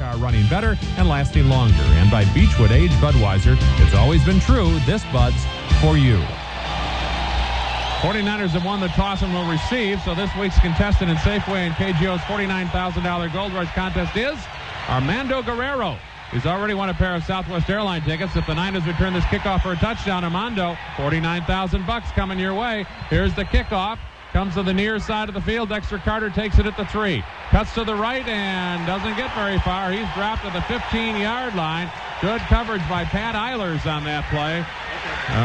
car running better and lasting longer. And by Beechwood Aged Budweiser, it's always been true, this Bud's for you. 49ers have won the toss and will receive, so this week's contestant in Safeway and KGO's $49,000 Gold Rush contest is Armando Guerrero. He's already won a pair of Southwest Airline tickets. If the Niners return this kickoff for a touchdown, Armando, $49,000 coming your way. Here's the kickoff. Comes to the near side of the field. Dexter Carter takes it at the 3. Cuts to the right and doesn't get very far. He's dropped at the 15-yard line. Good coverage by Pat Eilers on that play.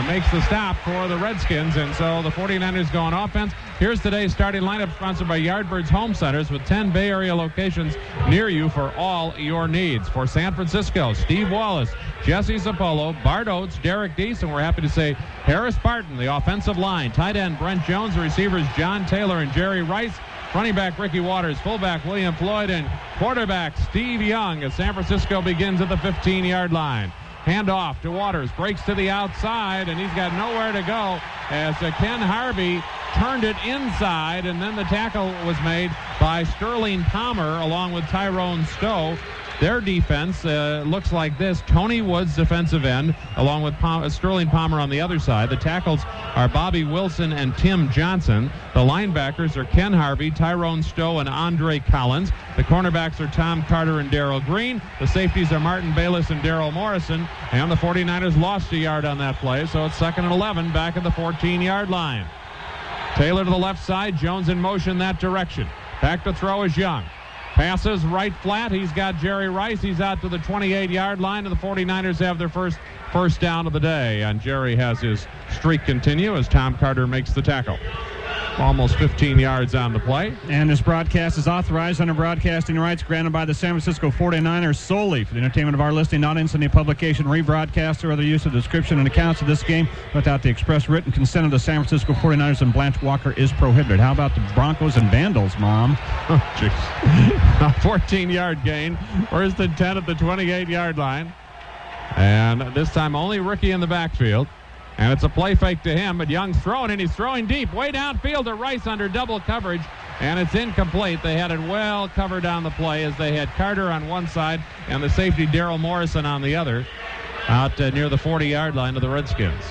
Makes the stop for the Redskins, and so the 49ers go on offense. Here's today's starting lineup, sponsored by Yardbirds Home Centers, with 10 Bay Area locations near you for all your needs. For San Francisco, Steve Wallace, Jesse Zapolo, Bart Oates, Derek Deese, and we're happy to say Harris Barton, the offensive line. Tight end Brent Jones, the receivers John Taylor and Jerry Rice. Running back Ricky Waters, fullback William Floyd, and quarterback Steve Young as San Francisco begins at the 15-yard line. Handoff to Waters, breaks to the outside, and he's got nowhere to go as Ken Harvey turned it inside, and then the tackle was made by Sterling Palmer along with Tyrone Stowe. Their defense looks like this. Tony Woods, defensive end, along with Sterling Palmer on the other side. The tackles are Bobby Wilson and Tim Johnson. The linebackers are Ken Harvey, Tyrone Stowe, and Andre Collins. The cornerbacks are Tom Carter and Darrell Green. The safeties are Martin Bayless and Darrell Morrison. And the 49ers lost a yard on that play, so it's 2nd and 11 back at the 14-yard line. Taylor to the left side, Jones in motion that direction. Back to throw is Young. Passes right flat. He's got Jerry Rice. He's out to the 28-yard line, and the 49ers have their first down of the day. And Jerry has his streak continue as Tom Carter makes the tackle. Almost 15 yards on the play. And this broadcast is authorized under broadcasting rights granted by the San Francisco 49ers solely for the entertainment of our listening audience. Any publication, rebroadcast, or other use of description and accounts of this game without the express written consent of the San Francisco 49ers and Blanche Walker is prohibited. How about the Broncos and Vandals, Mom? Oh, jeez. A 14-yard gain. First and 10 at the 28-yard line. And this time only Ricky in the backfield. And it's a play fake to him, but Young's throwing, and he's throwing deep, way downfield to Rice under double coverage, and it's incomplete. They had it well covered on the play as they had Carter on one side and the safety Darrell Morrison on the other out near the 40-yard line of the Redskins.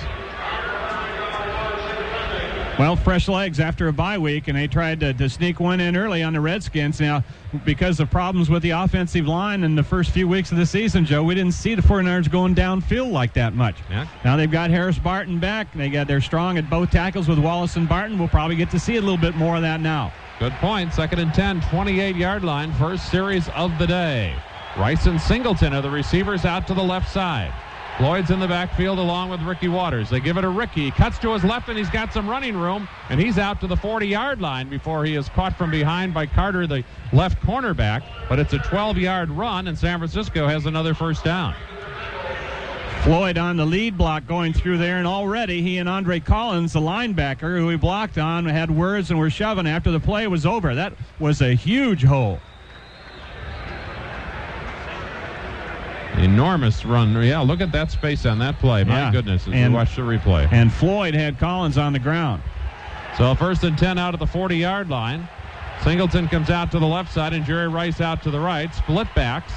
Well, fresh legs after a bye week, and they tried to sneak one in early on the Redskins. Now, because of problems with the offensive line in the first few weeks of the season, Joe, we didn't see the 49ers going downfield like that much. Yeah. Now they've got Harris Barton back. They're strong at both tackles with Wallace and Barton. We'll probably get to see a little bit more of that now. Good point. 2nd and 10, 28-yard line, first series of the day. Rice and Singleton are the receivers out to the left side. Floyd's in the backfield along with Ricky Waters. They give it to Ricky. He cuts to his left, and he's got some running room, and he's out to the 40-yard line before he is caught from behind by Carter, the left cornerback. But it's a 12-yard run, and San Francisco has another first down. Floyd on the lead block going through there, and already he and Andre Collins, the linebacker who he blocked on, had words and were shoving after the play was over. That was a huge hole. Enormous run. Yeah, look at that space on that play. My goodness, as we watch the replay. And Floyd had Collins on the ground. So 1st and 10 out of the 40-yard line. Singleton comes out to the left side and Jerry Rice out to the right. Split backs.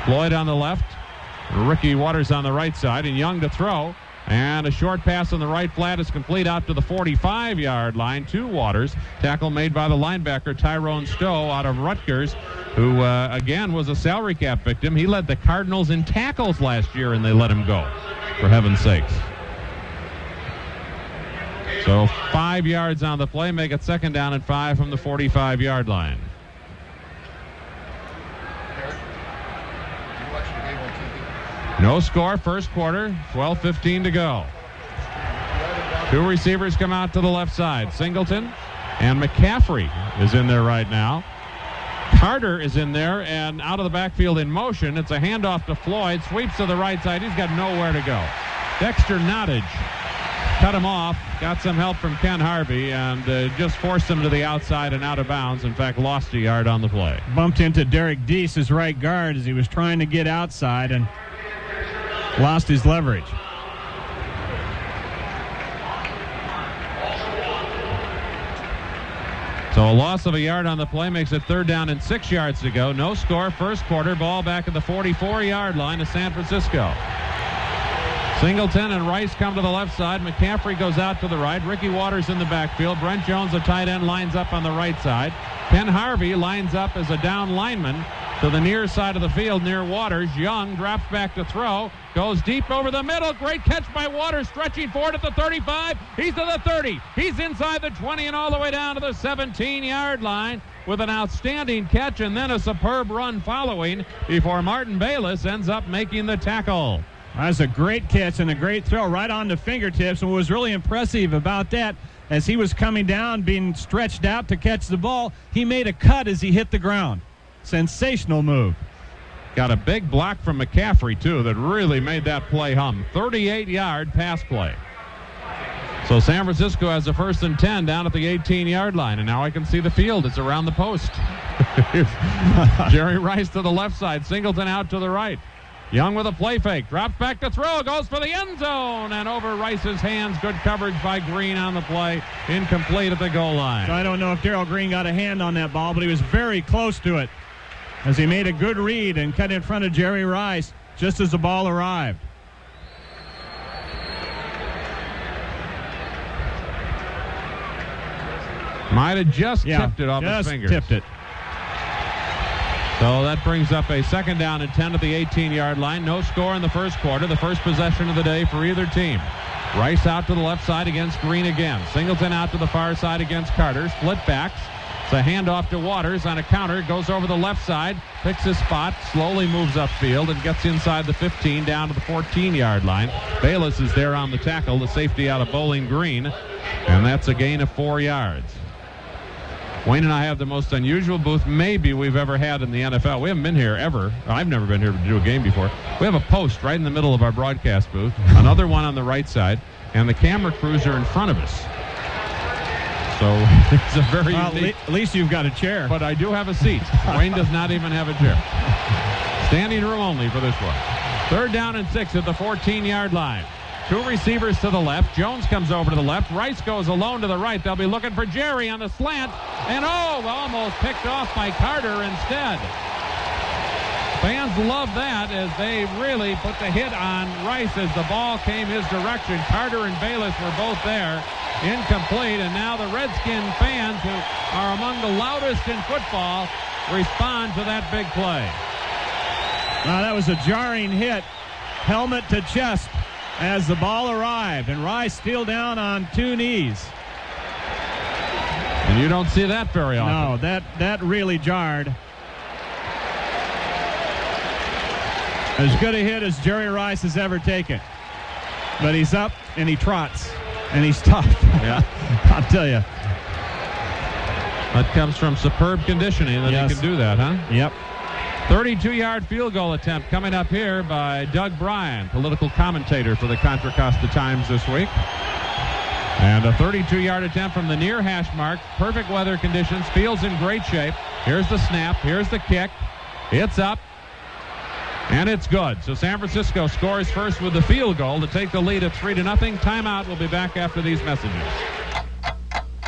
Floyd on the left. Ricky Waters on the right side, and Young to throw. And a short pass on the right flat is complete out to the 45-yard line to Waters. Tackle made by the linebacker Tyrone Stowe out of Rutgers, who, again, was a salary cap victim. He led the Cardinals in tackles last year, and they let him go, for heaven's sakes. So 5 yards on the play, make it 2nd down and 5 from the 45-yard line. No score, first quarter, 12:15 to go. Two receivers come out to the left side. Singleton and McCaffrey is in there right now. Carter is in there and out of the backfield in motion. It's a handoff to Floyd, sweeps to the right side. He's got nowhere to go. Dexter Nottage cut him off, got some help from Ken Harvey, and just forced him to the outside and out of bounds. In fact, lost a yard on the play. Bumped into Derek Deese, his right guard, as he was trying to get outside and lost his leverage. So a loss of a yard on the play makes it 3rd down and 6 yards to go. No score, first quarter. Ball back at the 44-yard line of San Francisco. Singleton and Rice come to the left side. McCaffrey goes out to the right. Ricky Waters in the backfield. Brent Jones, the tight end, lines up on the right side. Penn Harvey lines up as a down lineman to the near side of the field near Waters. Young drops back to throw. Goes deep over the middle. Great catch by Waters, stretching forward at the 35. He's to the 30. He's inside the 20 and all the way down to the 17-yard line with an outstanding catch and then a superb run following before Martin Bayless ends up making the tackle. That's a great catch and a great throw right on the fingertips. And what was really impressive about that, as he was coming down, being stretched out to catch the ball, he made a cut as he hit the ground. Sensational move. Got a big block from McCaffrey, too, that really made that play hum. 38-yard pass play. So San Francisco has a 1st and 10 down at the 18-yard line. And now I can see the field. It's around the post. Jerry Rice to the left side. Singleton out to the right. Young with a play fake. Drops back to throw. Goes for the end zone. And over Rice's hands. Good coverage by Green on the play. Incomplete at the goal line. So I don't know if Darrell Green got a hand on that ball, but he was very close to it as he made a good read and cut in front of Jerry Rice just as the ball arrived. Might have just tipped it off his fingers. Tipped it. So that brings up a 2nd down and 10 at the 18-yard line. No score in the first quarter. The first possession of the day for either team. Rice out to the left side against Green again. Singleton out to the far side against Carter. Split backs. It's a handoff to Waters on a counter. Goes over the left side. Picks his spot. Slowly moves upfield and gets inside the 15 down to the 14-yard line. Bayless is there on the tackle. The safety out of Bowling Green. And that's a gain of 4 yards. Wayne and I have the most unusual booth maybe we've ever had in the NFL. We haven't been here ever. I've never been here to do a game before. We have a post right in the middle of our broadcast booth, another one on the right side, and the camera crews are in front of us. So it's a very unique. At least you've got a chair. But I do have a seat. Wayne does not even have a chair. Standing room only for this one. 3rd down and 6 at the 14-yard line. 2 receivers to the left. Jones comes over to the left. Rice goes alone to the right. They'll be looking for Jerry on the slant. And almost picked off by Carter instead. Fans love that as they really put the hit on Rice as the ball came his direction. Carter and Bayless were both there. Incomplete. And now the Redskins fans, who are among the loudest in football, respond to that big play. Now that was a jarring hit. Helmet to chest as the ball arrived, and Rice still down on 2 knees. And you don't see that very often. No, that really jarred. As good a hit as Jerry Rice has ever taken. But he's up, and he trots, and he's tough. Yeah. I'll tell you. That comes from superb conditioning that he can do that, huh? Yep. 32-yard field goal attempt coming up here by Doug Bryan, political commentator for the Contra Costa Times this week. And a 32-yard attempt from the near hash mark. Perfect weather conditions. Field's in great shape. Here's the snap. Here's the kick. It's up. And it's good. So San Francisco scores first with the field goal to take the lead at 3-0. Timeout. We'll be back after these messages.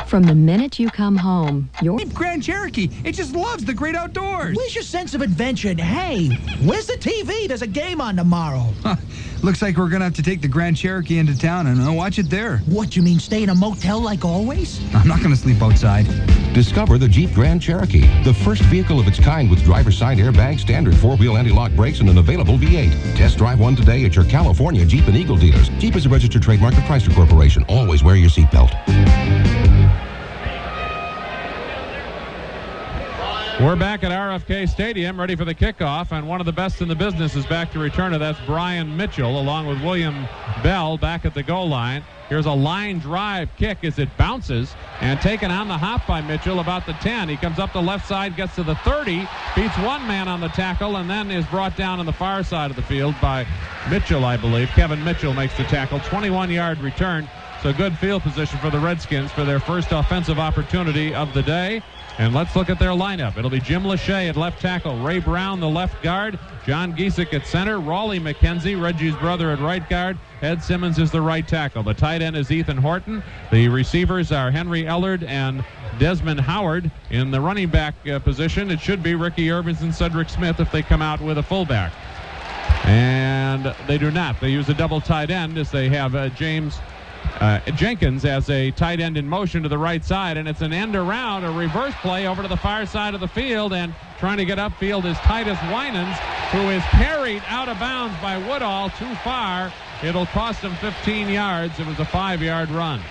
From the minute you come home, your Jeep Grand Cherokee, it just loves the great outdoors. Where's your sense of adventure? Hey, where's the TV? There's a game on tomorrow. Looks like we're going to have to take the Grand Cherokee into town and watch it there. What, you mean stay in a motel like always? I'm not going to sleep outside. Discover the Jeep Grand Cherokee, the first vehicle of its kind with driver's side airbag, standard 4-wheel anti-lock brakes, and an available V8. Test drive one today at your California Jeep and Eagle dealers. Jeep is a registered trademark of Chrysler Corporation. Always wear your seatbelt. We're back at RFK Stadium, ready for the kickoff, and one of the best in the business is back to return it. That's Brian Mitchell, along with William Bell, back at the goal line. Here's a line drive kick as it bounces, and taken on the hop by Mitchell about the 10. He comes up the left side, gets to the 30, beats one man on the tackle, and then is brought down on the far side of the field by Mitchell, I believe. Kevin Mitchell makes the tackle. 21-yard return, so good field position for the Redskins for their first offensive opportunity of the day. And let's look at their lineup. It'll be Jim Lachey at left tackle, Ray Brown, the left guard, John Giesick at center, Raleigh McKenzie, Reggie's brother, at right guard. Ed Simmons is the right tackle. The tight end is Ethan Horton. The receivers are Henry Ellard and Desmond Howard. In the running back position, it should be Ricky Irvins and Cedric Smith if they come out with a fullback. And they do not. They use a double tight end as they have Jenkins as a tight end in motion to the right side, and it's an end around, a reverse play over to the far side of the field, and trying to get upfield is Titus Winans, who is carried out of bounds by Woodall too far. It'll cost him 15 yards. It was a 5-yard run.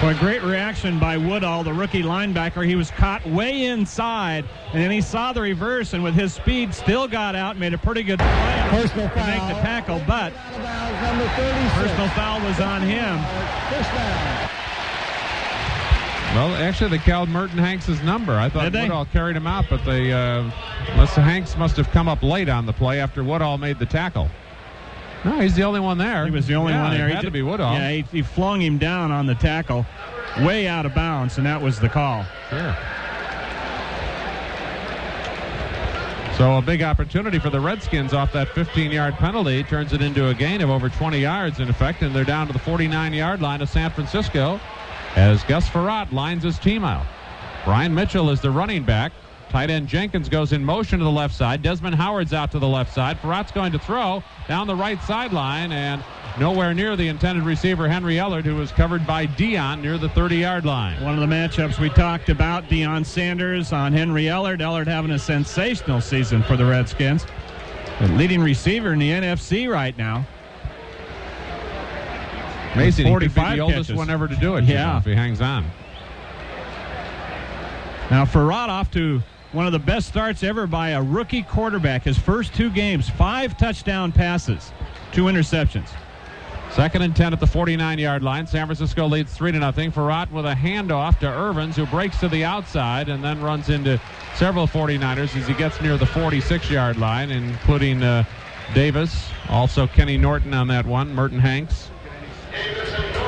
Boy, great reaction by Woodall, the rookie linebacker. He was caught way inside, and then he saw the reverse, and with his speed, still got out, made a pretty good play to make the tackle, but personal foul was on him. Well, actually, they called Merton Hanks' number. I thought Woodall carried him out, but Hanks must have come up late on the play after Woodall made the tackle. No, he's the only one there. He was the only one there. It had to be Woodall. Yeah, he flung him down on the tackle, way out of bounds, and that was the call. Sure. So a big opportunity for the Redskins off that 15-yard penalty. Turns it into a gain of over 20 yards, in effect, and they're down to the 49-yard line of San Francisco as Gus Farrat lines his team out. Brian Mitchell is the running back. Tight end Jenkins goes in motion to the left side. Desmond Howard's out to the left side. Farrat's going to throw down the right sideline, and nowhere near the intended receiver, Henry Ellard, who was covered by Dion near the 30-yard line. One of the matchups we talked about, Deion Sanders on Henry Ellard. Ellard having a sensational season for the Redskins. The leading receiver in the NFC right now. Amazing. He could be the oldest one ever to do it, if he hangs on. Now, Farrat off to one of the best starts ever by a rookie quarterback. His first 2 games, 5 touchdown passes, 2 interceptions. 2nd and 10 at the 49-yard line. San Francisco leads 3-0. Farrat with a handoff to Irvins, who breaks to the outside and then runs into several 49ers as he gets near the 46-yard line, including Davis, also Kenny Norton on that one, Merton Hanks.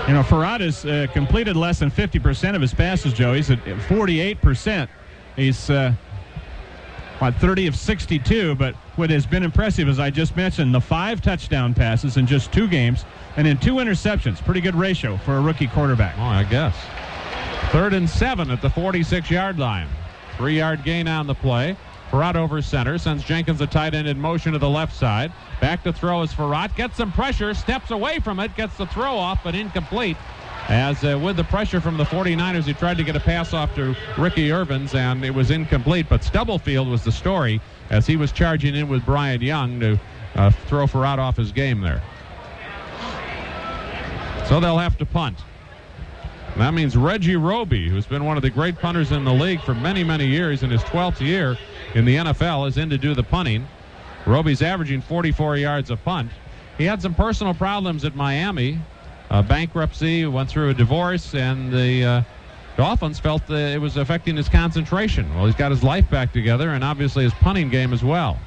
You know, Farrat has completed less than 50% of his passes, Joe. He's at 48%. He's 30 of 62, but what has been impressive, as I just mentioned, the 5 touchdown passes in just 2 games, and in 2 interceptions. Pretty good ratio for a rookie quarterback. Oh, I guess. 3rd and 7 at the 46-yard line. 3-yard gain on the play. Farrat over center, sends Jenkins a tight end in motion to the left side. Back to throw is Farrat, gets some pressure, steps away from it, gets the throw off, but incomplete. As with the pressure from the 49ers, he tried to get a pass off to Ricky Irvins, and it was incomplete. But Stubblefield was the story as he was charging in with Brian Young to throw Farrat off his game there. So they'll have to punt. And that means Reggie Roby, who's been one of the great punters in the league for many, many years, in his 12th year in the NFL, is in to do the punting. Roby's averaging 44 yards a punt. He had some personal problems at Miami. Bankruptcy, went through a divorce, and the Dolphins felt that it was affecting his concentration. Well, he's got his life back together, and obviously his punting game as well.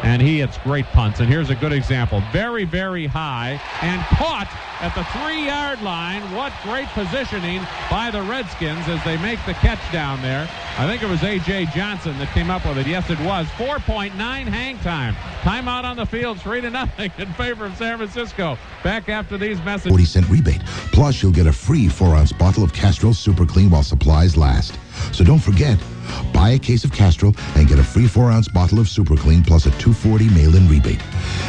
And he hits great punts, and here's a good example. Very, very high, and caught at the 3-yard line. What great positioning by the Redskins as they make the catch down there. I think it was A.J. Johnson that came up with it. Yes, it was. 4.9 hang time. Timeout on the field, 3-0 in favor of San Francisco. Back after these messages. 40-cent rebate. Plus, you'll get a free 4-ounce bottle of Castrol Super Clean while supplies last. So don't forget, buy a case of Castrol and get a free 4-ounce bottle of Super Clean plus a $2.40 mail-in rebate.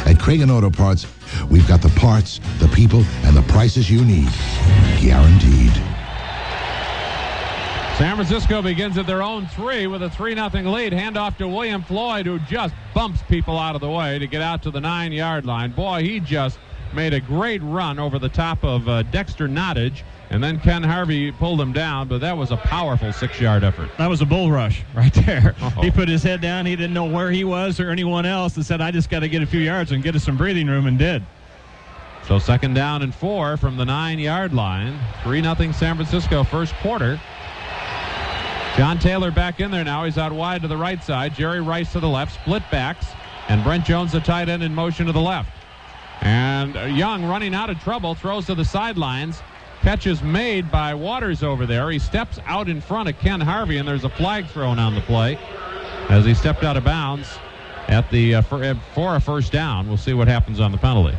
At Craig & Auto Parts, we've got the parts, the people, and the prices you need. Guaranteed. San Francisco begins at their own 3 with a 3-0 lead. Handoff to William Floyd, who just bumps people out of the way to get out to the 9-yard line. Boy, he just made a great run over the top of Dexter Nottage, and then Ken Harvey pulled him down, but that was a powerful 6-yard effort. That was a bull rush right there. He put his head down. He didn't know where he was or anyone else, and said, I just got to get a few yards and get us some breathing room, and did. So 2nd down and 4 from the 9-yard line. 3-0 San Francisco first quarter. John Taylor back in there now. He's out wide to the right side. Jerry Rice to the left. Split backs. And Brent Jones, the tight end, in motion to the left. And Young, running out of trouble, throws to the sidelines. Catch is made by Waters over there. He steps out in front of Ken Harvey, and there's a flag thrown on the play as he stepped out of bounds at the for a first down. We'll see what happens on the penalty.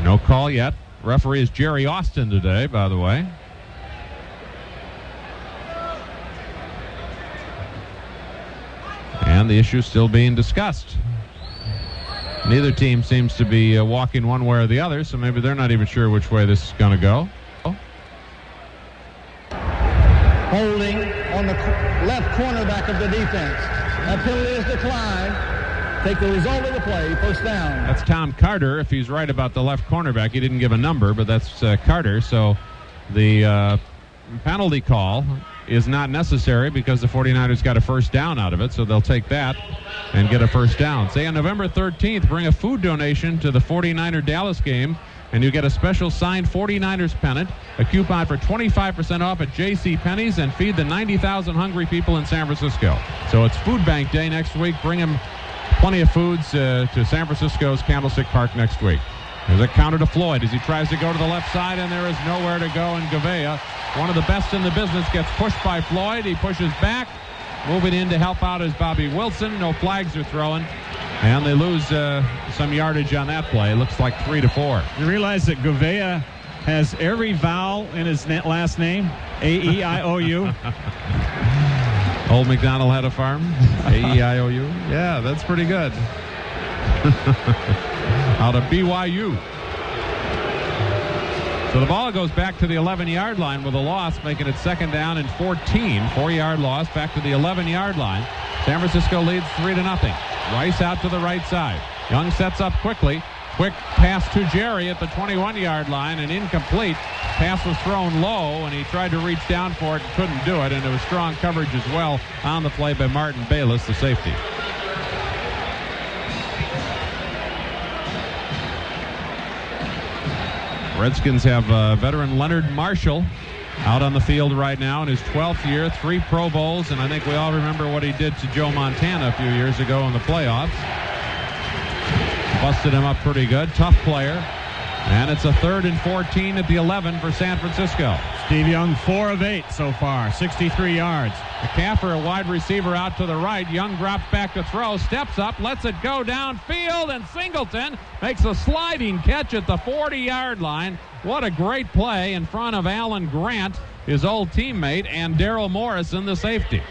No call yet. Referee is Jerry Austin today, by the way. And the issue still being discussed. Neither team seems to be walking one way or the other, so maybe they're not even sure which way this is going to go. Holding on the left cornerback of the defense. That penalty is declined. Take the result of the play, first down. That's Tom Carter. If he's right about the left cornerback, he didn't give a number, but that's Carter. So the penalty call is not necessary because the 49ers got a first down out of it, so they'll take that and get a first down. Say on November 13th, bring a food donation to the 49er Dallas game, and you get a special signed 49ers pennant, a coupon for 25% off at JCPenney's, and feed the 90,000 hungry people in San Francisco. So it's Food Bank Day next week. Bring them plenty of foods to San Francisco's Candlestick Park next week. There's a counter to Floyd as he tries to go to the left side, and there is nowhere to go. And Gavea, one of the best in the business, gets pushed by Floyd. He pushes back. Moving in to help out is Bobby Wilson. No flags are thrown. And they lose some yardage on that play. Looks like 3 to 4. You realize that Gavea has every vowel in his last name? A-E-I-O-U. Old MacDonald had a farm. A-E-I-O-U. Yeah, that's pretty good. Out of BYU. So the ball goes back to the 11-yard line with a loss, making it second down and 14. 4-yard loss back to the 11-yard line. San Francisco leads 3 to nothing. Rice out to the right side. Young sets up quickly. Quick pass to Jerry at the 21-yard line, and incomplete. Pass was thrown low, and he tried to reach down for it and couldn't do it, and there was strong coverage as well on the play by Martin Bayless, the safety. Redskins have veteran Leonard Marshall out on the field right now in his 12th year, 3 Pro Bowls, and I think we all remember what he did to Joe Montana a few years ago in the playoffs. Busted him up pretty good. Tough player. And it's a 3rd and 14 at the 11 for San Francisco. Steve Young, 4 of 8 so far, 63 yards. McCaffrey, a wide receiver out to the right. Young drops back to throw, steps up, lets it go downfield, and Singleton makes a sliding catch at the 40-yard line. What a great play in front of Alan Grant, his old teammate, and Darrell Morrison, the safety.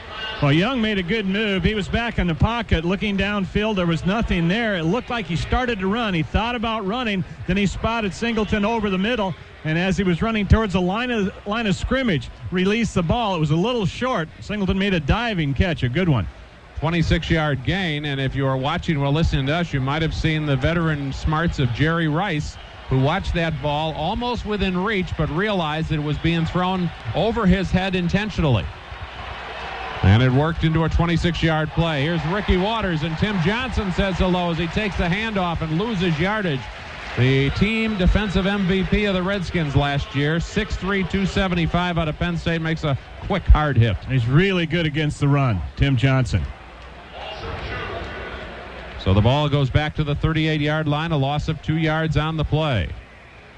Well, Young made a good move. He was back in the pocket looking downfield. There was nothing there. It looked like he started to run. He thought about running. Then he spotted Singleton over the middle. And as he was running towards the line of scrimmage, released the ball. It was a little short. Singleton made a diving catch, a good one. 26-yard gain. And if you are watching while listening to us, you might have seen the veteran smarts of Jerry Rice, who watched that ball almost within reach, but realized it was being thrown over his head intentionally. And it worked into a 26-yard play. Here's Ricky Waters, and Tim Johnson says hello as he takes the handoff and loses yardage. The team defensive MVP of the Redskins last year, 6'3", 275 out of Penn State, makes a quick, hard hit. He's really good against the run, Tim Johnson. So the ball goes back to the 38-yard line, a loss of 2 yards on the play.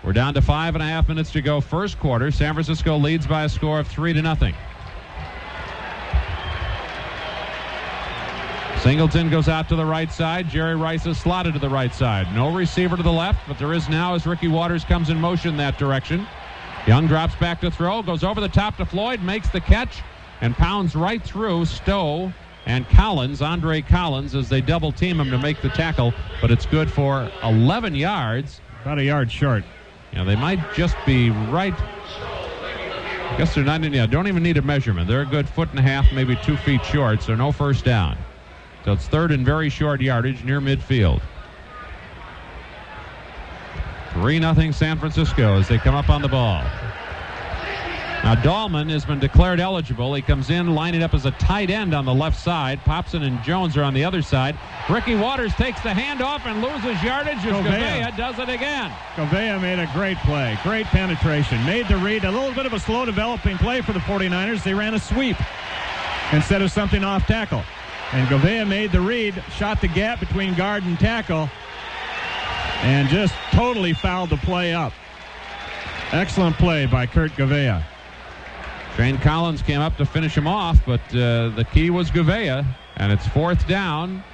We're down to 5.5 minutes to go first quarter. San Francisco leads by a score of 3 to nothing. Singleton goes out to the right side. Jerry Rice is slotted to the right side. No receiver to the left, but there is now as Ricky Waters comes in motion that direction. Young drops back to throw, goes over the top to Floyd, makes the catch, and pounds right through Stowe and Collins, Andre Collins, as they double team him to make the tackle, but it's good for 11 yards. About a yard short. Yeah, they might just be right. I guess they're not in, don't even need a measurement. They're a good 1.5 feet, maybe 2 feet short, so no first down. So it's 3rd and very short yardage near midfield. 3-0 San Francisco as they come up on the ball. Now Dahlman has been declared eligible. He comes in lining up as a tight end on the left side. Popson and Jones are on the other side. Ricky Waters takes the handoff and loses yardage as Gavea does it again. Gavea made a great play. Great penetration. Made the read. A little bit of a slow developing play for the 49ers. They ran a sweep instead of something off tackle. And Gavea made the read, shot the gap between guard and tackle, and just totally fouled the play up. Excellent play by Kurt Gavea. Shane Collins came up to finish him off, but the key was Gavea, and it's 4th down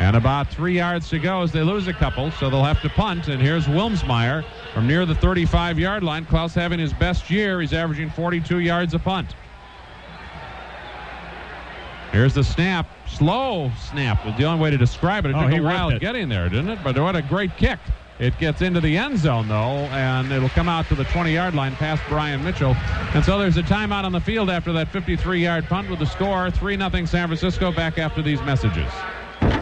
And about 3 yards to go as they lose a couple, so they'll have to punt. And here's Wilmsmeyer from near the 35-yard line. Klaus having his best year. He's averaging 42 yards a punt. Here's the snap. Slow snap was the only way to describe it. It took a while getting there, didn't it? But what a great kick. It gets into the end zone, though, and it'll come out to the 20-yard line past Brian Mitchell. And so there's a timeout on the field after that 53-yard punt with the score 3-0 San Francisco. Back after these messages.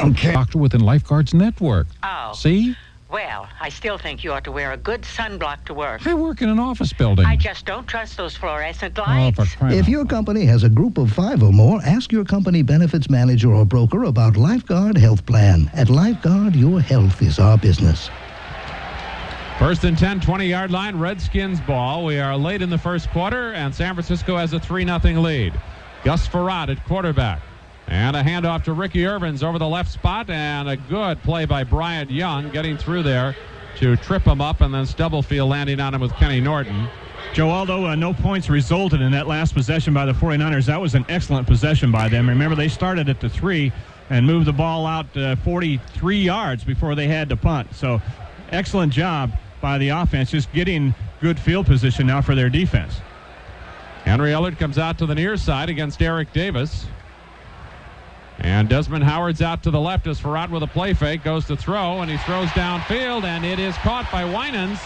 Okay. Doctor within Lifeguards Network. Oh. See? Well, I still think you ought to wear a good sunblock to work. I work in an office building. I just don't trust those fluorescent lights. If your company has a group of 5 or more, ask your company benefits manager or broker about Lifeguard Health Plan. At Lifeguard, your health is our business. First and 10, 20-yard line, Redskins ball. We are late in the first quarter, and San Francisco has a 3-0 lead. Gus Farad at quarterback. And a handoff to Ricky Irvins over the left spot, and a good play by Bryant Young getting through there to trip him up, and then Stubblefield landing on him with Kenny Norton. Joe, although no points resulted in that last possession by the 49ers, that was an excellent possession by them. Remember, they started at the 3 and moved the ball out 43 yards before they had to punt. So excellent job by the offense, just getting good field position now for their defense. Henry Ellard comes out to the near side against Eric Davis. And Desmond Howard's out to the left as Farad with a play fake goes to throw, and he throws downfield, and it is caught by Winans.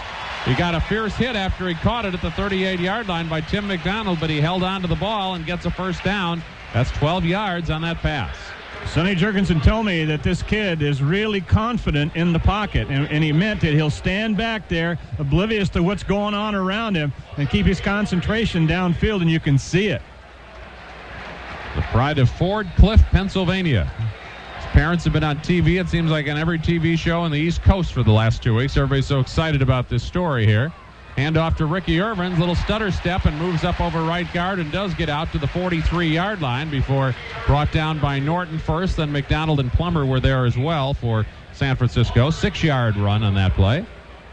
He got a fierce hit after he caught it at the 38-yard line by Tim McDonald, but he held on to the ball and gets a first down. That's 12 yards on that pass. Sonny Jurgensen told me that this kid is really confident in the pocket, and he meant that he'll stand back there, oblivious to what's going on around him, and keep his concentration downfield, and you can see it. The pride of Ford Cliff, Pennsylvania. His parents have been on TV, it seems like, on every TV show on the East Coast for the last 2 weeks. Everybody's so excited about this story here. Hand off to Ricky Irvins, little stutter step, and moves up over right guard and does get out to the 43-yard line before brought down by Norton first. Then McDonald and Plummer were there as well for San Francisco. 6-yard run on that play.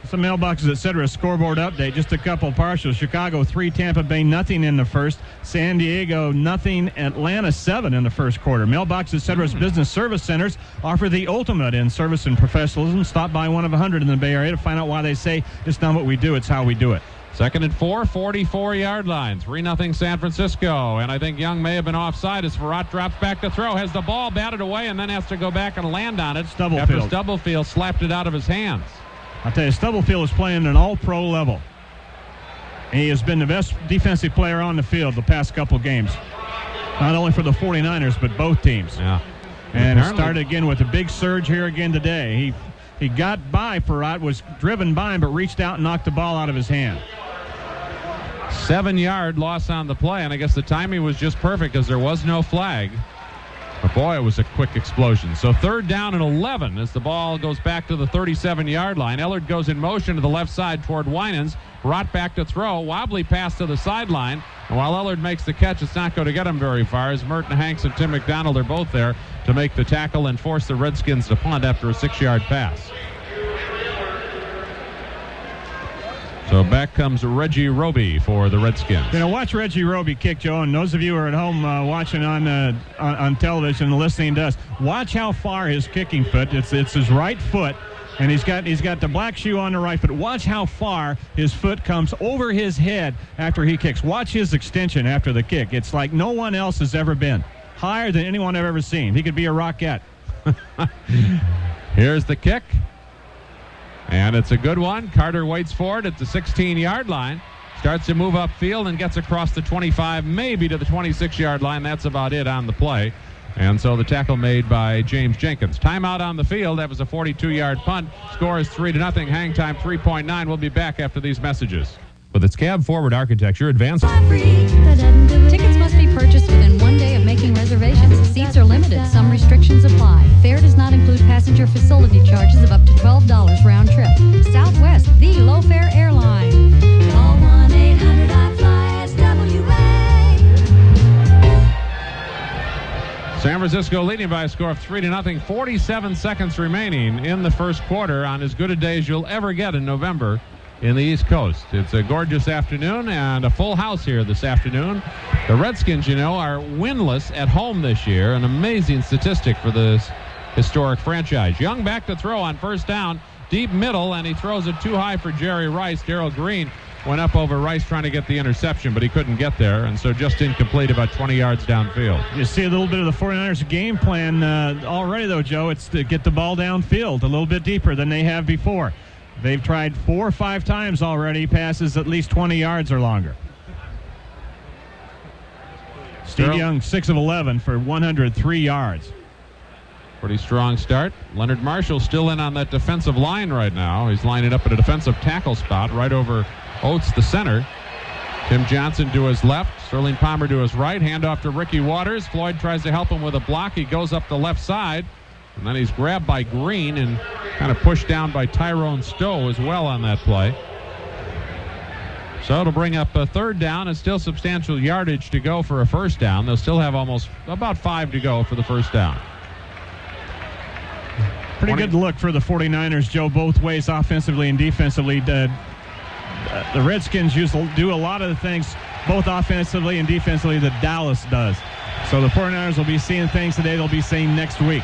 Some mailboxes, etc. Scoreboard update. Just a couple partials. Chicago 3, Tampa Bay nothing in the first. San Diego nothing. Atlanta 7 in the first quarter. Mailboxes, etc.'s business service centers offer the ultimate in service and professionalism. Stop by one of 100 in the Bay Area to find out why they say it's not what we do, it's how we do it. Second and 4, 44-yard line. 3-0 San Francisco. And I think Young may have been offside as Farad drops back to throw. Has the ball batted away and then has to go back and land on it. After Stubblefield slapped it out of his hands. I'll tell you, Stubblefield is playing at an all-pro level. He has been the best defensive player on the field the past couple games. Not only for the 49ers, but both teams. Yeah. And it started again with a big surge here again today. He got by Farad, was driven by him, but reached out and knocked the ball out of his hand. 7-yard loss on the play, and I guess the timing was just perfect because there was no flag. But boy, it was a quick explosion. So 3rd down and 11 as the ball goes back to the 37-yard line. Ellard goes in motion to the left side toward Winans. Rott back to throw. Wobbly pass to the sideline. And while Ellard makes the catch, it's not going to get him very far as Merton Hanks and Tim McDonald are both there to make the tackle and force the Redskins to punt after a 6-yard pass. So back comes Reggie Roby for the Redskins. You know, watch Reggie Roby kick, Joe, and those of you who are at home watching on television and listening to us, watch how far his kicking foot, it's his right foot, and he's got the black shoe on the right foot. Watch how far his foot comes over his head after he kicks. Watch his extension after the kick. It's like no one else has ever been. Higher than anyone I've ever seen. He could be a Rockette. Here's the kick. And it's a good one. Carter waits for it at the 16-yard line. Starts to move upfield and gets across the 25, maybe to the 26-yard line. That's about it on the play. And so the tackle made by James Jenkins. Timeout on the field. That was a 42-yard punt. Score is 3-0. Hang time 3.9. We'll be back after these messages. With its cab-forward architecture, advanced... Tickets must be purchased within 1 day of making reservations. Seats are limited. Some restrictions apply. Fare does not include passenger facility charges of up to $12 round trip. Southwest, the low-fare airline. Call 1-800-I-FLY-SWA. San Francisco leading by a score of 3-0. 47 seconds remaining in the first quarter on as good a day as you'll ever get in November in the East Coast. It's a gorgeous afternoon and a full house here this afternoon. The Redskins, you know, are winless at home this year, an amazing statistic for the historic franchise. Young back to throw on first down, deep middle, and he throws it too high for Jerry Rice. Darrell Green went up over Rice trying to get the interception, but he couldn't get there, and so just incomplete about 20 yards downfield. You see a little bit of the 49ers game plan already, though, Joe. It's to get the ball downfield a little bit deeper than they have before. They've tried 4 or 5 times already, passes at least 20 yards or longer. Steve Young, 6 of 11 for 103 yards. Pretty strong start. Leonard Marshall still in on that defensive line right now. He's lining up at a defensive tackle spot right over Oates, the center. Tim Johnson to his left. Sterling Palmer to his right. Handoff to Ricky Waters. Floyd tries to help him with a block. He goes up the left side. And then he's grabbed by Green and kind of pushed down by Tyrone Stowe as well on that play. So it'll bring up a third down and still substantial yardage to go for a first down. They'll still have about 5 to go for the first down. Pretty good look for the 49ers, Joe, both ways, offensively and defensively. The Redskins do a lot of the things, both offensively and defensively, that Dallas does. So the 49ers will be seeing things today they'll be seeing next week.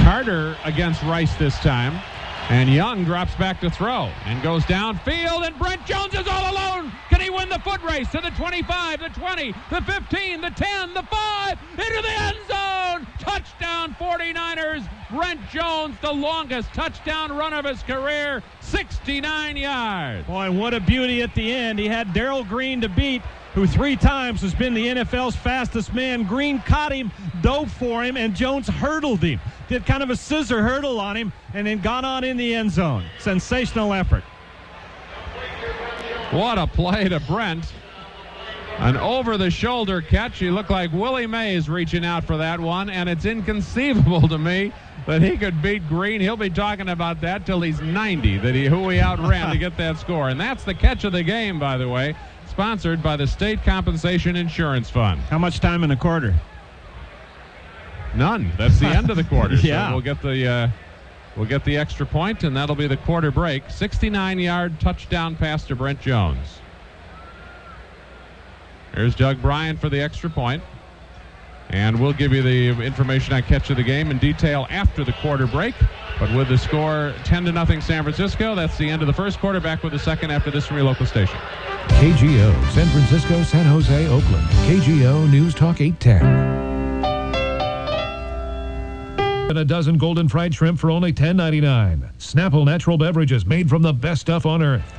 Carter against Rice this time. And Young drops back to throw and goes downfield, and Brent Jones is all alone. Can he win the foot race to the 25, the 20, the 15, the 10, the 5, into the end zone? Touchdown 49ers. Brent Jones, the longest touchdown run of his career, 69 yards. Boy, what a beauty at the end. He had Darrell Green to beat, who 3 times has been the NFL's fastest man. Green caught him, dove for him, and Jones hurdled him. Did kind of a scissor hurdle on him, and then got on in the end zone. Sensational effort. What a play to Brent. An over-the-shoulder catch. He looked like Willie Mays reaching out for that one, and it's inconceivable to me that he could beat Green. He'll be talking about that till he's 90, who he outran to get that score. And that's the catch of the game, by the way, sponsored by the State Compensation Insurance Fund. How much time in the quarter? None. That's the end of the quarter. Yeah. So we'll get the extra point, and that'll be the quarter break. 69-yard touchdown pass to Brent Jones. Here's Doug Bryan for the extra point. And we'll give you the information on catch of the game in detail after the quarter break. But with the score 10-0 San Francisco, that's the end of the first quarter. Back with the second after this from your local station. KGO, San Francisco, San Jose, Oakland. KGO News Talk 810. And a dozen golden fried shrimp for only $10.99. Snapple Natural Beverages, made from the best stuff on earth.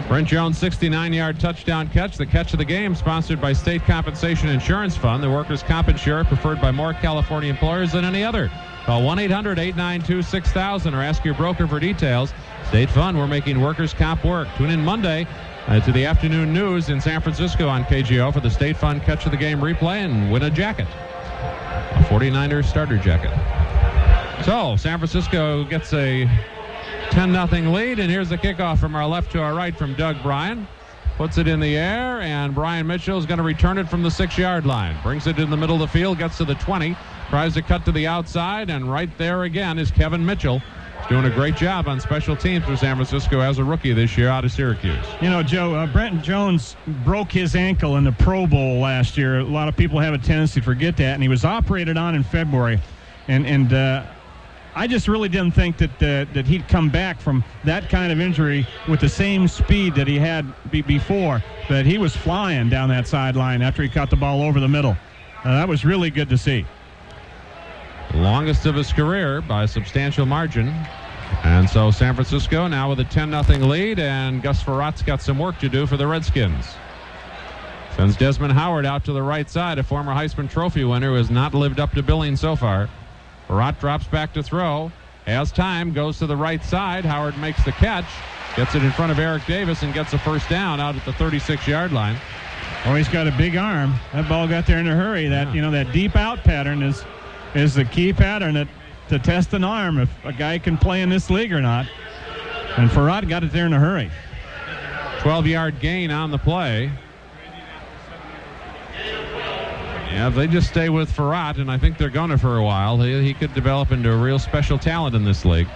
Brent Jones, 69-yard touchdown catch. The catch of the game sponsored by State Compensation Insurance Fund, the workers' comp insurer preferred by more California employers than any other. Call 1-800-892-6000 or ask your broker for details. State Fund, we're making workers' comp work. Tune in Monday to the afternoon news in San Francisco on KGO for the State Fund catch of the game replay and win a jacket. A 49ers starter jacket. So, San Francisco gets a 10-0 lead, and here's the kickoff from our left to our right from Doug Bryan. Puts it in the air, and Brian Mitchell is going to return it from the 6-yard line. Brings it in the middle of the field, gets to the 20, tries to cut to the outside, and right there again is Kevin Mitchell. He's doing a great job on special teams for San Francisco as a rookie this year out of Syracuse. You know, Joe, Brent Jones broke his ankle in the Pro Bowl last year. A lot of people have a tendency to forget that, and he was operated on in February. And I just really didn't think that he'd come back from that kind of injury with the same speed that he had before. That he was flying down that sideline after he caught the ball over the middle. That was really good to see. Longest of his career by a substantial margin. And so San Francisco now with a 10-0 lead, and Gus Frerott's got some work to do for the Redskins. Sends Desmond Howard out to the right side, a former Heisman Trophy winner who has not lived up to billing so far. Frerotte drops back to throw. Has time, goes to the right side. Howard makes the catch, gets it in front of Eric Davis, and gets a first down out at the 36-yard line. Oh, he's got a big arm. That ball got there in a hurry. That deep out pattern is the key pattern to test an arm, if a guy can play in this league or not. And Frerotte got it there in a hurry. 12-yard gain on the play. Yeah, if they just stay with Frerotte, and I think they're going to for a while, he could develop into a real special talent in this league.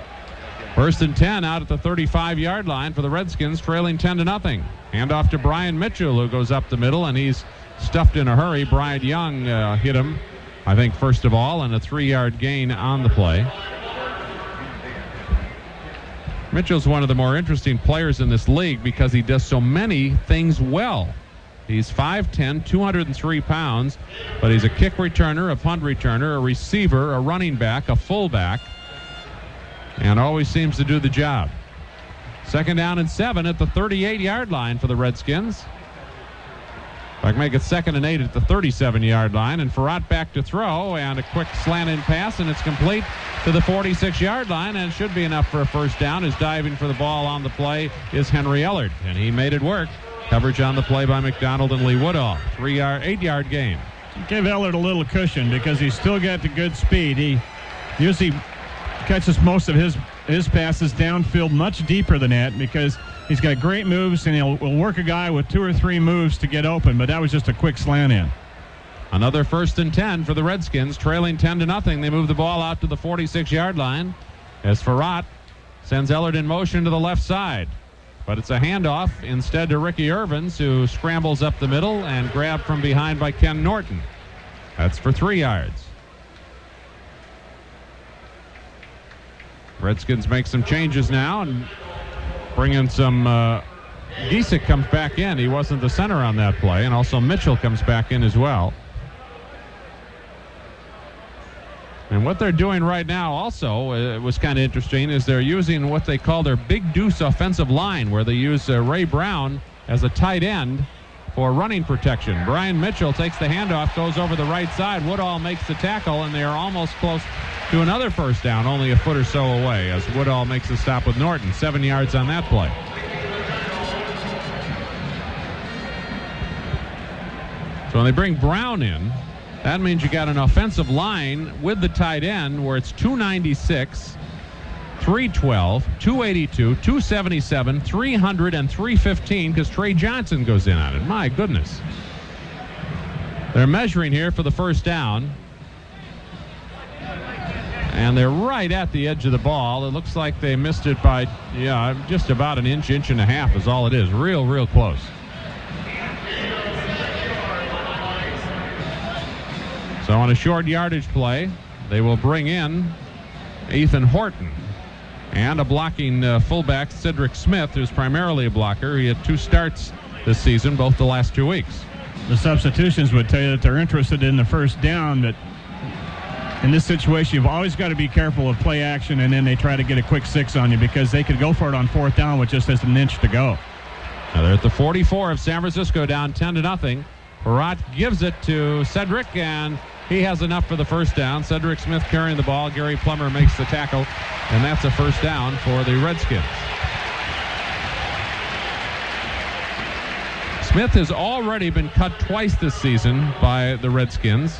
First and 10 out at the 35-yard line for the Redskins, trailing 10-0. Handoff to Brian Mitchell, who goes up the middle, and he's stuffed in a hurry. Bryant Young hit him I think, first of all, and a 3-yard gain on the play. Mitchell's one of the more interesting players in this league because he does so many things well. He's 5'10", 203 pounds, but he's a kick returner, a punt returner, a receiver, a running back, a fullback, and always seems to do the job. 2nd down and 7 at the 38-yard line for the Redskins. If I can make it 2nd and 8 at the 37-yard line, and Farrat back to throw, and a quick slant-in pass, and it's complete to the 46-yard line, and it should be enough for a first down. As diving for the ball on the play is Henry Ellard, and he made it work. Coverage on the play by McDonald and Lee Woodall. 8-yard gain. Give Ellard a little cushion because he's still got the good speed. He usually catches most of his passes downfield much deeper than that because he's got great moves, and he'll work a guy with 2 or 3 moves to get open, but that was just a quick slant in. Another 1st and 10 for the Redskins, trailing 10-0. They move the ball out to the 46-yard line as Farrat sends Ellard in motion to the left side. But it's a handoff instead to Ricky Irvins, who scrambles up the middle and grabbed from behind by Ken Norton. That's for 3 yards. Redskins make some changes now and bring in some... Giesick comes back in. He wasn't the center on that play. And also Mitchell comes back in as well. And what they're doing right now also was kind of interesting is they're using what they call their big deuce offensive line, where they use Ray Brown as a tight end for running protection. Brian Mitchell takes the handoff, goes over the right side. Woodall makes the tackle, and they are almost close to another first down, only a foot or so away, as Woodall makes a stop with Norton. 7 yards on that play. So when they bring Brown in, that means you got an offensive line with the tight end where it's 296, 312, 282, 277, 300, and 315 because Trey Johnson goes in on it. My goodness. They're measuring here for the first down. And they're right at the edge of the ball. It looks like they missed it by, just about an inch and a half is all it is. Real close. So on a short yardage play, they will bring in Ethan Horton and a blocking fullback, Cedric Smith, who's primarily a blocker. He had 2 starts this season, both the last 2 weeks. The substitutions would tell you that they're interested in the first down, but in this situation, you've always got to be careful of play action, and then they try to get a quick 6 on you because they could go for it on 4th down with just an inch to go. Now they're at the 44 of San Francisco, down 10-0. Farrat gives it to Cedric, and he has enough for the first down. Cedric Smith carrying the ball. Gary Plummer makes the tackle, and that's a first down for the Redskins. Smith has already been cut twice this season by the Redskins,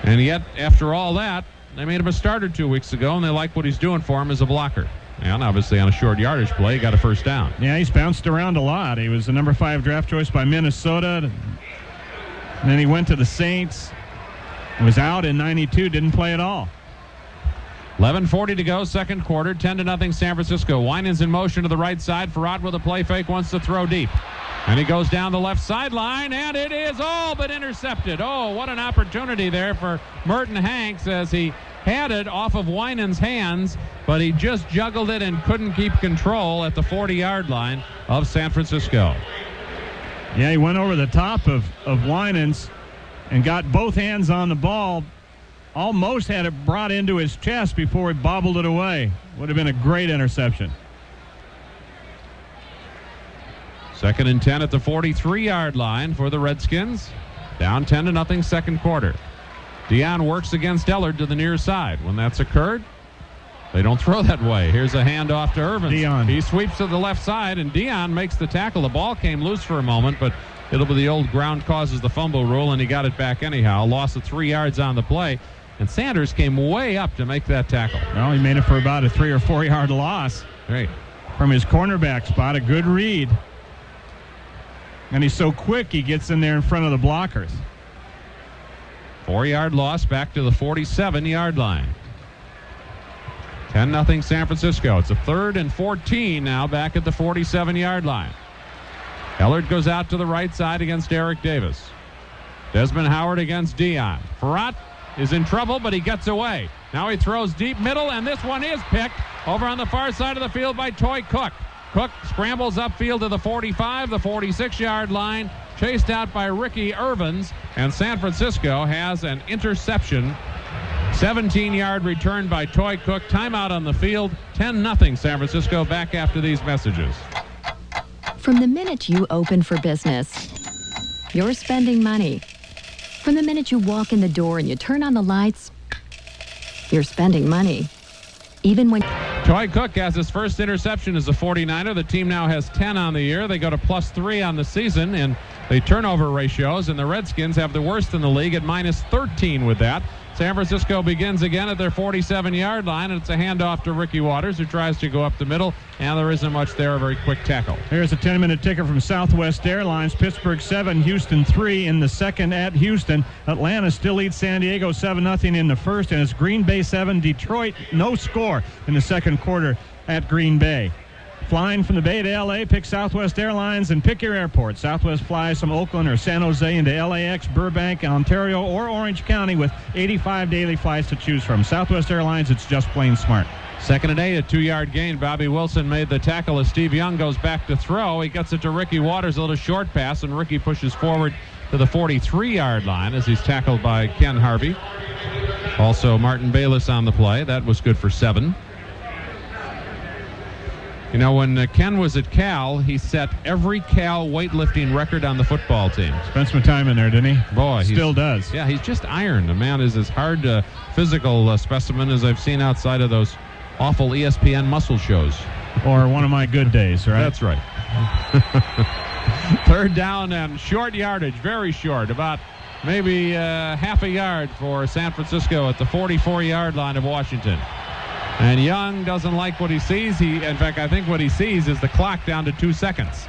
and yet after all that, they made him a starter 2 weeks ago, and they like what he's doing for him as a blocker. And obviously on a short yardage play, he got a first down. Yeah, he's bounced around a lot. He was the number 5 draft choice by Minnesota, and then he went to the Saints. Was out in 92, didn't play at all. 11:40 to go, second quarter, 10-0 San Francisco. Winans in motion to the right side. Farrat with a play fake, wants to throw deep. And he goes down the left sideline, and it is all but intercepted. Oh, what an opportunity there for Merton Hanks as he had it off of Winans' hands, but he just juggled it and couldn't keep control at the 40-yard line of San Francisco. Yeah, he went over the top of Winans and got both hands on the ball. Almost had it brought into his chest before he bobbled it away. Would have been a great interception. 2nd and 10 at the 43-yard line for the Redskins. Down 10-0 second quarter. Dion works against Ellard to the near side. When that's occurred, they don't throw that way. Here's a handoff to Irvins. Dion. He sweeps to the left side, and Dion makes the tackle. The ball came loose for a moment, but it'll be the old ground causes the fumble rule, and he got it back anyhow. Loss of 3 yards on the play, and Sanders came way up to make that tackle. Well, he made it for about a 3 or 4 yard loss. Great. From his cornerback spot, a good read. And he's so quick, he gets in there in front of the blockers. 4-yard loss back to the 47-yard line. 10-0 San Francisco. It's a 3rd and 14 now back at the 47-yard line. Ellard goes out to the right side against Eric Davis. Desmond Howard against Dion. Farrat is in trouble, but he gets away. Now he throws deep middle, and this one is picked over on the far side of the field by Toy Cook. Cook scrambles upfield to the 45, the 46-yard line, chased out by Ricky Irvins, and San Francisco has an interception. 17-yard return by Toy Cook. Timeout on the field. 10-0 San Francisco. Back after these messages. From the minute you open for business, you're spending money. From the minute you walk in the door and you turn on the lights, you're spending money. Even when... Toy Cook has his first interception as a 49er. The team now has 10 on the year. They go to +3 on the season in the turnover ratios, and the Redskins have the worst in the league at -13 with that. San Francisco begins again at their 47-yard line, and it's a handoff to Ricky Waters, who tries to go up the middle, and there isn't much there. A very quick tackle. Here's a 10-minute ticker from Southwest Airlines. Pittsburgh 7, Houston 3 in the second at Houston. Atlanta still leads San Diego 7-0 in the first, and it's Green Bay 7, Detroit no score in the second quarter at Green Bay. Flying from the Bay to L.A., pick Southwest Airlines and pick your airport. Southwest flies from Oakland or San Jose into LAX, Burbank, Ontario, or Orange County with 85 daily flights to choose from. Southwest Airlines, it's just plain smart. 2nd and 8, a 2-yard gain. Bobby Wilson made the tackle as Steve Young goes back to throw. He gets it to Ricky Waters, a little short pass, and Ricky pushes forward to the 43-yard line as he's tackled by Ken Harvey. Also, Martin Bayless on the play. That was good for 7. You know, when Ken was at Cal, he set every Cal weightlifting record on the football team. Spent some time in there, didn't he? Boy, still does. Yeah, he's just iron. The man is as hard physical specimen as I've seen outside of those awful ESPN muscle shows. Or one of my good days, right? That's right. 3rd down and short yardage, very short, about maybe half a yard for San Francisco at the 44-yard line of Washington. And Young doesn't like what he sees. In fact, I think what he sees is the clock down to 2 seconds.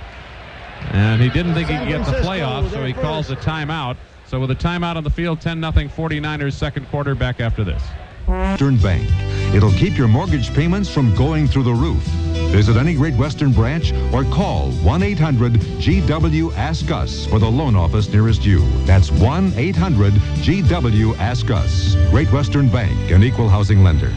And he didn't think he could get the play off, so he calls a timeout. So with a timeout on the field, 10-0 49ers second quarter. Back after this. Western Bank. It'll keep your mortgage payments from going through the roof. Visit any Great Western branch or call 1-800-GW-ASK-US for the loan office nearest you. That's 1-800-GW-ASK-US. Great Western Bank, an equal housing lender.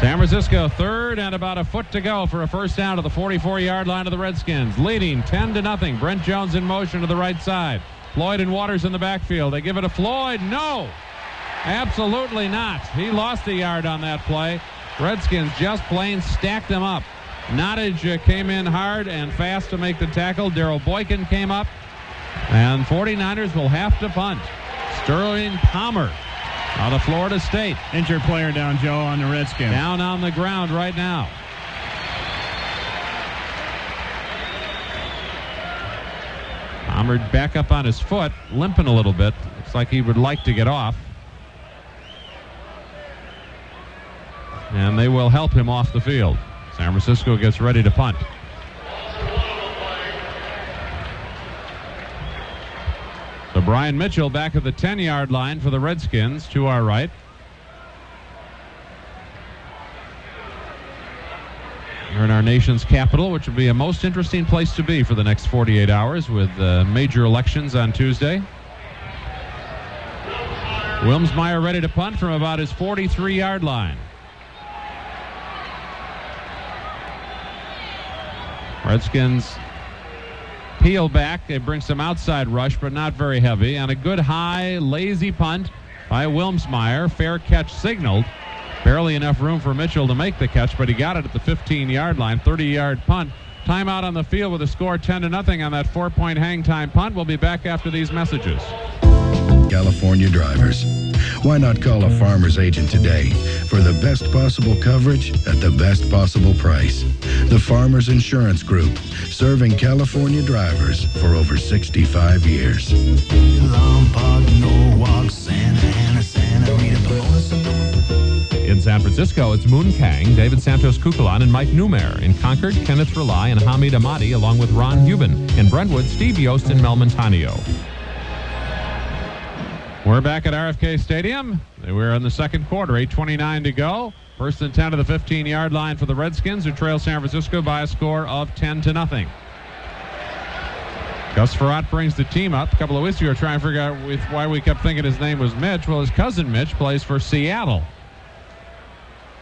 San Francisco 3rd and about a foot to go for a first down to the 44-yard line of the Redskins, leading 10-0. Brent Jones in motion to the right side. Floyd and Waters in the backfield. They give it to Floyd. No, absolutely not. He lost a yard on that play. Redskins just plain stacked them up. Nottage came in hard and fast to make the tackle. Darrell Boykin came up, and 49ers will have to punt. Sterling Palmer out of Florida State. Injured player down, Joe, on the Redskins. Down on the ground right now. Palmer back up on his foot, limping a little bit. Looks like he would like to get off. And they will help him off the field. San Francisco gets ready to punt. So Brian Mitchell back at the 10-yard line for the Redskins to our right. We're in our nation's capital, which will be a most interesting place to be for the next 48 hours with major elections on Tuesday. Wilmsmeyer ready to punt from about his 43-yard line. Redskins peel back. They bring some outside rush, but not very heavy. And a good high, lazy punt by Wilmsmeyer. Fair catch signaled. Barely enough room for Mitchell to make the catch, but he got it at the 15-yard line. 30-yard punt. Timeout on the field with a score 10-0 on that 4-point hang time punt. We'll be back after these messages. California drivers. Why not call a farmer's agent today for the best possible coverage at the best possible price? The Farmers Insurance Group, serving California drivers for over 65 years. In San Francisco, it's Moon Kang, David Santos Kukulan, and Mike Newmare. In Concord, Kenneth Rely and Hamid Ahmadi, along with Ron Hubin. In Brentwood, Steve Yost and Mel Montanio. We're back at RFK Stadium. We're in the second quarter, 8:29 to go. First and 10 to the 15-yard line for the Redskins, who trail San Francisco by a score of 10-0. Gus Farrat brings the team up. A couple of weeks ago, trying to figure out why we kept thinking his name was Mitch. Well, his cousin Mitch plays for Seattle.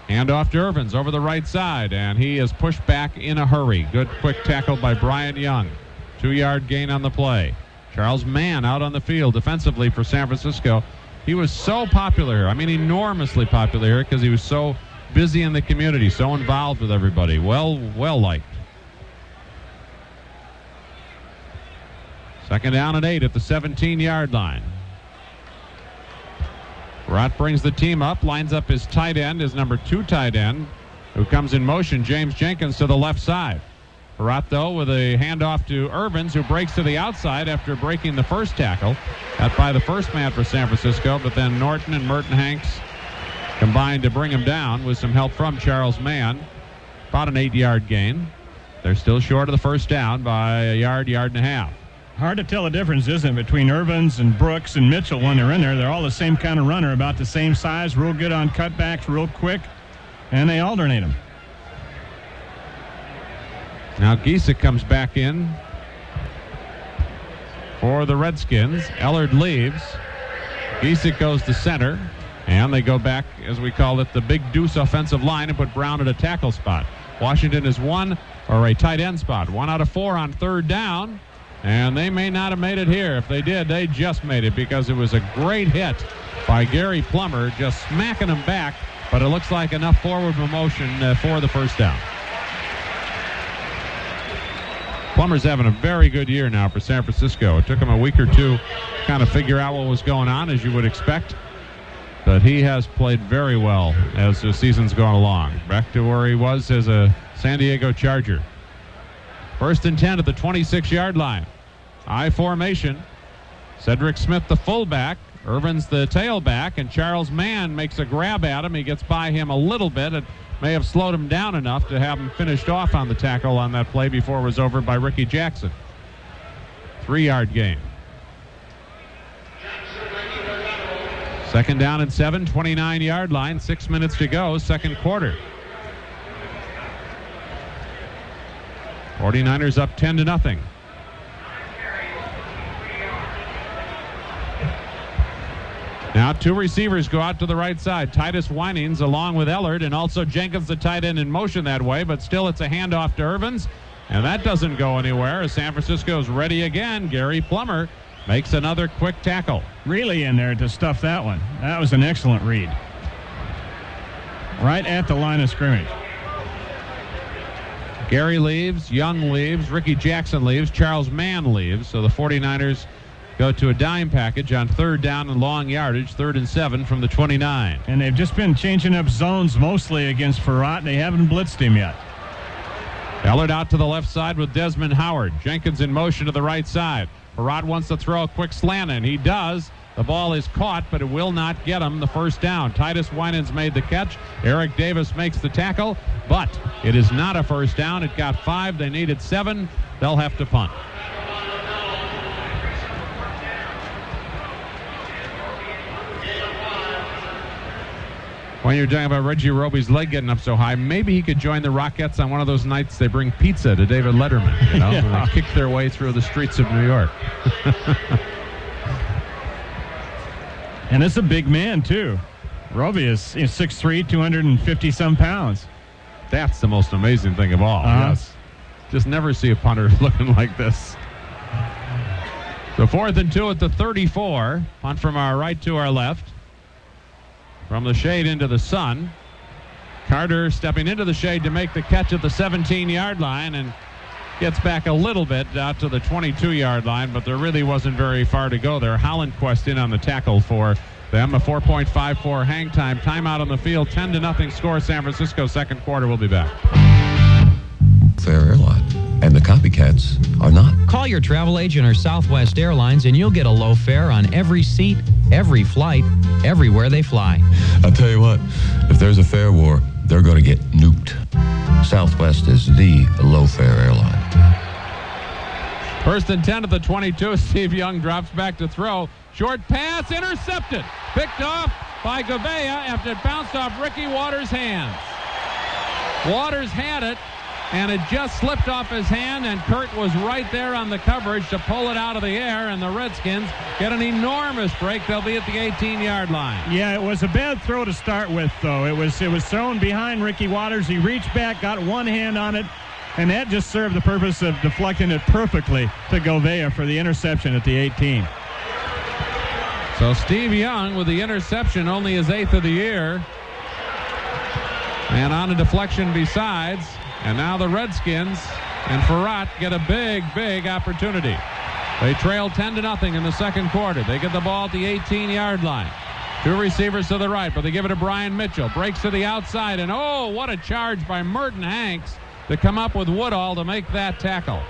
Handoff to Irvins over the right side, and he is pushed back in a hurry. Good quick tackle by Brian Young. 2-yard gain on the play. Charles Mann out on the field defensively for San Francisco. He was so popular, I mean enormously popular here, because he was so busy in the community, so involved with everybody. Well liked. Second down and 8 at the 17-yard line. Farrat brings the team up, lines up his tight end, his number 2 tight end, who comes in motion, James Jenkins, to the left side. Farrat, though, with a handoff to Irvins, who breaks to the outside after breaking the first tackle. That by the first man for San Francisco, but then Norton and Merton Hanks combined to bring him down with some help from Charles Mann. About an 8-yard gain. They're still short of the first down by a yard and a half. Hard to tell the difference, isn't it, between Irvins and Brooks and Mitchell when they're in there. They're all the same kind of runner, about the same size, real good on cutbacks, real quick, and they alternate them. Now Giesick comes back in for the Redskins. Ellard leaves. Giesick goes to center, and they go back, as we call it, the Big Deuce offensive line and put Brown at a tackle spot. Washington is a tight end spot. 1 out of 4 on third down. And they may not have made it here. If they did, they just made it, because it was a great hit by Gary Plummer, just smacking him back, but it looks like enough forward motion for the first down. Plummer's having a very good year now for San Francisco. It took him a week or two to kind of figure out what was going on, as you would expect, but he has played very well as the season's gone along. Back to where he was as a San Diego Charger. First and 10 at the 26-yard line. I formation. Cedric Smith, the fullback. Irvins, the tailback. And Charles Mann makes a grab at him. He gets by him a little bit. It may have slowed him down enough to have him finished off on the tackle on that play before it was over by Ricky Jackson. 3-yard gain. Second down and 7, 29-yard line. 6 minutes to go, second quarter. 49ers up 10-0. Now 2 receivers go out to the right side. Titus Winings along with Ellard, and also Jenkins, the tight end, in motion that way, but still it's a handoff to Irvins, and that doesn't go anywhere as San Francisco's ready again. Gary Plummer makes another quick tackle. Really in there to stuff that one. That was an excellent read. Right at the line of scrimmage. Gary leaves, Young leaves, Ricky Jackson leaves, Charles Mann leaves. So the 49ers go to a dime package on third down and long yardage, 3rd and 7 from the 29. And they've just been changing up zones mostly against Farrat. They haven't blitzed him yet. Ellard out to the left side with Desmond Howard. Jenkins in motion to the right side. Farrat wants to throw a quick slant in. He does. The ball is caught, but it will not get him the first down. Titus Winans made the catch. Eric Davis makes the tackle, but it is not a first down. It got 5. They needed 7. They'll have to punt. When you're talking about Reggie Roby's leg getting up so high, maybe he could join the Rockettes on one of those nights they bring pizza to David Letterman, you know, yeah. When they kick their way through the streets of New York. And it's a big man, too. Roby is 6'3", 250-some pounds. That's the most amazing thing of all. Yes. Just never see a punter looking like this. So 4th and 2 at the 34. Punt from our right to our left. From the shade into the sun. Carter stepping into the shade to make the catch at the 17-yard line and gets back a little bit out to the 22-yard line, but there really wasn't very far to go there. Hollandquist in on the tackle for them. A 4.54 hang time. Timeout on the field. 10-0 score. San Francisco. Second quarter. We'll be back. Fair airline. And the copycats are not. Call your travel agent or Southwest Airlines and you'll get a low fare on every seat, every flight, everywhere they fly. I'll tell you what, if there's a fare war, they're going to get nuked. Southwest is the low-fare airline. 1st and 10 at the 22. Steve Young drops back to throw. Short pass, intercepted. Picked off by Gouveia after it bounced off Ricky Waters' hands. Waters had it, and it just slipped off his hand, and Kurt was right there on the coverage to pull it out of the air, and the Redskins get an enormous break. They'll be at the 18-yard line. Yeah, it was a bad throw to start with, though. It was thrown behind Ricky Waters. He reached back, got one hand on it, and that just served the purpose of deflecting it perfectly to Gouveia for the interception at the 18. So Steve Young with the interception, only his 8th of the year. And on a deflection besides. And now the Redskins and Farrat get a big opportunity. They trail 10-0 in the second quarter. They get the ball at the 18-yard line. 2 receivers to the right, but they give it to Brian Mitchell. Breaks to the outside, and oh, what a charge by Merton Hanks to come up with Woodall to make that tackle.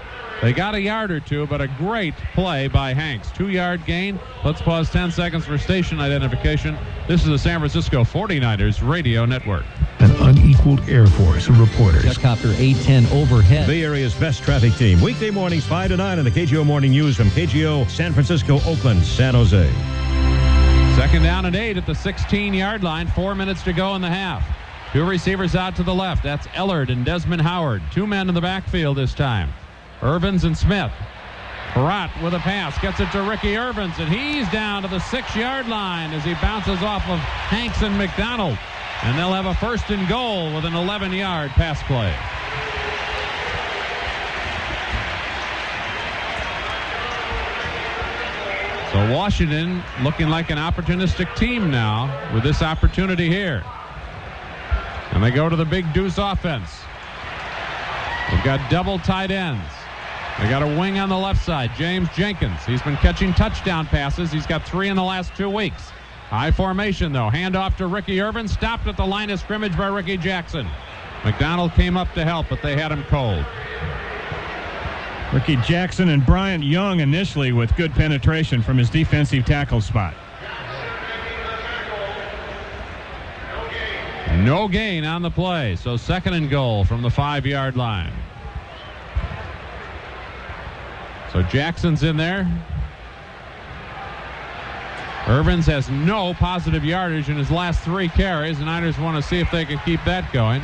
They got a yard or two, but a great play by Hanks. 2-yard gain. Let's pause 10 seconds for station identification. This is the San Francisco 49ers Radio Network. An unequaled Air Force of reporters. Jetcopter A-10 overhead. Bay Area's best traffic team. Weekday mornings 5 to 9 on the KGO Morning News from KGO, San Francisco, Oakland, San Jose. Second down and 8 at the 16-yard line. 4 minutes to go in the half. 2 receivers out to the left. That's Ellard and Desmond Howard. 2 men in the backfield this time. Irvins and Smith. Farrat with a pass. Gets it to Ricky Irvins, and he's down to the 6-yard line as he bounces off of Hanks and McDonald. And they'll have a 1st and goal with an 11-yard pass play. So Washington looking like an opportunistic team now with this opportunity here. And they go to the big deuce offense. They've got double tight ends. They got a wing on the left side, James Jenkins. He's been catching touchdown passes. He's got 3 in the last 2 weeks. High formation, though. Handoff to Ricky Irvin. Stopped at the line of scrimmage by Ricky Jackson. McDonald came up to help, but they had him cold. Ricky Jackson and Bryant Young initially with good penetration from his defensive tackle spot. No gain on the play, so 2nd and goal from the 5-yard line. So Jackson's in there. Irvins has no positive yardage in his last 3 carries. The Niners want to see if they can keep that going.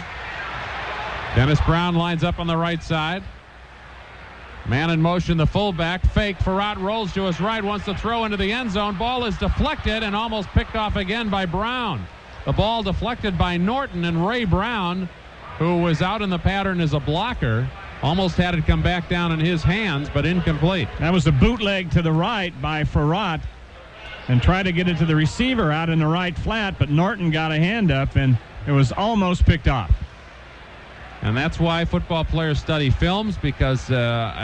Dennis Brown lines up on the right side. Man in motion, the fullback. Fake. Farrat rolls to his right, wants to throw into the end zone. Ball is deflected and almost picked off again by Brown. The ball deflected by Norton, and Ray Brown, who was out in the pattern as a blocker, almost had it come back down in his hands, but incomplete. That was a bootleg to the right by Farrat and tried to get it to the receiver out in the right flat, but Norton got a hand up, and it was almost picked off. And that's why football players study films, because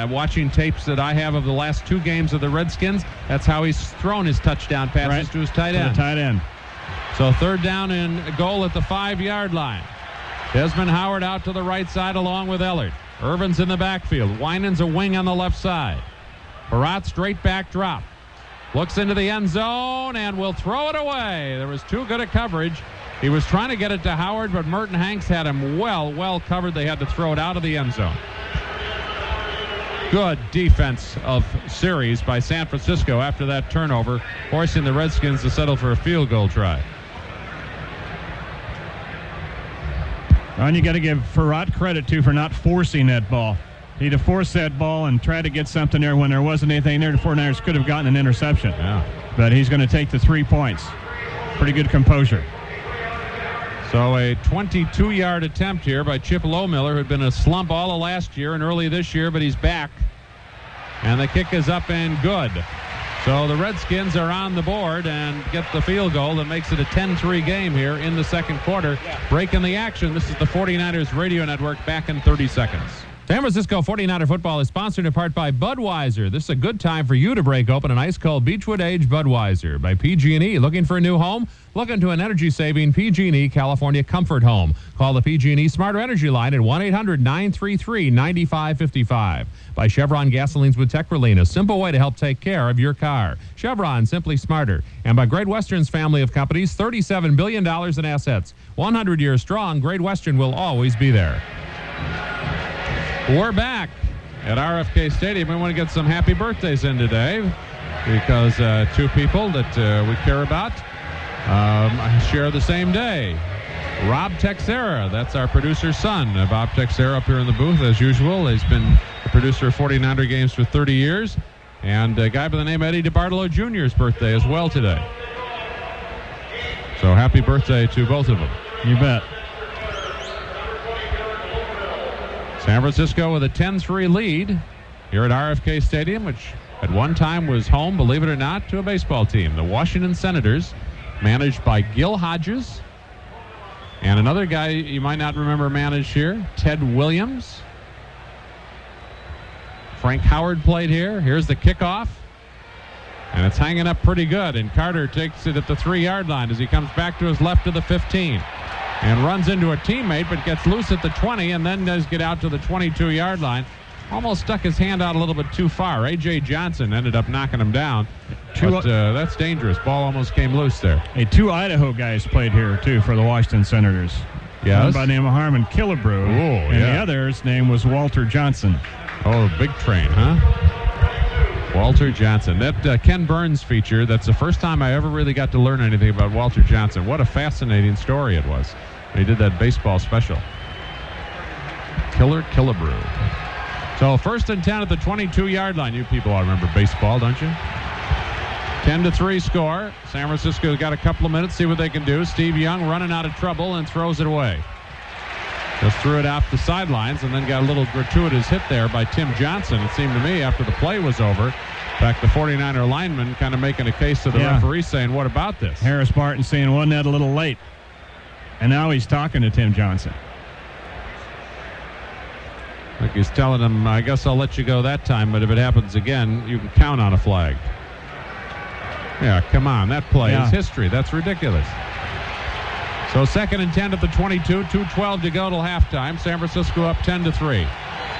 watching tapes that I have of the last 2 games of the Redskins, that's how he's thrown his touchdown passes to his tight end. To the tight end. So 3rd down and goal at the 5-yard line. Desmond Howard out to the right side along with Ellard. Irvin's in the backfield. Winans a wing on the left side. Farrat straight back drop. Looks into the end zone and will throw it away. There was too good a coverage. He was trying to get it to Howard, but Merton Hanks had him well covered. They had to throw it out of the end zone. Good defense of series by San Francisco after that turnover, forcing the Redskins to settle for a field goal try. And you got to give Farrat credit, too, for not forcing that ball. He'd have forced that ball and tried to get something there when there wasn't anything there. The 49ers could have gotten an interception. Yeah. But he's going to take the 3 points. Pretty good composure. So a 22-yard attempt here by Chip Lohmiller, who had been a slump all of last year and early this year, but he's back. And the kick is up and good. So the Redskins are on the board and get the field goal that makes it a 10-3 game here in the second quarter. Breaking the action. This is the 49ers Radio Network, back in 30 seconds. San Francisco 49er football is sponsored in part by Budweiser. This is a good time for you to break open an ice-cold Beechwood Age Budweiser. By PG&E, looking for a new home? Look into an energy-saving PG&E California Comfort Home. Call the PG&E Smarter Energy line at 1-800-933-9555. By Chevron Gasolines with Techrolene, a simple way to help take care of your car. Chevron, simply smarter. And by Great Western's family of companies, $37 billion in assets. 100 years strong, Great Western will always be there. We're back at RFK Stadium. We want to get some happy birthdays in today because 2 people that we care about share the same day. Rob Texera. That's our producer's son. Bob Texera up here in the booth as usual. He's been the producer of 49er games for 30 years. And a guy by the name of Eddie DeBartolo Jr.'s birthday as well today. So happy birthday to both of them. You bet. San Francisco with a 10-3 lead here at RFK Stadium, which at one time was home, believe it or not, to a baseball team. The Washington Senators, managed by Gil Hodges. And another guy you might not remember managed here, Ted Williams. Frank Howard played here. Here's the kickoff. And it's hanging up pretty good. And Carter takes it at the 3-yard line as he comes back to his left to the 15. And runs into a teammate, but gets loose at the 20 and then does get out to the 22-yard line. Almost stuck his hand out a little bit too far. A.J. Johnson ended up knocking him down. But that's dangerous. Ball almost came loose there. Hey, 2 Idaho guys played here, too, for the Washington Senators. Yes. One by the name of Harmon Killebrew. Oh, and the other's name was Walter Johnson. Oh, big train, huh? Walter Johnson. That Ken Burns feature, that's the first time I ever really got to learn anything about Walter Johnson. What a fascinating story it was. He did that baseball special. Killebrew. So 1st and 10 at the 22-yard line. You people all remember baseball, don't you? 10-3 score. San Francisco's got a couple of minutes, see what they can do. Steve Young running out of trouble and throws it away. Just threw it off the sidelines and then got a little gratuitous hit there by Tim Johnson. It seemed to me after the play was over. In fact, the 49er lineman kind of making a case to the referee saying, what about this? Harris Barton saying, wasn't that a little late? And now he's talking to Tim Johnson. Like he's telling him, I guess I'll let you go that time, but if it happens again, you can count on a flag. Yeah, come on. That play is history. That's ridiculous. So 2nd and 10 at the 22, 2:12 to go till halftime. San Francisco up 10-3.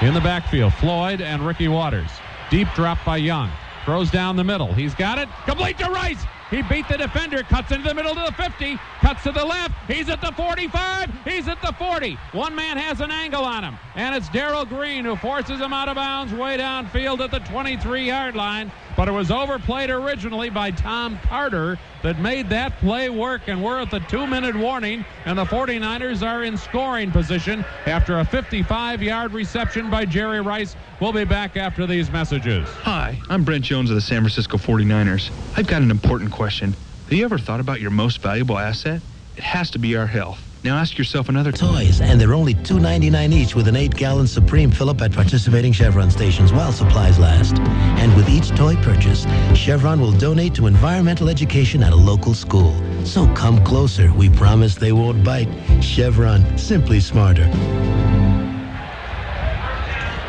In the backfield, Floyd and Ricky Waters. Deep drop by Young. Throws down the middle. He's got it. Complete to Rice. He beat the defender. Cuts into the middle to the 50. Cuts to the left. He's at the 45. He's at the 40. One man has an angle on him. And it's Darrell Green who forces him out of bounds way downfield at the 23-yard line. But it was overplayed originally by Tom Carter that made that play work. And we're at the 2-minute warning. And the 49ers are in scoring position after a 55-yard reception by Jerry Rice. We'll be back after these messages. Hi, I'm Brent Jones of the San Francisco 49ers. I've got an important question. Have you ever thought about your most valuable asset? It has to be our health. Now ask yourself another toys, and they're only $2.99 each with an 8-gallon Supreme fill-up at participating Chevron stations while supplies last. And with each toy purchase, Chevron will donate to environmental education at a local school. So come closer. We promise they won't bite. Chevron, simply smarter.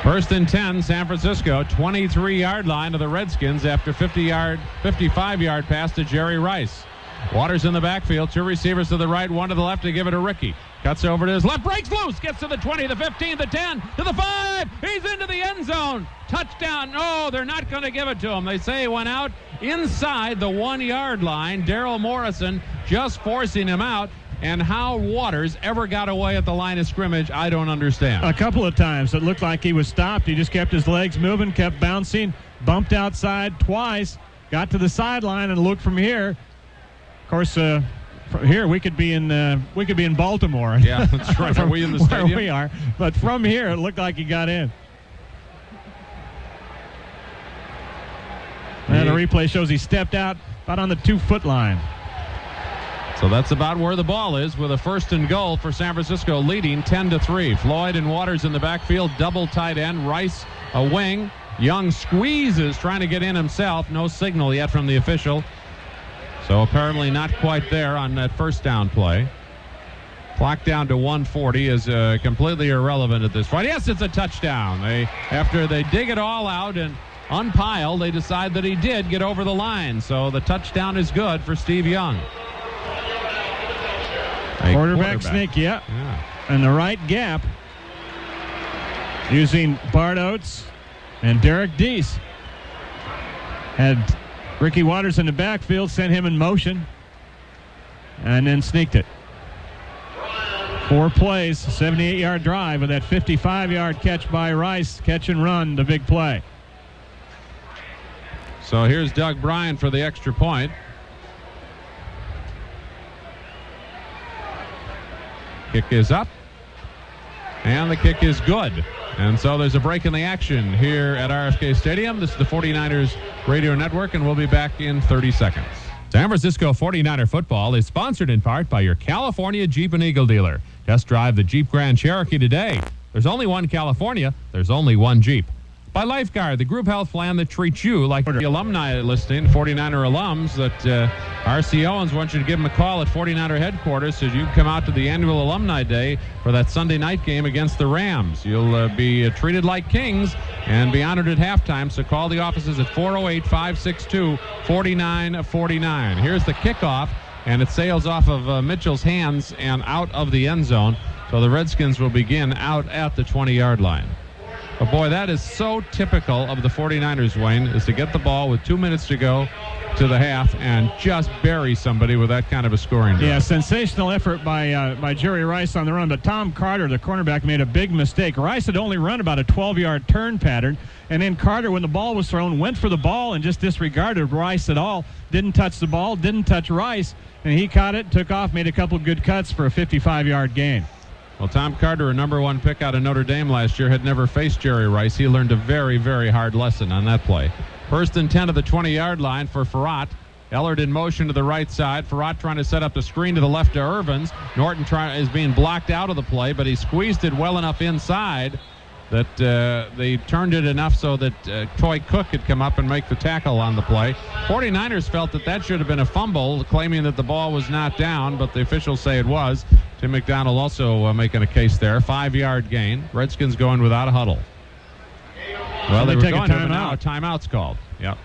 1st and 10, San Francisco, 23-yard line of the Redskins after 55-yard pass to Jerry Rice. Waters in the backfield, 2 receivers to the right, 1 to the left to give it to Ricky. Cuts over to his left, breaks loose, gets to the 20, the 15, the 10, to the 5. He's into the end zone. Touchdown. No, they're not going to give it to him. They say he went out inside the 1-yard line. Darrell Morrison just forcing him out. And how Waters ever got away at the line of scrimmage, I don't understand. A couple of times it looked like he was stopped. He just kept his legs moving, kept bouncing, bumped outside twice, got to the sideline and looked from here. Of course, from here we could be in Baltimore. Yeah, that's right. Are we in the stadium? Where we are. But from here it looked like he got in. And the replay shows he stepped out about on the 2-foot line. So that's about where the ball is with a 1st and goal for San Francisco leading 10-3. Floyd and Waters in the backfield, double tight end. Rice a wing. Young squeezes trying to get in himself. No signal yet from the official. So apparently not quite there on that first down play. Clock down to 1:40 is completely irrelevant at this point. Yes, it's a touchdown. After they dig it all out and unpile, they decide that he did get over the line. So the touchdown is good for Steve Young. Quarterback sneak, yeah. And the right gap using Bart Oates and Derek Deese. Had Ricky Waters in the backfield, sent him in motion, and then sneaked it. 4 plays, 78-yard drive with that 55-yard catch by Rice. Catch and run, the big play. So here's Doug Bryan for the extra point. Kick is up. And the kick is good. And so there's a break in the action here at RFK Stadium. This is the 49ers Radio Network, and we'll be back in 30 seconds. San Francisco 49er football is sponsored in part by your California Jeep and Eagle dealer. Test drive the Jeep Grand Cherokee today. There's only one California. There's only one Jeep. By Lifeguard, the group health plan that treats you like the alumni listing, 49er alums, that RC Owens wants you to give them a call at 49er headquarters so you can come out to the annual Alumni Day for that Sunday night game against the Rams. You'll be treated like kings and be honored at halftime, so call the offices at 408-562-4949. Here's the kickoff, and it sails off of Mitchell's hands and out of the end zone, so the Redskins will begin out at the 20-yard line. But boy, that is so typical of the 49ers, Wayne, is to get the ball with 2 minutes to go to the half and just bury somebody with that kind of a scoring drive. Yeah, sensational effort by Jerry Rice on the run, but Tom Carter, the cornerback, made a big mistake. Rice had only run about a 12-yard turn pattern, and then Carter, when the ball was thrown, went for the ball and just disregarded Rice at all. Didn't touch the ball, didn't touch Rice, and he caught it, took off, made a couple good cuts for a 55-yard gain. Well, Tom Carter, a number one pick out of Notre Dame last year, had never faced Jerry Rice. He learned a very, very hard lesson on that play. First and 10 at the 20-yard line for Farrat. Ellard in motion to the right side. Farrat trying to set up the screen to the left to Irvins. Norton is being blocked out of the play, but he squeezed it well enough inside that they turned it enough so that Toy Cook could come up and make the tackle on the play. 49ers felt that should have been a fumble, claiming that the ball was not down, but the officials say it was. Tim McDonald also making a case there. 5-yard gain. Redskins going without a huddle. Well, they take a timeout. Now a timeout's called. Yep.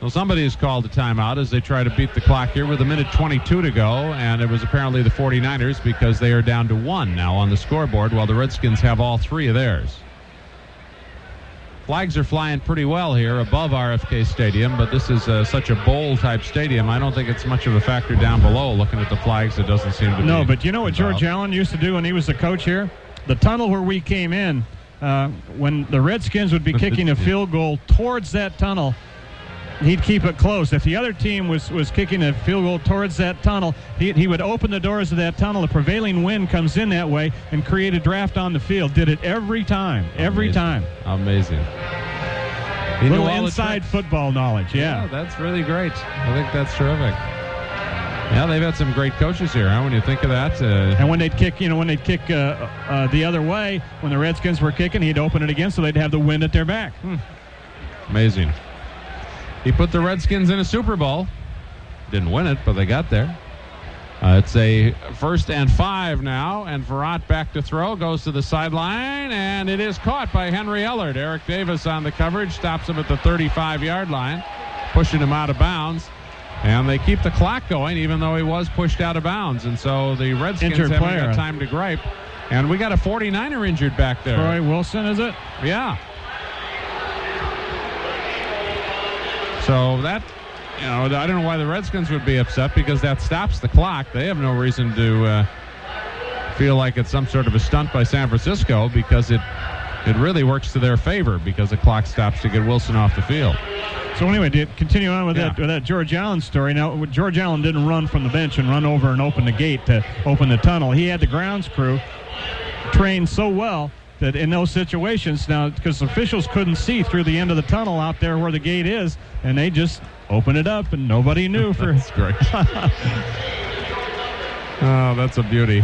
Well, somebody has called a timeout as they try to beat the clock here with 1:22 to go, and it was apparently the 49ers because they are down to 1 now on the scoreboard while the Redskins have all 3 of theirs. Flags are flying pretty well here above RFK Stadium, but this is such a bowl-type stadium. I don't think it's much of a factor down below. Looking at the flags, it doesn't seem to be. No, but you know what George Allen used to do when he was the coach here? The tunnel where we came in, when the Redskins would be kicking a field goal towards that tunnel, he'd keep it close. If the other team was kicking a field goal towards that tunnel, he would open the doors of that tunnel. The prevailing wind comes in that way and create a draft on the field. Did it every time. Every time. Amazing. Little inside football knowledge, yeah. That's really great. I think that's terrific. Yeah, they've had some great coaches here, huh, when you think of that. And when they'd kick, the other way, when the Redskins were kicking, he'd open it again so they'd have the wind at their back. Amazing. He put the Redskins in a Super Bowl. Didn't win it, but they got there. It's a 1st and 5 now, and Farrat back to throw, goes to the sideline, and it is caught by Henry Ellard. Eric Davis on the coverage, stops him at the 35-yard line, pushing him out of bounds. And they keep the clock going, even though he was pushed out of bounds. And so the Redskins haven't got time to gripe. And we got a 49er injured back there. Troy Wilson, is it? Yeah. So that, I don't know why the Redskins would be upset, because that stops the clock. They have no reason to feel like it's some sort of a stunt by San Francisco, because it really works to their favor, because the clock stops to get Wilson off the field. So anyway, to continue on with that George Allen story. Now, George Allen didn't run from the bench and run over and open the gate to open the tunnel. He had the grounds crew trained so well that in those situations, now, because officials couldn't see through the end of the tunnel out there where the gate is, and they just opened it up, and nobody knew. That's great. Oh, that's a beauty.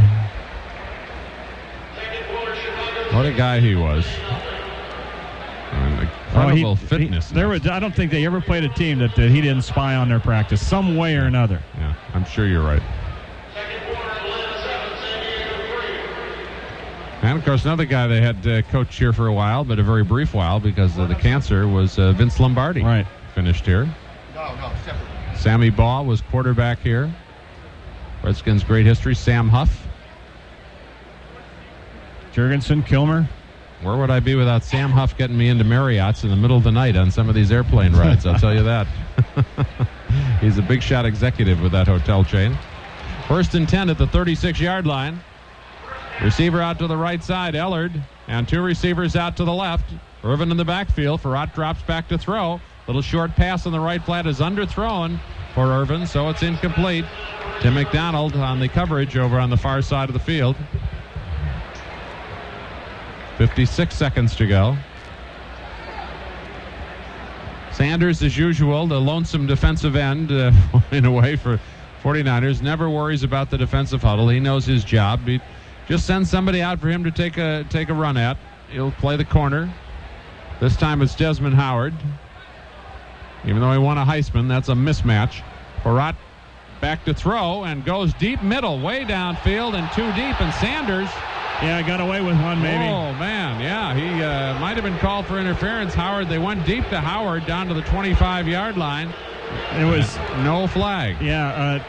What a guy he was. Incredible fitness. I don't think they ever played a team that he didn't spy on their practice some way or another. Yeah, I'm sure you're right. And, of course, another guy they had coached here for a while, but a very brief while because of the cancer, was Vince Lombardi. Right. Finished here. Sammy Baugh was quarterback here. Redskins' great history. Sam Huff. Jurgensen, Kilmer. Where would I be without Sam Huff getting me into Marriott's in the middle of the night on some of these airplane rides? I'll tell you that. He's a big shot executive with that hotel chain. 1st and 10 at the 36-yard line. Receiver out to the right side, Ellard, and 2 receivers out to the left. Irvin in the backfield. Farrat drops back to throw. Little short pass on the right flat is underthrown for Irvin, so it's incomplete. Tim McDonald on the coverage over on the far side of the field. 56 seconds to go. Sanders, as usual, the lonesome defensive end in a way for 49ers, never worries about the defensive huddle. He knows his job. He just sends somebody out for him to take a run at. He'll play the corner. This time it's Desmond Howard. Even though he won a Heisman, that's a mismatch. Farrat back to throw and goes deep middle, way downfield and too deep. And Sanders, yeah, got away with one maybe. Oh man, yeah, he might have been called for interference. Howard, they went deep to Howard down to the 25-yard line. It was no flag. Yeah,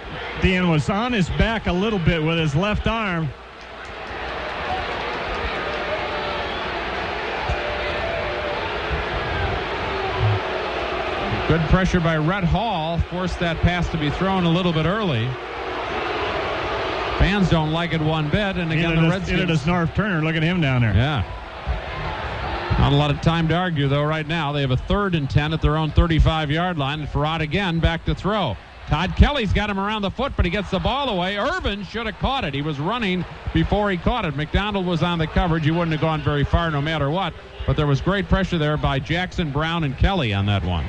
Dean was on his back a little bit with his left arm. Good pressure by Rhett Hall forced that pass to be thrown a little bit early. Fans don't like it one bit, and again the Redskins. Neither does Norv Turner. Look at him down there. Yeah. Not a lot of time to argue, though, right now. They have a 3rd and 10 at their own 35-yard line. And Farrat again back to throw. Todd Kelly's got him around the foot, but he gets the ball away. Irvin should have caught it. He was running before he caught it. McDonald was on the coverage. He wouldn't have gone very far no matter what. But there was great pressure there by Jackson, Brown, and Kelly on that one.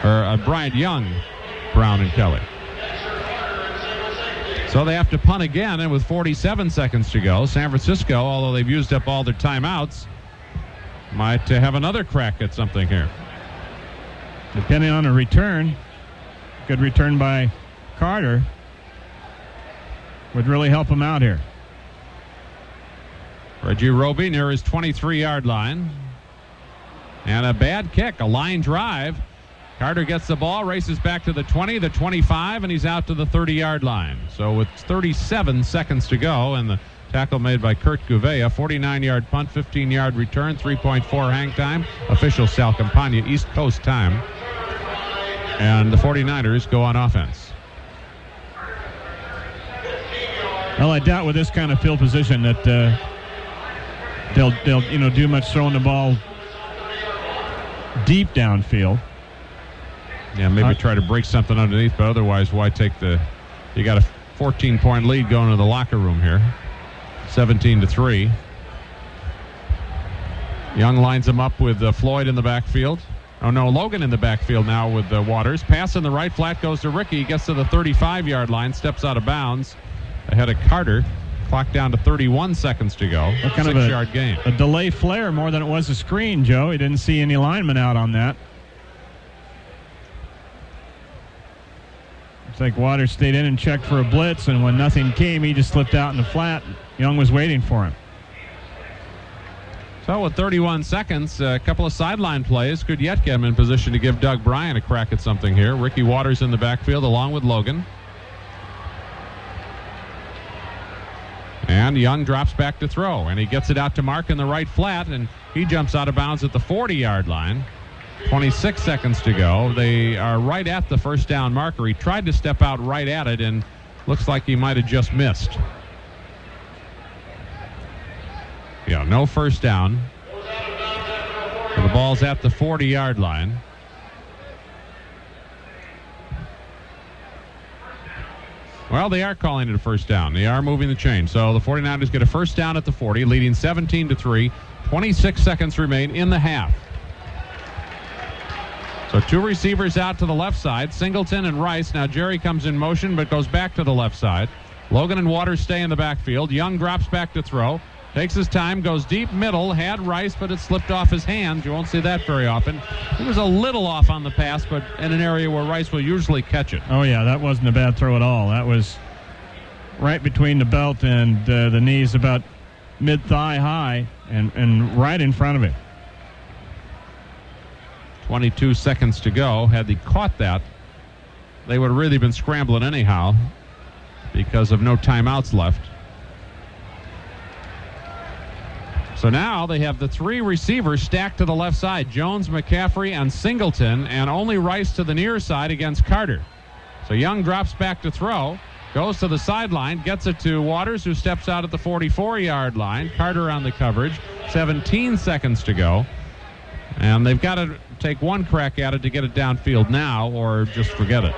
Or Bryant Young, Brown, and Kelly. So they have to punt again, and with 47 seconds to go, San Francisco, although they've used up all their timeouts, might have another crack at something here. Depending on a return, good return by Carter would really help him out here. Reggie Roby near his 23-yard line. And a bad kick, a line drive. Carter gets the ball, races back to the 20, the 25, and he's out to the 30-yard line. So with 37 seconds to go, and the tackle made by Kurt Gouveia, 49-yard punt, 15-yard return, 3.4 hang time, official Sal Campagna East Coast time. And the 49ers go on offense. Well, I doubt with this kind of field position that they'll do much throwing the ball deep downfield. Yeah, maybe try to break something underneath, but otherwise, why take you got a 14-point lead going to the locker room here. 17-3. Young lines him up with Floyd in the backfield. Oh, no, Logan in the backfield now with Waters. Pass in the right flat goes to Ricky. He gets to the 35-yard line, steps out of bounds ahead of Carter. Clock down to 31 seconds to go. Kind of 6-yard gain. A delay flare more than it was a screen, Joe. He didn't see any linemen out on that. It's like Waters stayed in and checked for a blitz, and when nothing came, he just slipped out in the flat. Young was waiting for him. So with 31 seconds, a couple of sideline plays could yet get him in position to give Doug Bryan a crack at something here. Ricky Waters in the backfield along with Logan. And Young drops back to throw, and he gets it out to Mark in the right flat, and he jumps out of bounds at the 40-yard line. 26 seconds to go. They are right at the first down marker. He tried to step out right at it, and looks like he might have just missed. Yeah, no first down. So the ball's at the 40-yard line. Well, they are calling it a first down. They are moving the chain. So the 49ers get a first down at the 40, leading 17-3. 26 seconds remain in the half. So two receivers out to the left side, Singleton and Rice. Now Jerry comes in motion but goes back to the left side. Logan and Waters stay in the backfield. Young drops back to throw. Takes his time, goes deep middle, had Rice, but it slipped off his hands. You won't see that very often. He was a little off on the pass, but in an area where Rice will usually catch it. Oh, yeah, that wasn't a bad throw at all. That was right between the belt and the knees, about mid-thigh high, and right in front of him. 22 seconds to go. Had they caught that, they would have really been scrambling anyhow because of no timeouts left. So now they have the three receivers stacked to the left side, Jones, McCaffrey, and Singleton, and only Rice to the near side against Carter. So Young drops back to throw, goes to the sideline, gets it to Waters, who steps out at the 44-yard line. Carter on the coverage. 17 seconds to go. And they've got to take one crack at it to get it downfield now or just forget it.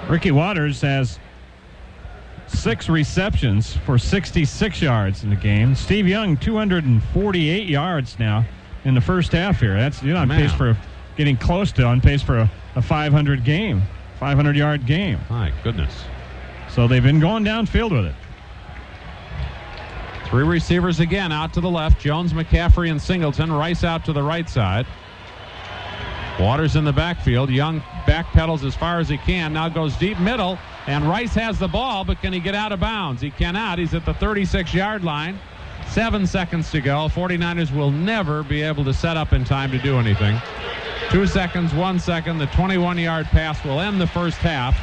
Ricky Waters has 6 receptions for 66 yards in the game. Steve Young, 248 yards now in the first half here. That's on pace for getting close to on pace for a 500 game, 500-yard game. My goodness. So they've been going downfield with it. 3 receivers again out to the left. Jones, McCaffrey, and Singleton. Rice out to the right side. Waters in the backfield. Young backpedals as far as he can. Now goes deep middle, and Rice has the ball, but can he get out of bounds? He cannot. He's at the 36-yard line. 7 seconds to go. 49ers will never be able to set up in time to do anything. 2 seconds, 1 second. The 21-yard pass will end the first half.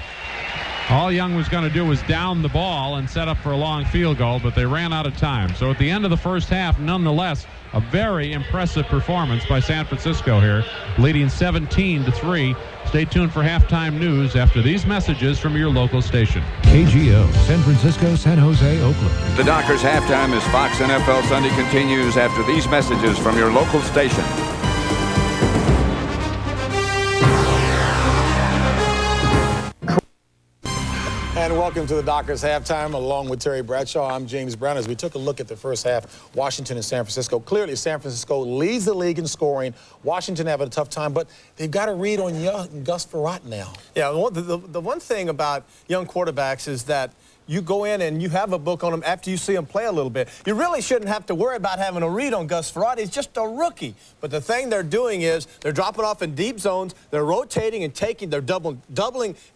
All Young was going to do was down the ball and set up for a long field goal, but they ran out of time. So at the end of the first half, nonetheless, a very impressive performance by San Francisco here, leading 17-3. Stay tuned for halftime news after these messages from your local station. KGO, San Francisco, San Jose, Oakland. The Dockers halftime as Fox NFL Sunday continues after these messages from your local station. And welcome to the Dockers halftime. Along with Terry Bradshaw, I'm James Brown. As we took a look at the first half, Washington and San Francisco. Clearly, San Francisco leads the league in scoring. Washington having a tough time, but they've got to read on young Gus Frerotte now. Yeah, the one thing about young quarterbacks is that you go in and you have a book on them after you see them play a little bit. You really shouldn't have to worry about having a read on Gus Frerotte. He's just a rookie. But the thing they're doing is they're dropping off in deep zones. They're rotating and they're doubling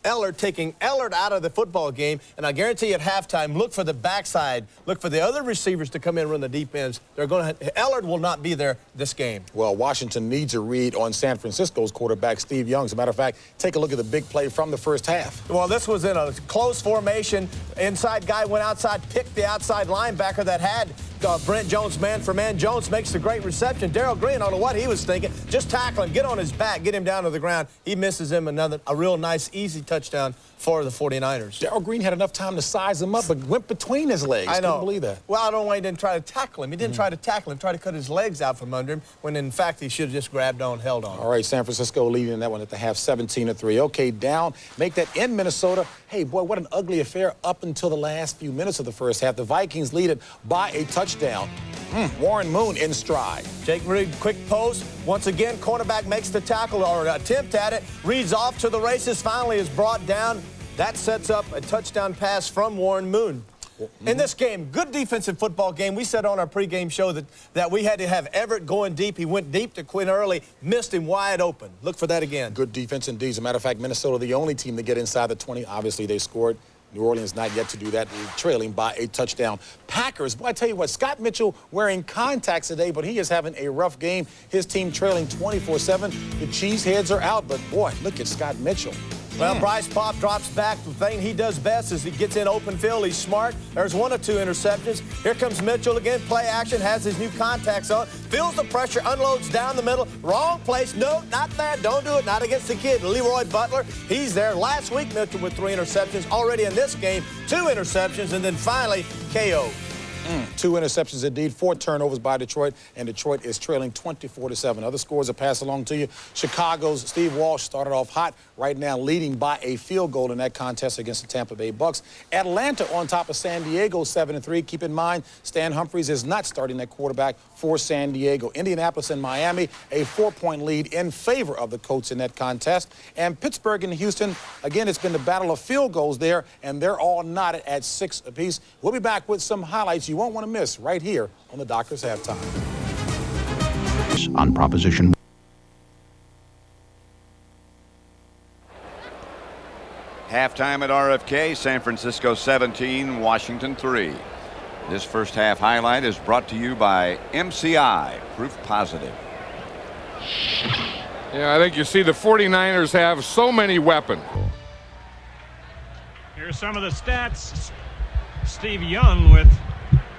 Ellard, taking Ellard out of the football game. And I guarantee you at halftime, look for the backside. Look for the other receivers to come in and run the deep ends. Ellard will not be there this game. Well, Washington needs a read on San Francisco's quarterback, Steve Young. As a matter of fact, take a look at the big play from the first half. Well, this was in a close formation. Inside guy went outside, picked the outside linebacker that had Brent Jones man for man. Jones makes a great reception. Darrell Green, I don't know what he was thinking. Just tackle him, get on his back, get him down to the ground. He misses him a real nice, easy touchdown for the 49ers. Darrell Green had enough time to size him up, but went between his legs. I know. Couldn't believe that. Well, I don't know why he didn't try to tackle him. He didn't try to tackle him, try to cut his legs out from under him, when in fact he should have just grabbed on, held on. All right, San Francisco leading that one at the half, 17-3. Okay, down, make that in Minnesota. Hey, boy, what an ugly affair up until the last few minutes of the first half. The Vikings lead it by a touchdown. Warren Moon in stride. Jake Reed, quick post. Once again, cornerback makes the tackle or attempt at it. Reed's off to the races, finally is brought down. That sets up a touchdown pass from Warren Moon. In this game, good defensive football game. We said on our pregame show that we had to have Everett going deep. He went deep to Quinn Early, missed him wide open. Look for that again. Good defense indeed. As a matter of fact, Minnesota, the only team to get inside the 20. Obviously, they scored. New Orleans not yet to do that, trailing by a touchdown. Packers, boy, I tell you what, Scott Mitchell wearing contacts today, but he is having a rough game. His team trailing 24-7. The Cheeseheads are out, but boy, look at Scott Mitchell. Well, Bryce Pop drops back. The thing he does best is he gets in open field. He's smart. There's 1 or 2 interceptions. Here comes Mitchell again. Play action, has his new contacts on. Feels the pressure, unloads down the middle. Wrong place. No, not that. Don't do it. Not against the kid. Leroy Butler, he's there. Last week, Mitchell with 3 interceptions. Already in this game, 2 interceptions. And then finally, KO. 2 interceptions indeed, 4 turnovers by Detroit, and Detroit is trailing 24-7. Other scores are passed along to you. Chicago's Steve Walsh started off hot, right now leading by a field goal in that contest against the Tampa Bay Bucks. Atlanta on top of San Diego, 7-3. Keep in mind, Stan Humphries is not starting at quarterback for San Diego. Indianapolis and Miami, a 4-point lead in favor of the Colts in that contest. And Pittsburgh and Houston, again, it's been the battle of field goals there, and they're all knotted at 6 apiece. We'll be back with some highlights you won't want to miss right here on the Dockers Halftime. On Proposition. Halftime at RFK, San Francisco 17, Washington 3. This first half highlight is brought to you by MCI, proof positive. Yeah, I think you see the 49ers have so many weapons. Here's some of the stats. Steve Young with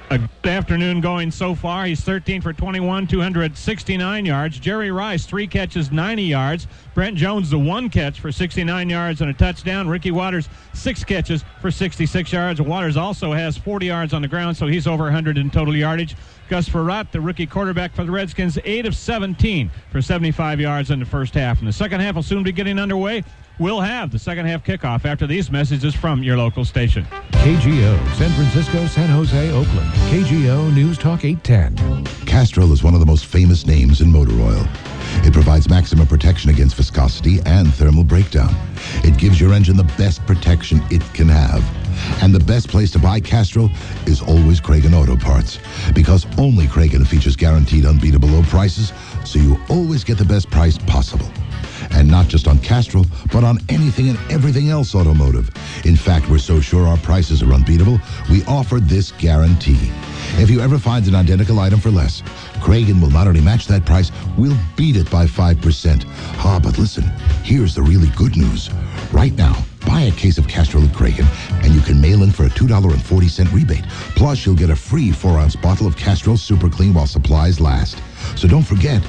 A good afternoon going so far. He's 13 for 21, 269 yards. Jerry Rice, 3 catches, 90 yards. Brent Jones, the 1 catch for 69 yards and a touchdown. Ricky Waters, 6 catches for 66 yards. Waters also has 40 yards on the ground, so he's over 100 in total yardage. Gus Frerotte, the rookie quarterback for the Redskins, 8 of 17 for 75 yards in the first half. And the second half will soon be getting underway. We'll have the second half kickoff after these messages from your local station. KGO, San Francisco, San Jose, Oakland. KGO News Talk 810. Castrol is one of the most famous names in motor oil. It provides maximum protection against viscosity and thermal breakdown. It gives your engine the best protection it can have. And the best place to buy Castrol is always Cragen Auto Parts, because only Cragen features guaranteed unbeatable low prices, so you always get the best price possible. And not just on Castrol, but on anything and everything else automotive. In fact, we're so sure our prices are unbeatable, we offer this guarantee. If you ever find an identical item for less, Cragen will not only match that price, we'll beat it by 5%. But listen, here's the really good news. Right now, buy a case of Castrol at Cragen, and you can mail in for a $2.40 rebate. Plus, you'll get a free 4-ounce bottle of Castrol Super Clean while supplies last. So don't forget,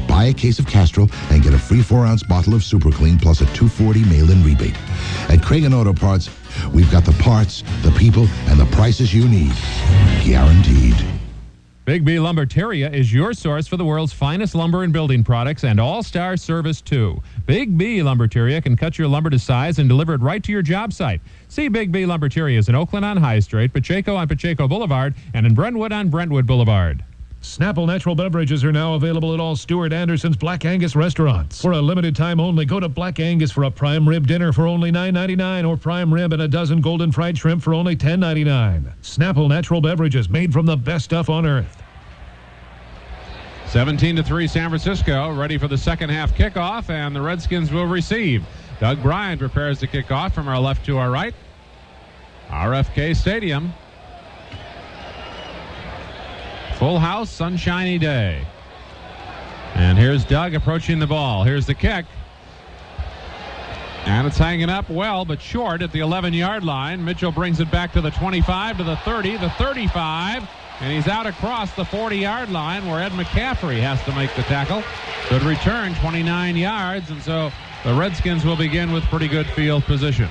buy a case of Castrol and get a free 4-ounce bottle of Super Clean plus a $2.40 mail-in rebate. At Cragen Auto Parts, we've got the parts, the people, and the prices you need. Guaranteed. Big B Lumberteria is your source for the world's finest lumber and building products and all-star service, too. Big B Lumberteria can cut your lumber to size and deliver it right to your job site. See Big B Lumberterias in Oakland on High Street, Pacheco on Pacheco Boulevard, and in Brentwood on Brentwood Boulevard. Snapple Natural Beverages are now available at all Stuart Anderson's Black Angus restaurants. For a limited time only, go to Black Angus for a prime rib dinner for only $9.99 or prime rib and a dozen golden fried shrimp for only $10.99. Snapple Natural Beverages, made from the best stuff on earth. 17-3 San Francisco, ready for the second half kickoff, and the Redskins will receive. Doug Bryant prepares to kick off from our left to our right. RFK Stadium. Full house, sunshiny day. And here's Doug approaching the ball. Here's the kick. And it's hanging up well, but short at the 11-yard line. Mitchell brings it back to the 25, to the 30, the 35, and he's out across the 40-yard line where Ed McCaffrey has to make the tackle. Good return, 29 yards, and so the Redskins will begin with pretty good field position.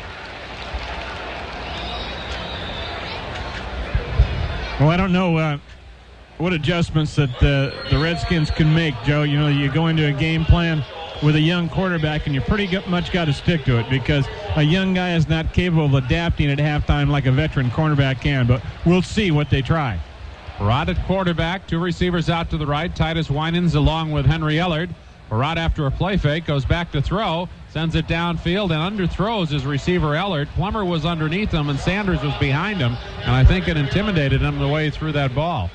Well, I don't know what adjustments that the Redskins can make, Joe. You know, you go into a game plan with a young quarterback, and you pretty much got to stick to it, because a young guy is not capable of adapting at halftime like a veteran cornerback can. But we'll see what they try. Frerotte at quarterback, 2 receivers out to the right. Titus Winans along with Henry Ellard. Frerotte, after a play fake, goes back to throw, sends it downfield, and underthrows his receiver Ellard. Plummer was underneath him, and Sanders was behind him, and I think it intimidated him the way he threw that ball.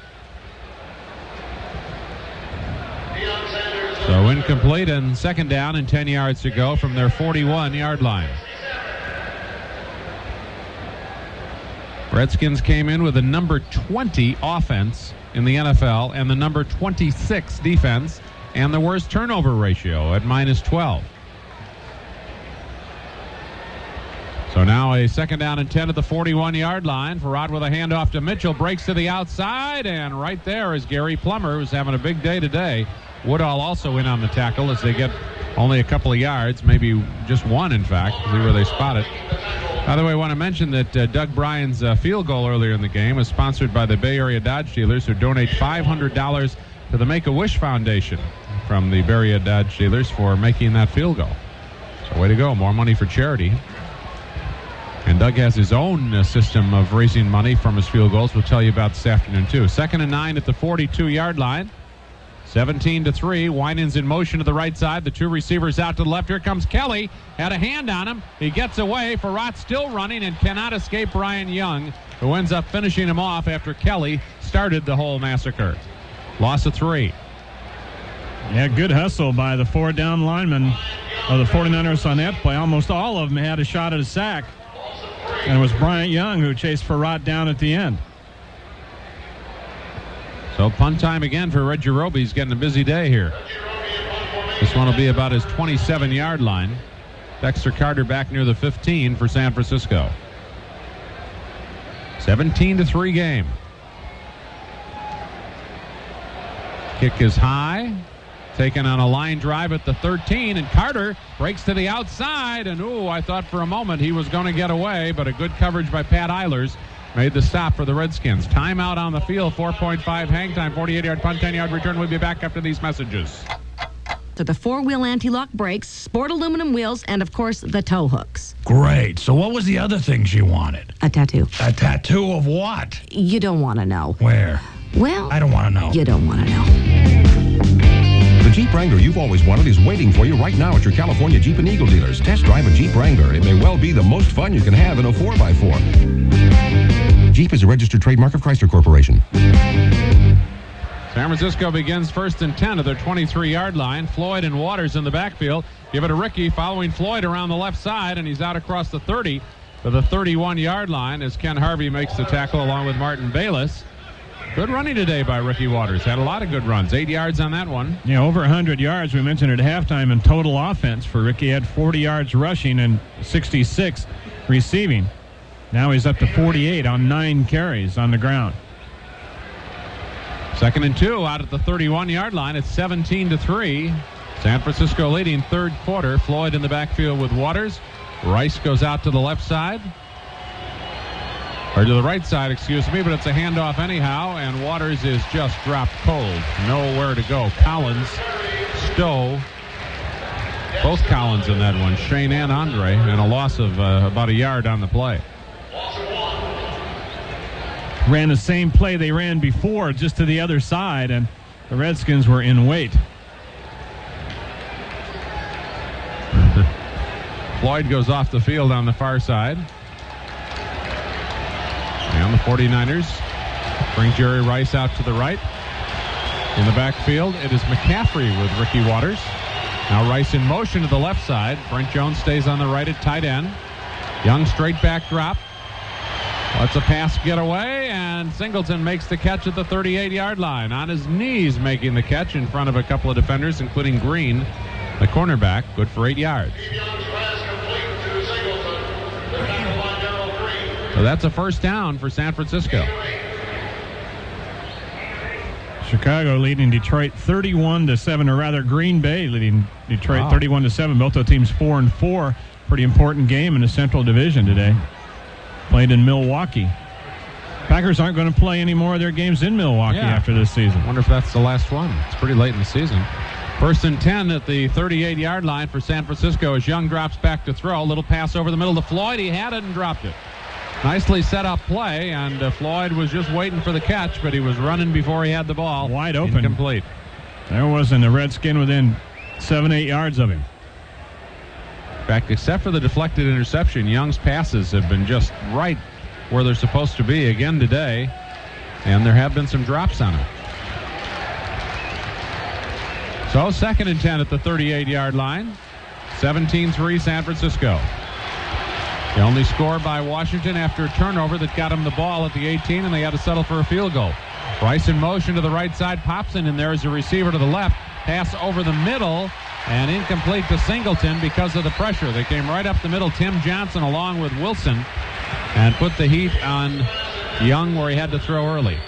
So incomplete, and second down and 10 yards to go from their 41-yard line. Redskins came in with a number 20 offense in the NFL and the number 26 defense and the worst turnover ratio at -12. So now a second down and 10 at the 41-yard line. Frerotte with a handoff to Mitchell, breaks to the outside, and right there is Gary Plummer, who's having a big day today. Woodall also in on the tackle as they get only a couple of yards, maybe just one, in fact. See where they spot it. By the way, I want to mention that Doug Bryan's field goal earlier in the game was sponsored by the Bay Area Dodge dealers, who donate $500 to the Make-A-Wish Foundation from the Bay Area Dodge dealers for making that field goal. So way to go, more money for charity. And Doug has his own system of raising money from his field goals. We'll tell you about this afternoon, too. 2nd and 9 at the 42-yard line. 17-3. Winans in motion to the right side. The 2 receivers out to the left. Here comes Kelly. Had a hand on him. He gets away. Frerotte still running and cannot escape Brian Young, who ends up finishing him off after Kelly started the whole massacre. Loss of 3. Yeah, good hustle by the 4 down linemen of the 49ers on that play. Almost all of them had a shot at a sack. And it was Bryant Young who chased Frerotte down at the end. So punt time again for Reggie Roby. He's getting a busy day here. This one will be about his 27-yard line. Dexter Carter back near the 15 for San Francisco. 17-3 game. Kick is high. Taken on a line drive at the 13, and Carter breaks to the outside, and I thought for a moment he was going to get away, but a good coverage by Pat Eilers made the stop for the Redskins. Timeout on the field, 4.5 hang time, 48-yard punt, 10-yard return. We'll be back after these messages. To the four-wheel anti-lock brakes, sport aluminum wheels, and of course the tow hooks. Great. So what was the other thing she wanted? A tattoo. A tattoo of what? You don't want to know. Where? Well, I don't want to know. You don't want to know. The Jeep Wrangler you've always wanted is waiting for you right now at your California Jeep and Eagle dealers. Test drive a Jeep Wrangler. It may well be the most fun you can have in a 4x4. Jeep is a registered trademark of Chrysler Corporation. San Francisco begins 1st and 10 at their 23-yard line. Floyd and Waters in the backfield. Give it to Ricky, following Floyd around the left side, and he's out across the 30 to the 31-yard line as Ken Harvey makes the tackle along with Martin Bayless. Good running today by Ricky Waters. Had a lot of good runs. 8 yards on that one. Yeah, over 100 yards. We mentioned at halftime in total offense for Ricky. Had 40 yards rushing and 66 receiving. Now he's up to 48 on 9 carries on the ground. 2nd and 2 out at the 31-yard line. It's 17-3. San Francisco leading third quarter. Floyd in the backfield with Waters. Rice goes out to the left side. Or to the right side, excuse me, but it's a handoff anyhow, and Waters is just dropped cold. Nowhere to go. Collins, Stowe, both Collins in that one, Shane and Andre, and a loss of about a yard on the play. Ran the same play they ran before, just to the other side, and the Redskins were in wait. Floyd goes off the field on the far side. And the 49ers bring Jerry Rice out to the right. In the backfield, it is McCaffrey with Ricky Waters. Now Rice in motion to the left side. Brent Jones stays on the right at tight end. Young straight back drop. Lets a pass get away, and Singleton makes the catch at the 38-yard line. On his knees making the catch in front of a couple of defenders, including Green, the cornerback. Good for 8 yards. So that's a first down for San Francisco. Chicago leading Detroit 31-7, or rather Green Bay leading Detroit 31-7. Both those teams 4-4. Pretty important game in the Central Division today. Played in Milwaukee. Packers aren't going to play any more of their games in Milwaukee after this season. Wonder if that's the last one. It's pretty late in the season. 1st and 10 at the 38-yard line for San Francisco as Young drops back to throw. Little pass over the middle to Floyd. He had it and dropped it. Nicely set up play, and Floyd was just waiting for the catch, but he was running before he had the ball. Wide open. Incomplete. There wasn't a Redskin within 7-8 yards of him. In fact, except for the deflected interception, Young's passes have been just right where they're supposed to be again today, and there have been some drops on him. So 2nd and 10 at the 38-yard line. 17-3 San Francisco. The only score by Washington after a turnover that got him the ball at the 18, and they had to settle for a field goal. Rice in motion to the right side. Popson in there as a receiver to the left. Pass over the middle and incomplete to Singleton because of the pressure. They came right up the middle. Tim Johnson along with Wilson and put the heat on Young where he had to throw early.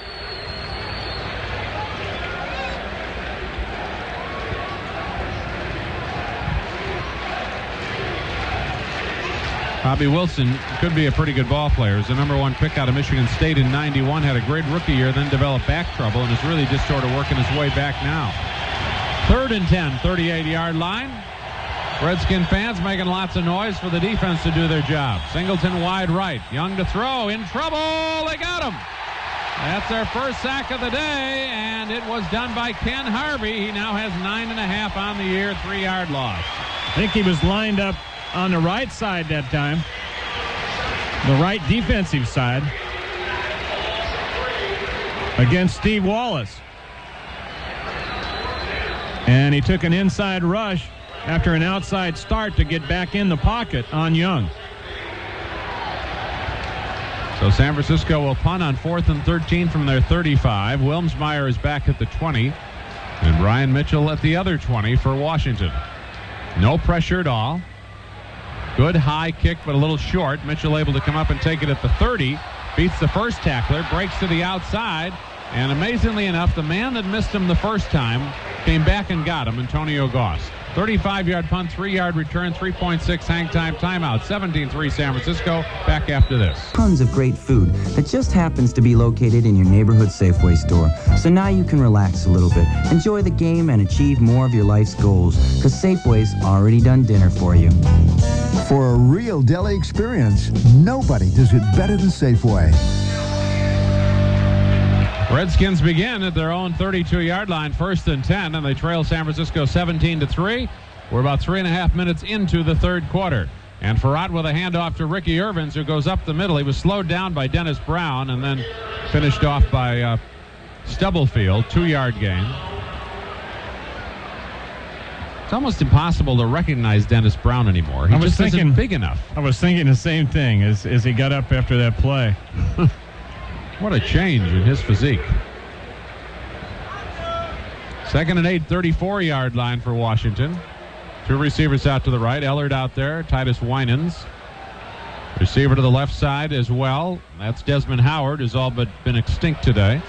Bobby Wilson could be a pretty good ball player. He's the #1 pick out of Michigan State in '91, had a great rookie year, then developed back trouble, and is really just sort of working his way back now. 3rd and 10, 38-yard line. Redskin fans making lots of noise for the defense to do their job. Singleton wide right. Young to throw. In trouble. They got him. That's their first sack of the day, and it was done by Ken Harvey. He now has 9.5 on the year, 3-yard loss. I think he was lined up on the right side that time, the right defensive side, against Steve Wallace. And he took an inside rush after an outside start to get back in the pocket on Young. So San Francisco will punt on 4th and 13 from their 35. Wilmsmeyer is back at the 20, and Ryan Mitchell at the other 20 for Washington. No pressure at all. Good high kick, but a little short. Mitchell able to come up and take it at the 30. Beats the first tackler, breaks to the outside, And amazingly enough, the man that missed him the first time came back and got him, Antonio Goss. 35-yard punt, 3-yard return, 3.6 hang time, timeout. 17-3 San Francisco. Back after this. Tons of great food that just happens to be located in your neighborhood Safeway store. So now you can relax a little bit, enjoy the game, and achieve more of your life's goals, because Safeway's already done dinner for you. For a real deli experience, nobody does it better than Safeway. Redskins begin at their own 32-yard line, 1st and 10, and they trail San Francisco 17-3. We're about 3.5 minutes into the third quarter. And Farrat with a handoff to Ricky Irvins, who goes up the middle. He was slowed down by Dennis Brown and then finished off by Stubblefield, 2-yard gain. It's almost impossible to recognize Dennis Brown anymore. He just isn't big enough. I was thinking the same thing as he got up after that play. What a change in his physique. 2nd and 8, 34-yard line for Washington. 2 receivers out to the right. Ellard out there. Titus Winans. Receiver to the left side as well. That's Desmond Howard, who's all but been extinct today.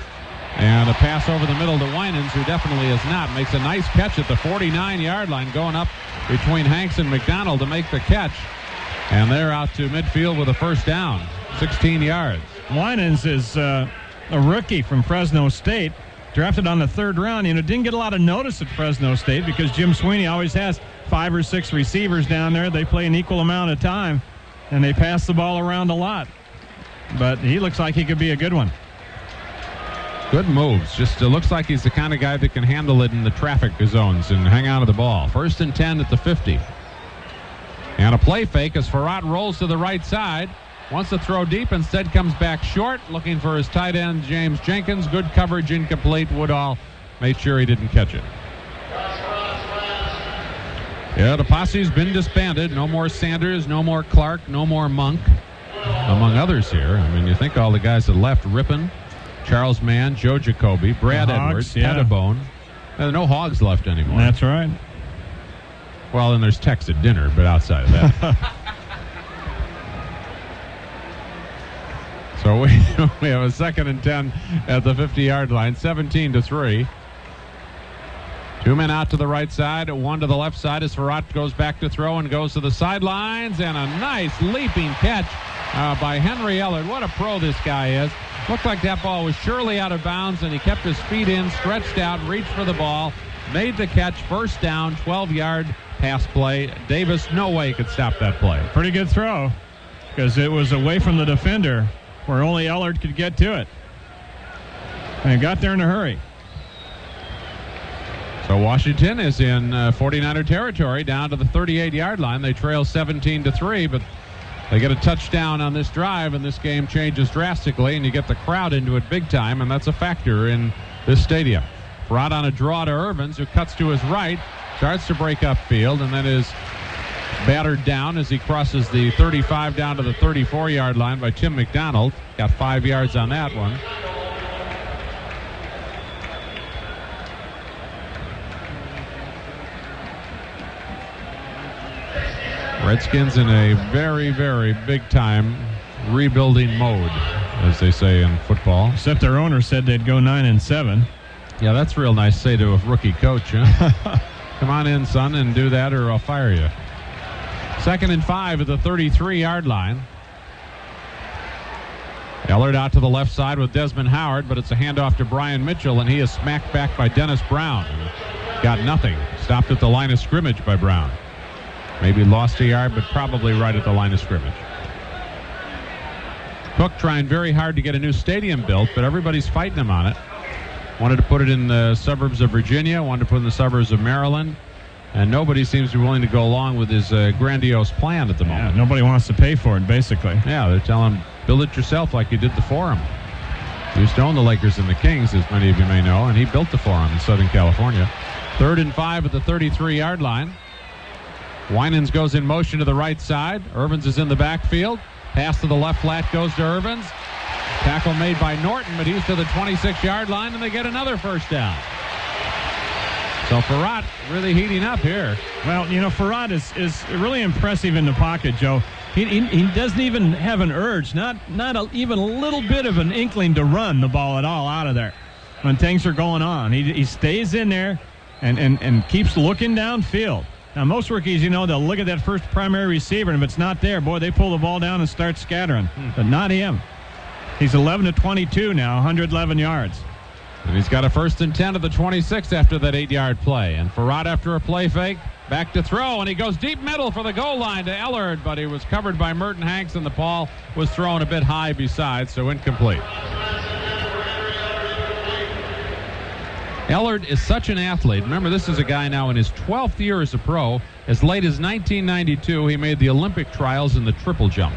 And a pass over the middle to Winans, who definitely is not. Makes a nice catch at the 49-yard line, going up between Hanks and McDonald to make the catch. And they're out to midfield with a first down. 16 yards. Winans is a rookie from Fresno State, drafted on the 3rd round. Didn't get a lot of notice at Fresno State because Jim Sweeney always has 5 or 6 receivers down there. They play an equal amount of time, and they pass the ball around a lot. But he looks like he could be a good one. Good moves. Just looks like he's the kind of guy that can handle it in the traffic zones and hang on to the ball. 1st and 10 at the 50. And a play fake as Farrat rolls to the right side. Wants to throw deep, instead comes back short, looking for his tight end, James Jenkins. Good coverage, incomplete. Woodall made sure he didn't catch it. Yeah, the posse's been disbanded. No more Sanders, no more Clark, no more Monk, among others here. I mean, you think all the guys that left, Rippon, Charles Mann, Joe Jacoby, Brad Edwards, Pettibone. There are no Hogs left anymore. That's right. Well, and there's Tex at dinner, but outside of that. So we have a 2nd and 10 at the 50-yard line, 17-3. 2 men out to the right side, 1 to the left side as Farrat goes back to throw and goes to the sidelines, and a nice leaping catch by Henry Ellard. What a pro this guy is. Looked like that ball was surely out of bounds, and he kept his feet in, stretched out, reached for the ball, made the catch, first down, 12-yard pass play. Davis, no way could stop that play. Pretty good throw because it was away from the defender where only Ellard could get to it. And got there in a hurry. So Washington is in 49er territory down to the 38-yard line. They trail 17-3, but they get a touchdown on this drive, and this game changes drastically, and you get the crowd into it big time, and that's a factor in this stadium. Brought on a draw to Irvins, who cuts to his right, starts to break upfield, and then is battered down as he crosses the 35 down to the 34-yard line by Tim McDonald. Got 5 yards on that one. Redskins in a very, very big-time rebuilding mode, as they say in football. Except their owner said they'd go 9-7. Yeah, that's real nice to say to a rookie coach, huh? Come on in, son, and do that or I'll fire you. 2nd and 5 at the 33-yard line. Ellard out to the left side with Desmond Howard, but it's a handoff to Brian Mitchell, and he is smacked back by Dennis Brown. Got nothing. Stopped at the line of scrimmage by Brown. Maybe lost a yard, but probably right at the line of scrimmage. Cook trying very hard to get a new stadium built, but everybody's fighting him on it. Wanted to put it in the suburbs of Virginia, wanted to put it in the suburbs of Maryland, and nobody seems to be willing to go along with his grandiose plan at the moment. Yeah, nobody wants to pay for it, basically. Yeah, they're telling him, build it yourself like you did the Forum. He used to own the Lakers and the Kings, as many of you may know, and he built the Forum in Southern California. 3rd and 5 at the 33-yard line. Winans goes in motion to the right side. Irvins is in the backfield. Pass to the left flat goes to Irvins. Tackle made by Norton, but he's to the 26-yard line, and they get another first down. So Farrat really heating up here. Well, you know, Farrat is really impressive in the pocket, Joe. He doesn't even have an urge, not even a little bit of an inkling to run the ball at all out of there. when things are going on. He stays in there and keeps looking downfield. Now, most rookies, they'll look at that first primary receiver, and if it's not there, boy, they pull the ball down and start scattering. But not him. He's 11 to 22 now, 111 yards. And he's got a 1st and 10 at the 26 after that 8-yard play. And Farad, after a play fake, back to throw, and he goes deep middle for the goal line to Ellard, but he was covered by Merton Hanks, and the ball was thrown a bit high besides, so incomplete. Ellard is such an athlete. Remember, this is a guy now in his 12th year as a pro. As late as 1992, he made the Olympic trials in the triple jump.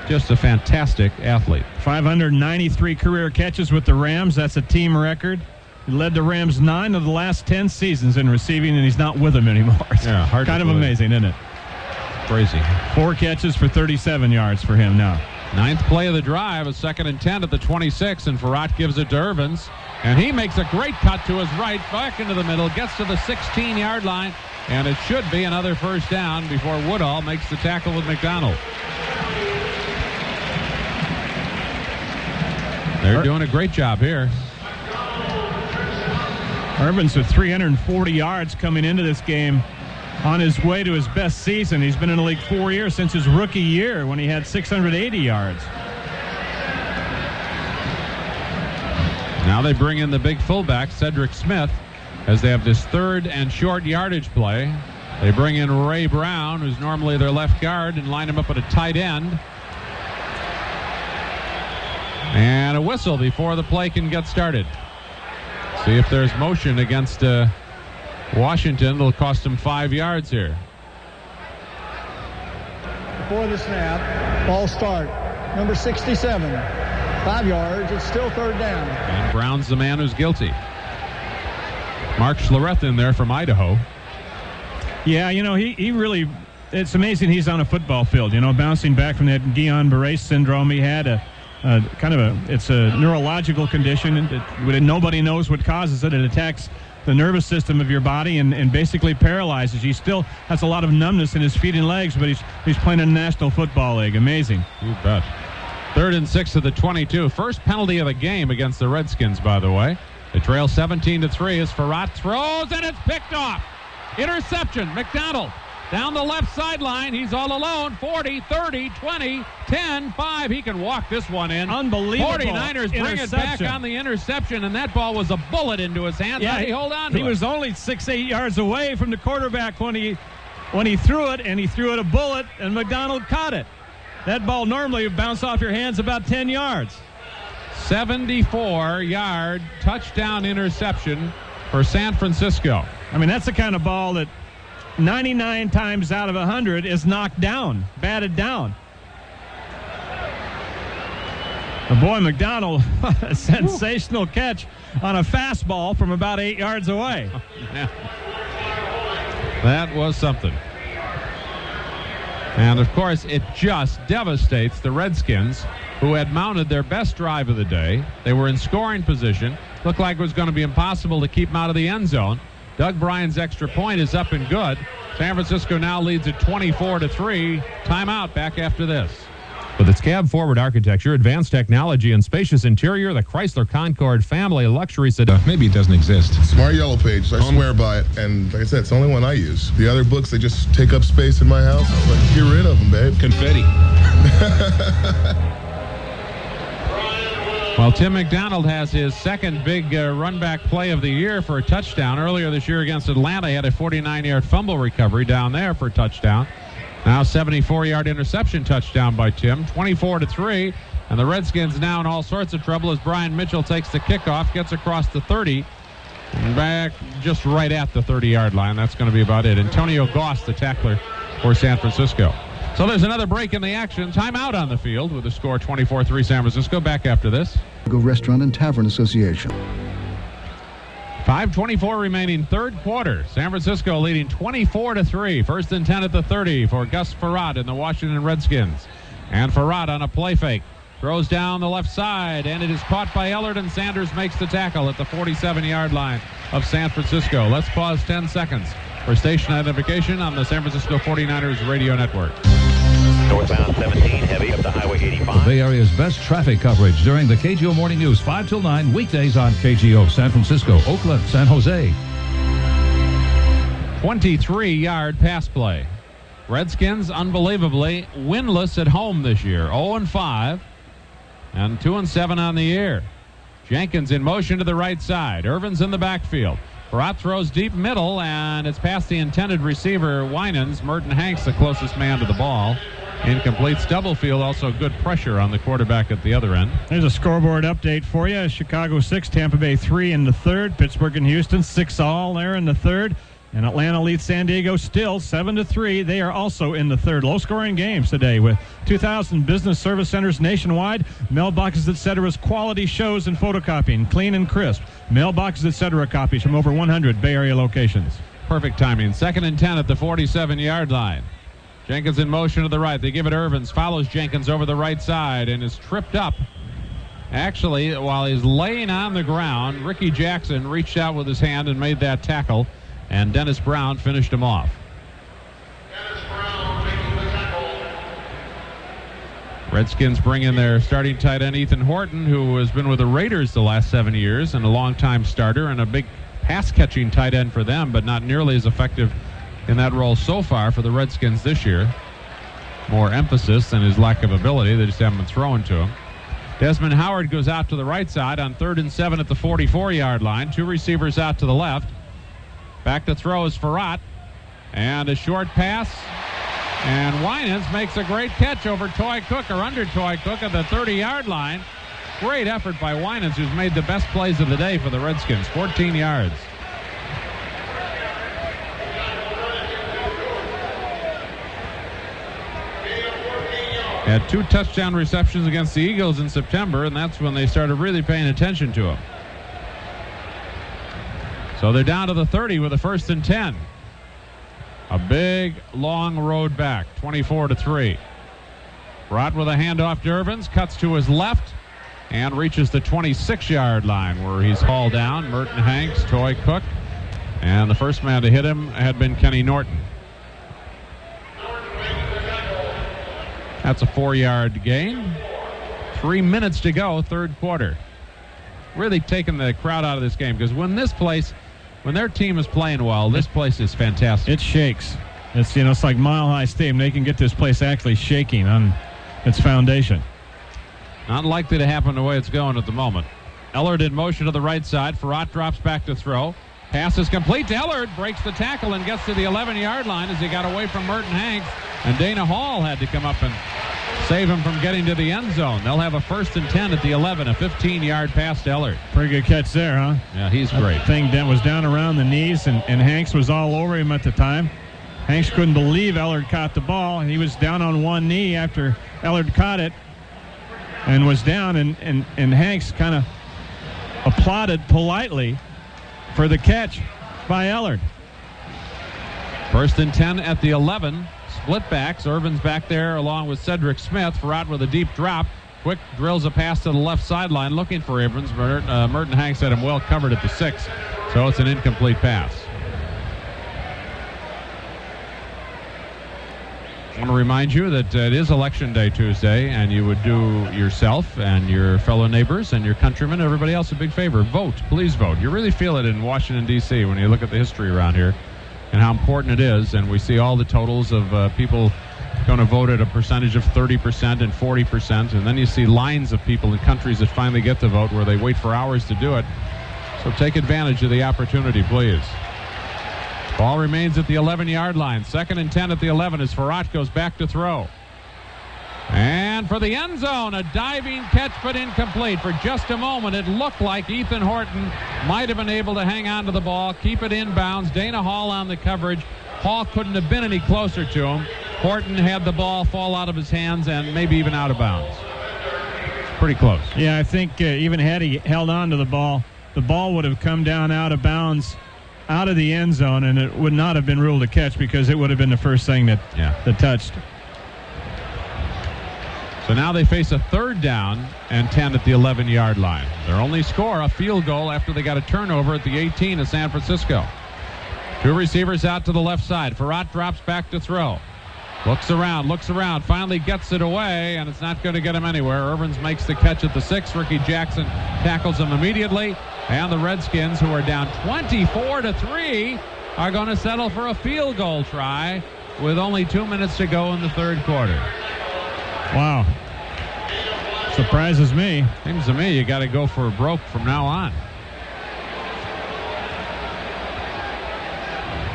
Just a fantastic athlete. 593 career catches with the Rams. That's a team record. He led the Rams 9 of the last 10 seasons in receiving, and he's not with them anymore. Yeah, hard kind to of believe. amazing, isn't it? Crazy. 4 catches for 37 yards for him now. 9th play of the drive, a 2nd and 10 at the 26, and Farad gives it to Irvins, and he makes a great cut to his right, back into the middle, gets to the 16-yard line, and it should be another 1st down before Woodall makes the tackle with McDonald. They're doing a great job here. Irvins with 340 yards coming into this game, on his way to his best season. He's been in the league 4 years since his rookie year when he had 680 yards. Now they bring in the big fullback, Cedric Smith, as they have this 3rd and short yardage play. They bring in Ray Brown, who's normally their left guard, and line him up at a tight end. And a whistle before the play can get started. See if there's motion against Washington. It'll cost him 5 yards here. Before the snap, ball start. Number 67, 5 yards. It's still 3rd down. And Brown's the man who's guilty. Mark Schlereth in there from Idaho. Yeah, he really, it's amazing he's on a football field, bouncing back from that Guillain-Barré syndrome. He had it's a neurological condition, and nobody knows what causes it. It attacks the nervous system of your body and basically paralyzes. He still has a lot of numbness in his feet and legs, but he's playing in the National Football League. Amazing. You bet. 3rd and 6 of the 22. First penalty of the game against the Redskins, by the way. They trail 17-3 as Farad throws, and it's picked off. Interception. McDonald down the left sideline. He's all alone. 40, 30, 20, 10, 5. He can walk this one in. Unbelievable. 49ers bring it back on the interception, and that ball was a bullet into his hands. Yeah, How did he hold on to it? He was only 6-8 yards away from the quarterback when he threw it, and he threw it a bullet, and McDonald caught it. That ball normally would bounce off your hands about 10 yards. 74-yard touchdown interception for San Francisco. I mean, that's the kind of ball that 99 times out of 100 is knocked down, batted down. And boy, McDonald, a sensational catch on a fastball from about 8 yards away. That was something. And, of course, it just devastates the Redskins, who had mounted their best drive of the day. They were in scoring position. Looked like it was going to be impossible to keep them out of the end zone. Doug Bryan's extra point is up and good. San Francisco now leads at 24-3. Timeout. Back after this. With its cab-forward architecture, advanced technology, and spacious interior, the Chrysler Concorde family luxury sedan. Maybe it doesn't exist. Smart Yellow Page. I swear by it. And like I said, it's the only one I use. The other books, they just take up space in my house. I was like, get rid of them, babe. Confetti. Well, Tim McDonald has his second big run-back play of the year for a touchdown. Earlier this year against Atlanta, he had a 49-yard fumble recovery down there for a touchdown. Now 74-yard interception touchdown by Tim, 24-3. And the Redskins now in all sorts of trouble as Brian Mitchell takes the kickoff, gets across the 30, and back just right at the 30-yard line. That's going to be about it. Antonio Goss, the tackler for San Francisco. So there's another break in the action. Timeout on the field with the score 24-3 San Francisco. Back after this. Restaurant and Tavern Association. 5:24 remaining, third quarter. San Francisco leading 24-3. 1st and 10 at the 30 for Gus Farad and the Washington Redskins. And Farad on a play fake. Throws down the left side, and it is caught by Ellard, and Sanders makes the tackle at the 47-yard line of San Francisco. Let's pause 10 seconds for station identification on the San Francisco 49ers radio network. Northbound 17, heavy up to Highway 85. Bay Area's best traffic coverage during the KGO Morning News, 5 till 9, weekdays on KGO, San Francisco, Oakland, San Jose. 23-yard pass play. Redskins, unbelievably, winless at home this year. 0-5 and 2-7 on the year. Jenkins in motion to the right side. Irvin's in the backfield. Barat throws deep middle, and it's past the intended receiver, Winans. Merton Hanks, the closest man to the ball. Incomplete. Stubblefield, also good pressure on the quarterback at the other end. There's a scoreboard update for you. Chicago 6, Tampa Bay 3 in the third. Pittsburgh and Houston 6-all there in the third. And Atlanta leads San Diego still 7-3. They are also in the third. Low-scoring games today with 2,000 business service centers nationwide. Mailboxes, etc.'s quality shows and photocopying, clean and crisp. Mailboxes, etc. copies from over 100 Bay Area locations. Perfect timing. 2nd and 10 at the 47-yard line. Jenkins in motion to the right. They give it Irvins. Follows Jenkins over the right side and is tripped up. Actually, while he's laying on the ground, Ricky Jackson reached out with his hand and made that tackle. And Dennis Brown finished him off. Redskins bring in their starting tight end, Ethan Horton, who has been with the Raiders the last 7 years and a longtime starter and a big pass-catching tight end for them, but not nearly as effective in that role so far for the Redskins this year. More emphasis than his lack of ability. They just haven't been throwing to him. Desmond Howard goes out to the right side on 3rd and 7 at the 44-yard line. 2 receivers out to the left. Back to throw is Farrat. And a short pass. And Winans makes a great catch over Toy Cook, or under Toy Cook at the 30-yard line. Great effort by Winans, who's made the best plays of the day for the Redskins. 14 yards. Had 2 touchdown receptions against the Eagles in September, and that's when they started really paying attention to him. So they're down to the 30 with a 1st and 10. A big, long road back, 24-3. Rott with a handoff to Irvins, cuts to his left, and reaches the 26-yard line where he's hauled down. Merton Hanks, Toy Cook, and the first man to hit him had been Kenny Norton. That's a 4-yard gain. 3 minutes to go, third quarter. Really taking the crowd out of this game, because when their team is playing well, this place is fantastic. It shakes. It's like Mile High Stadium. They can get this place actually shaking on its foundation. Not likely to happen the way it's going at the moment. Ellard in motion to the right side. Farrat drops back to throw. Pass is complete to Ellard. Breaks the tackle and gets to the 11-yard line as he got away from Merton Hanks. And Dana Hall had to come up and save him from getting to the end zone. They'll have a 1st and 10 at the 11, a 15-yard pass to Ellard. Pretty good catch there, huh? Yeah, he's great. That thing was down around the knees, and Hanks was all over him at the time. Hanks couldn't believe Ellard caught the ball. He was down on one knee after Ellard caught it and was down, and Hanks kind of applauded politely for the catch by Ellard. 1st and 10 at the 11. Split backs. Irvin's back there along with Cedric Smith. Farrat with a deep drop. Quick drills a pass to the left sideline looking for Irvins. Merton Hanks had him well covered at the 6, so it's an incomplete pass. I want to remind you that it is Election Day Tuesday, and you would do yourself and your fellow neighbors and your countrymen, everybody else, a big favor. Vote. Please vote. You really feel it in Washington, D.C. when you look at the history around here and how important it is. And we see all the totals of people going to vote at a percentage of 30% and 40%. And then you see lines of people in countries that finally get to vote where they wait for hours to do it. So take advantage of the opportunity, please. Ball remains at the 11-yard line. 2nd and 10 at the 11 as Farrat goes back to throw. And for the end zone, a diving catch but incomplete. For just a moment, it looked like Ethan Horton might have been able to hang on to the ball, keep it inbounds. Dana Hall on the coverage. Hall couldn't have been any closer to him. Horton had the ball fall out of his hands and maybe even out of bounds. Pretty close. Yeah, I think even had he held on to the ball would have come down out of bounds, out of the end zone, and it would not have been ruled a catch because it would have been the first thing that touched. So now they face a 3rd down and 10 at the 11-yard line. Their only score, a field goal after they got a turnover at the 18 of San Francisco. 2 receivers out to the left side. Farrat drops back to throw. Looks around, finally gets it away, and it's not going to get him anywhere. Irvins makes the catch at the 6. Ricky Jackson tackles him immediately, and the Redskins, who are down 24-3, are going to settle for a field goal try with only 2 minutes to go in the third quarter. Wow. Surprises me. Seems to me you got to go for a broke from now on.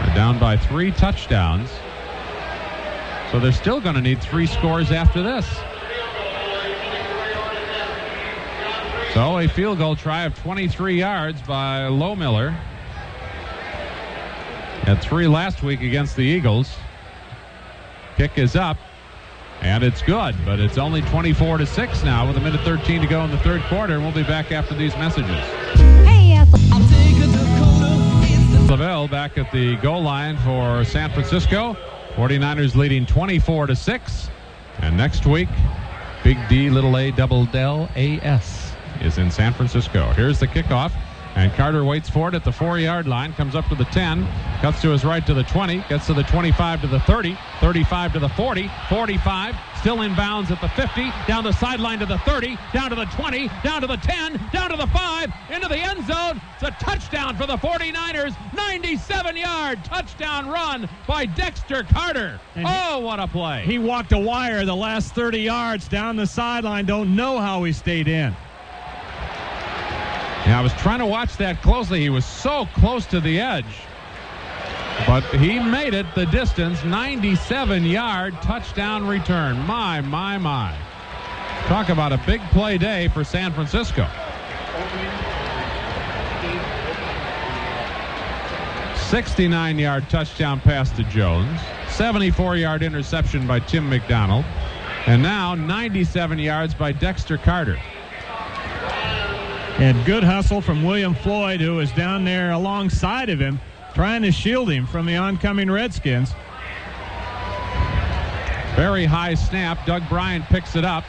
They're down by 3 touchdowns. So they're still going to need 3 scores after this. So a field goal try of 23 yards by Lohmiller. Had 3 last week against the Eagles. Kick is up, and it's good, but it's only 24-6 now with 1:13 to go in the third quarter, and we'll be back after these messages. Lavelle back at the goal line for San Francisco. 49ers leading 24-6. And next week, Big D, little A, double Del, A-S is in San Francisco. Here's the kickoff. And Carter waits for it at the 4-yard line, comes up to the 10, cuts to his right to the 20, gets to the 25 to the 30, 35 to the 40, 45, still in bounds at the 50, down the sideline to the 30, down to the 20, down to the 10, down to the 5, into the end zone. It's a touchdown for the 49ers. 97-yard touchdown run by Dexter Carter. And what a play. He walked a wire the last 30 yards down the sideline. Don't know how he stayed in. Yeah, I was trying to watch that closely. He was so close to the edge. But he made it the distance. 97-yard touchdown return. My. Talk about a big play day for San Francisco. 69-yard touchdown pass to Jones. 74-yard interception by Tim McDonald. And now 97 yards by Dexter Carter. And good hustle from William Floyd, who was down there alongside of him, trying to shield him from the oncoming Redskins. Very high snap. Doug Bryan picks it up,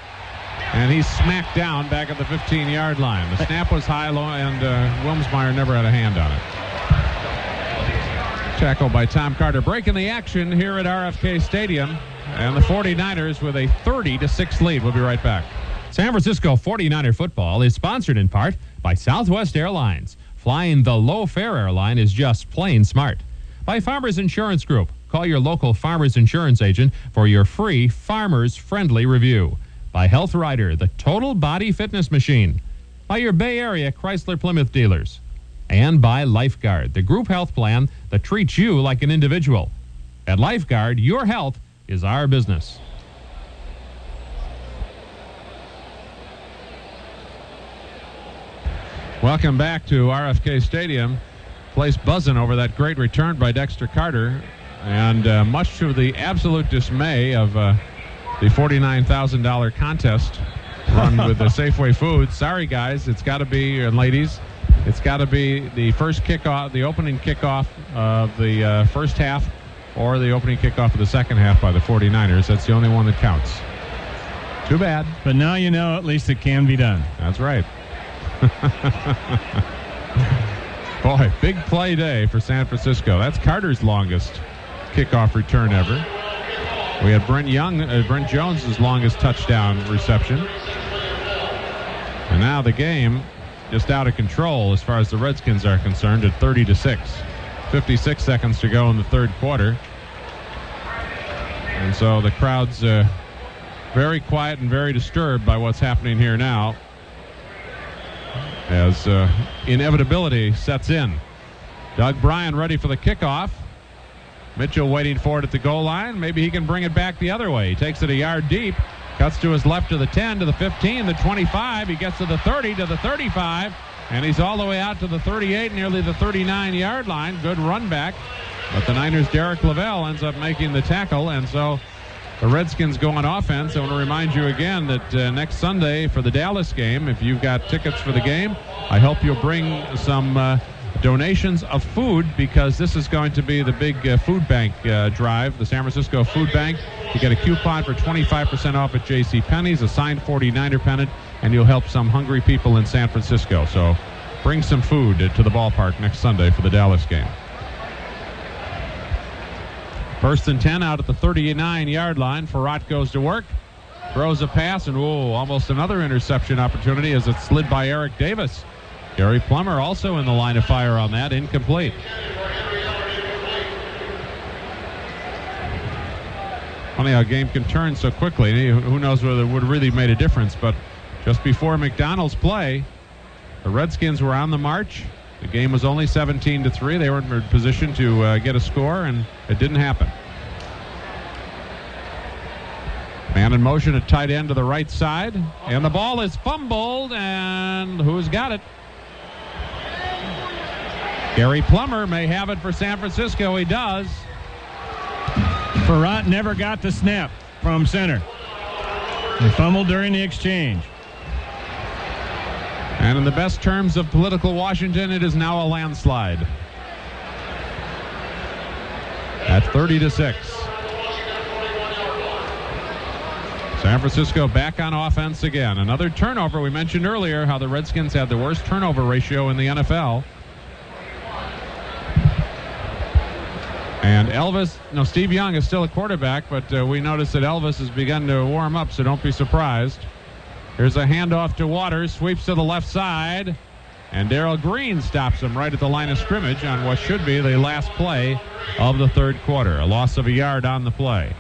and he's smacked down back at the 15-yard line. The snap was high, low, and Wilmsmeyer never had a hand on it. Tackle by Tom Carter. Breaking the action here at RFK Stadium, and the 49ers with a 30-6 lead. We'll be right back. San Francisco 49er football is sponsored in part by Southwest Airlines. Flying the low-fare airline is just plain smart. By Farmers Insurance Group. Call your local Farmers Insurance agent for your free Farmers-friendly review. By Health Rider, the total body fitness machine. By your Bay Area Chrysler Plymouth dealers. And by Lifeguard, the group health plan that treats you like an individual. At Lifeguard, your health is our business. Welcome back to RFK Stadium. Place buzzing over that great return by Dexter Carter. And much to the absolute dismay of the $49,000 contest run with the Safeway Foods. Sorry, guys. It's got to be, and ladies, it's got to be the first kickoff, the opening kickoff of the first half, or the opening kickoff of the second half by the 49ers. That's the only one that counts. Too bad. But now you know at least it can be done. That's right. Boy, big play day for San Francisco. That's Carter's longest kickoff return ever. We had Brent Jones' longest touchdown reception. And now the game just out of control as far as the Redskins are concerned at 30-6. 56 seconds to go in the third quarter. And so the crowd's very quiet and very disturbed by what's happening here now, as inevitability sets in. Doug Bryan ready for the kickoff. Mitchell waiting for it at the goal line. Maybe he can bring it back the other way. He takes it a yard deep, cuts to his left to the 10, to the 15, the 25. He gets to the 30, to the 35, and he's all the way out to the 38, nearly the 39-yard line. Good run back. But the Niners' Derek Lavelle ends up making the tackle, and so the Redskins go on offense. I want to remind you again that next Sunday for the Dallas game, if you've got tickets for the game, I hope you'll bring some donations of food, because this is going to be the big food bank drive, the San Francisco Food Bank. You get a coupon for 25% off at JCPenney's, a signed 49er pennant, and you'll help some hungry people in San Francisco. So bring some food to the ballpark next Sunday for the Dallas game. First and 10 out at the 39-yard line. Farrat goes to work. Throws a pass, and almost another interception opportunity as it slid by Eric Davis. Gary Plummer also in the line of fire on that, incomplete. Funny how a game can turn so quickly. Who knows whether it would really made a difference, but just before McDonald's play, the Redskins were on the march. The game was only 17-3. They were in position to get a score, and it didn't happen. Man in motion at tight end to the right side, and the ball is fumbled, and who's got it? Gary Plummer may have it for San Francisco. He does. Farrat never got the snap from center. He fumbled during the exchange. And in the best terms of political Washington, it is now a landslide. At 30-6. San Francisco back on offense again. Another turnover. We mentioned earlier how the Redskins had the worst turnover ratio in the NFL. And Steve Young is still a quarterback, but we noticed that Elvis has begun to warm up, so don't be surprised. Here's a handoff to Waters, sweeps to the left side, and Darrell Green stops him right at the line of scrimmage on what should be the last play of the third quarter. A loss of a yard on the play.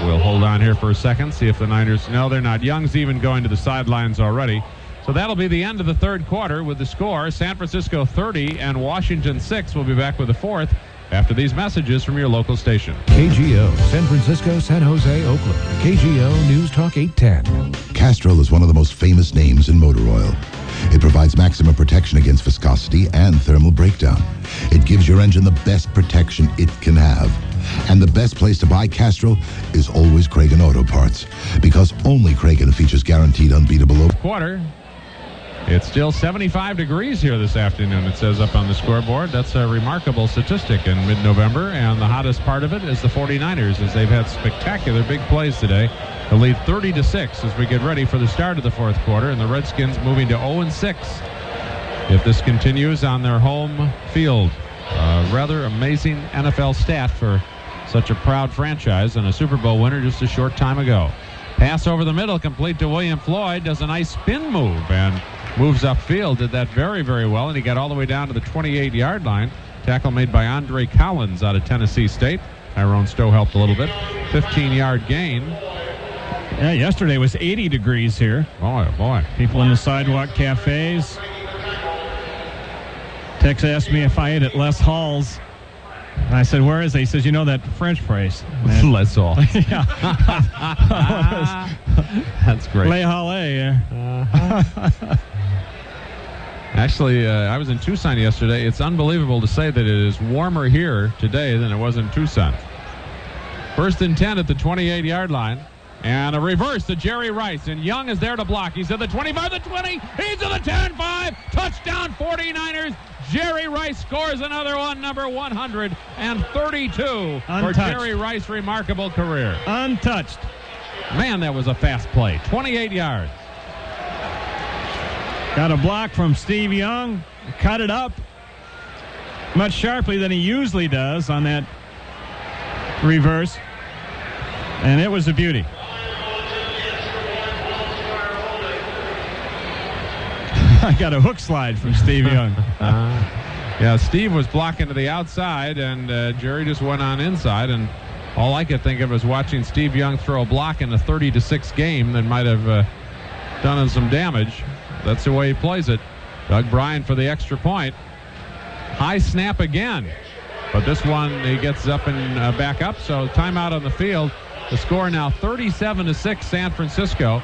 We'll hold on here for a second, see if the Niners... No, they're not. Young's even going to the sidelines already. So that'll be the end of the third quarter with the score. San Francisco 30 and Washington 6. We'll be back with the fourth after these messages from your local station. KGO, San Francisco, San Jose, Oakland. KGO News Talk 810. Castrol is one of the most famous names in motor oil. It provides maximum protection against viscosity and thermal breakdown. It gives your engine the best protection it can have. And the best place to buy Castrol is always Cragen Auto Parts, because only Cragen features guaranteed unbeatable quarter. It's still 75 degrees here this afternoon, it says up on the scoreboard. That's a remarkable statistic in mid-November, and the hottest part of it is the 49ers, as they've had spectacular big plays today. The lead 30-6 as we get ready for the start of the fourth quarter, and the Redskins moving to 0-6 if this continues on their home field. Rather amazing NFL stat for such a proud franchise and a Super Bowl winner just a short time ago. Pass over the middle, complete to William Floyd, does a nice spin move and moves upfield. Did that very, very well, and he got all the way down to the 28-yard line. Tackle made by Andre Collins out of Tennessee State. Tyrone Stowe helped a little bit. 15-yard gain. Yeah, yesterday was 80 degrees here. Boy, oh boy. People in the sidewalk cafes. Tex asked me if I ate at Les Hall's. And I said, where is it? He says, you know that French place. Les Hall. Yeah. That's great. Les Halle, yeah. Actually, I was in Tucson yesterday. It's unbelievable to say that it is warmer here today than it was in Tucson. First and 10 at the 28-yard line. And a reverse to Jerry Rice. And Young is there to block. He's at the 25, the 20. He's at the 10-5. Touchdown 49ers. Jerry Rice scores another one, number 132 for Jerry Rice. Remarkable career. Untouched. Man, that was a fast play. 28 yards. Got a block from Steve Young. Cut it up much sharply than he usually does on that reverse. And it was a beauty. I got a hook slide from Steve Young. Yeah, Steve was blocking to the outside, and Jerry just went on inside. And all I could think of was watching Steve Young throw a block in a 30-6 game that might have done him some damage. That's the way he plays it. Doug Bryan for the extra point. High snap again. But this one, he gets up and back up. So timeout on the field. The score now 37-6 San Francisco.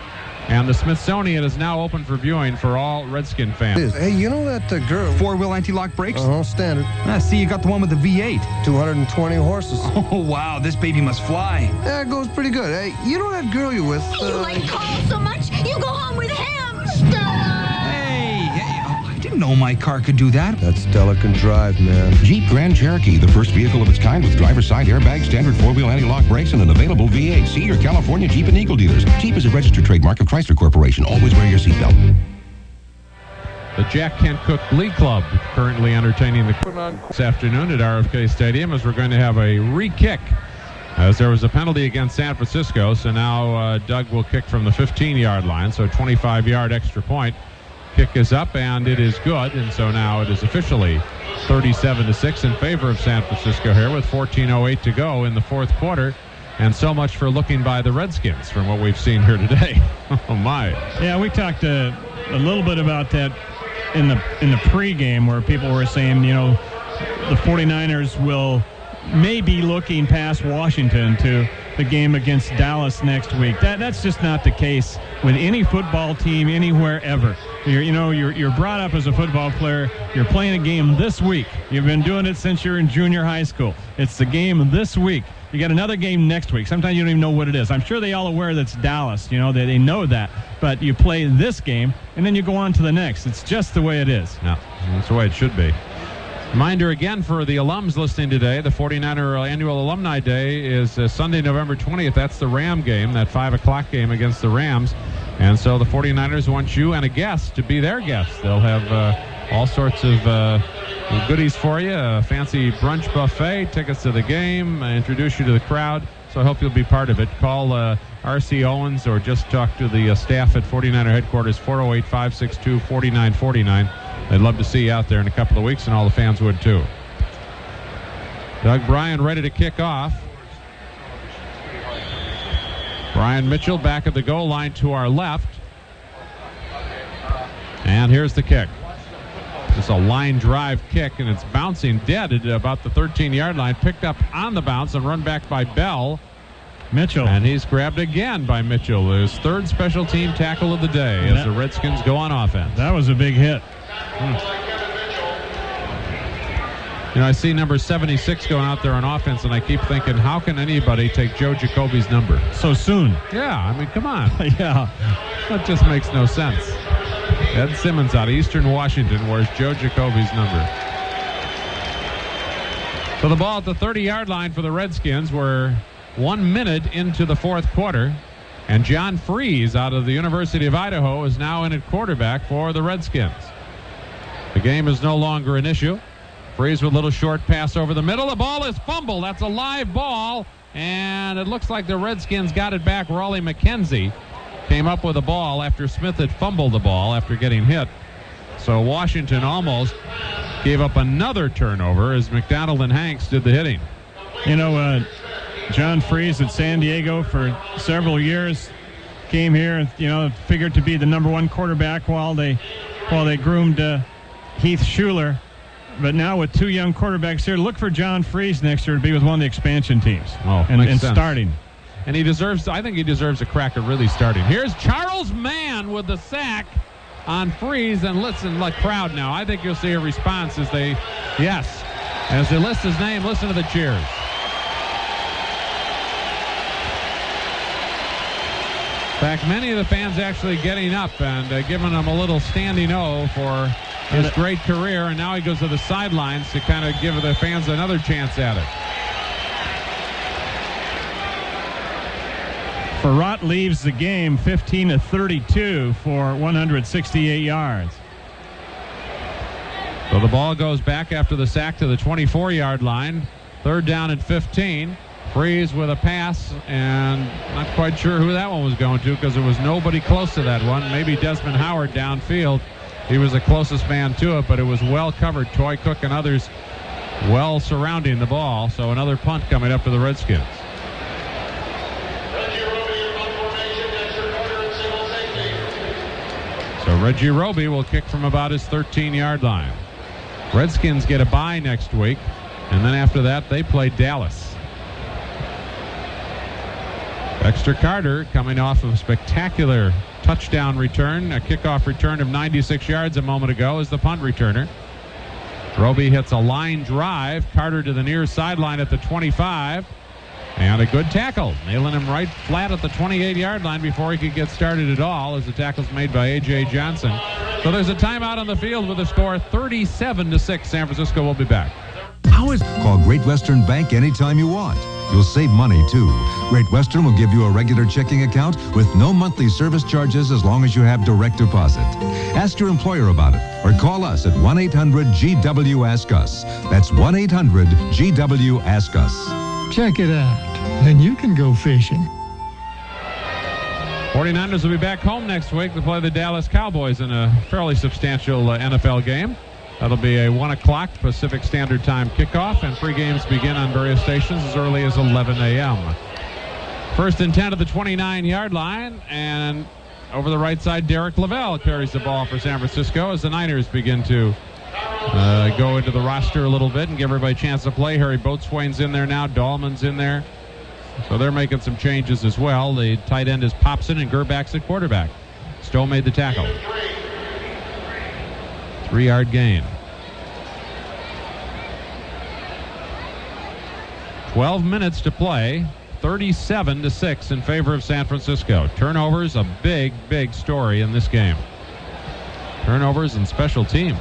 And the Smithsonian is now open for viewing for all Redskin fans. Hey, you know that girl... Four-wheel anti-lock brakes? Standard. I see you got the one with the V8. 220 horses. Oh, wow, this baby must fly. Yeah, it goes pretty good. Hey, you know that girl you're with? You like Carl so much, you go home with him. Hey, I didn't know my car could do that. That Stella can drive, man. Jeep Grand Cherokee, the first vehicle of its kind with driver's side airbag, standard four-wheel anti-lock brakes, and an available V8. See your California Jeep and Eagle dealers. Jeep is a registered trademark of Chrysler Corporation. Always wear your seatbelt. the Jack Kent Cook Glee Club currently entertaining this afternoon at RFK Stadium, as we're going to have a re-kick, as there was a penalty against San Francisco. So now Doug will kick from the 15-yard line, so 25-yard extra point. Kick is up, and it is good, and so now it is officially 37-6 in favor of San Francisco here with 14:08 to go in the fourth quarter. And so much for looking by the Redskins from what we've seen here today. Oh, my. Yeah, we talked a little bit about that in the pregame, where people were saying, you know, the 49ers will maybe looking past Washington to the game against Dallas next week. That's just not the case with any football team anywhere ever. You're brought up as a football player. You're playing a game this week. You've been doing it since you're in junior high school. It's the game this week. You got another game next week. Sometimes you don't even know what it is. I'm sure they all aware that's Dallas. You know, they know that. But you play this game, and then you go on to the next. It's just the way it is. Yeah, that's the way it should be. Reminder again for the alums listening today, the 49er Annual Alumni Day is Sunday, November 20th. That's the Ram game, that 5 o'clock game against the Rams. And so the 49ers want you and a guest to be their guests. They'll have all sorts of goodies for you, a fancy brunch buffet, tickets to the game, introduce you to the crowd. So I hope you'll be part of it. Call R.C. Owens or just talk to the staff at 49er headquarters, 408-562-4949. They'd love to see you out there in a couple of weeks, and all the fans would too. Doug Bryan ready to kick off. Brian Mitchell back at the goal line to our left. And here's the kick. It's a line drive kick, and it's bouncing dead at about the 13-yard line. Picked up on the bounce and run back by Bell. Mitchell. And he's grabbed again by Mitchell, his third special team tackle of the day as the Redskins go on offense. That was a big hit. You know, I see number 76 going out there on offense, and I keep thinking, how can anybody take Joe Jacoby's number so soon? Yeah, I mean, come on. Yeah. That just makes no sense. Ed Simmons out of Eastern Washington wears Joe Jacoby's number. So the ball at the 30-yard line for the Redskins. We're 1 minute into the fourth quarter, and John Freeze out of the University of Idaho is now in at quarterback for the Redskins. The game is no longer an issue. Freeze with a little short pass over the middle. The ball is fumbled. That's a live ball, and it looks like the Redskins got it back. Raleigh McKenzie came up with the ball after Smith had fumbled the ball after getting hit. So Washington almost gave up another turnover as McDonald and Hanks did the hitting. You know, John Freeze at San Diego for several years came here, you know, figured to be the number one quarterback while they groomed Heath Schuler. But now with two young quarterbacks here, look for John Freeze next year to be with one of the expansion teams. And starting. And I think he deserves a crack at really starting. Here's Charles Mann with the sack on Freeze. And listen, like crowd now. I think you'll see a response as they list his name, listen to the cheers. In fact, many of the fans actually getting up and giving him a little standing O for his great career, and now he goes to the sidelines to kind of give the fans another chance at it. Farrat leaves the game 15-32 for 168 yards. So the ball goes back after the sack to the 24-yard line. Third down and 15. Freeze with a pass, and not quite sure who that one was going to because there was nobody close to that one. Maybe Desmond Howard downfield. He was the closest man to it, but it was well covered. Toy Cook and others well surrounding the ball. So another punt coming up for the Redskins. So Reggie Roby will kick from about his 13-yard line. Redskins get a bye next week, and then after that they play Dallas. Dexter Carter coming off of a spectacular touchdown return, a kickoff return of 96 yards a moment ago as the punt returner. Roby hits a line drive. Carter to the near sideline at the 25. And a good tackle, nailing him right flat at the 28-yard line before he could get started at all as the tackle's made by A.J. Johnson. So there's a timeout on the field with a score 37-6. San Francisco will be back. Call Great Western Bank anytime you want. you'll save money, too. Great Western will give you a regular checking account with no monthly service charges as long as you have direct deposit. Ask your employer about it or call us at 1-800-GW-ASK-US. That's 1-800-GW-ASK-US. Check it out, and you can go fishing. 49ers will be back home next week to play the Dallas Cowboys in a fairly substantial NFL game. That'll be a 1 o'clock Pacific Standard Time kickoff, and pre-games begin on various stations as early as 11 a.m. First and 10 at the 29-yard line, and over the right side, Derek Lavelle carries the ball for San Francisco as the Niners begin to go into the roster a little bit and give everybody a chance to play. Harry Boatswain's in there now. Dahlman's in there. So they're making some changes as well. The tight end is Popson and Gerback's at quarterback. Stowe made the tackle. 3-yard gain. 12 minutes to play. 37-6 in favor of San Francisco. Turnovers, a big, big story in this game. Turnovers and special teams.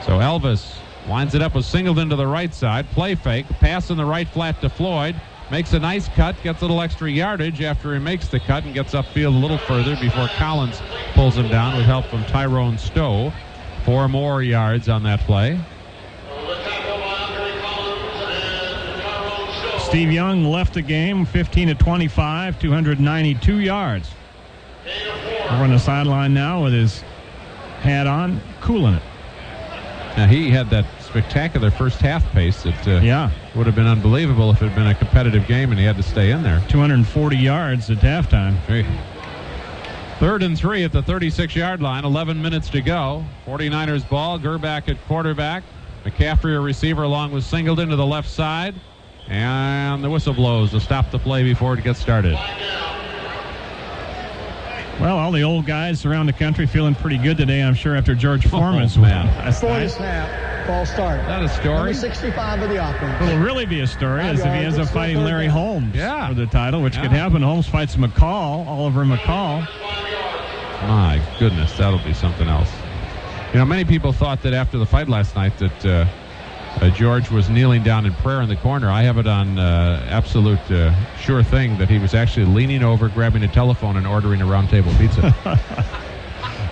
So Elvis winds it up with Singleton to the right side. Play fake. Pass in the right flat to Floyd. Makes a nice cut. Gets a little extra yardage after he makes the cut and gets upfield a little further before Collins pulls him down with help from Tyrone Stowe. 4 more yards on that play. Steve Young left the game 15-25, 292 yards. Over on the sideline now with his hat on, cooling it. Now, he had that spectacular first half pace that would have been unbelievable if it had been a competitive game and he had to stay in there. 240 yards at halftime. 3rd and 3 at the 36-yard line. 11 minutes to go. 49ers ball. Gerback at quarterback. McCaffrey a receiver along with Singleton to the left side. And the whistle blows to stop the play before it gets started. Well, all the old guys around the country feeling pretty good today, I'm sure, after George Foreman's win. Before the snap, ball start. Is that a story? Number 65 of the offense. It'll really be a story as if he ends up fighting Larry Holmes for the title, which could happen. Holmes fights McCall, Oliver McCall. My goodness, that'll be something else. You know, many people thought that after the fight last night that George was kneeling down in prayer in the corner. I have it on absolute sure thing that he was actually leaning over, grabbing a telephone, and ordering a round table pizza.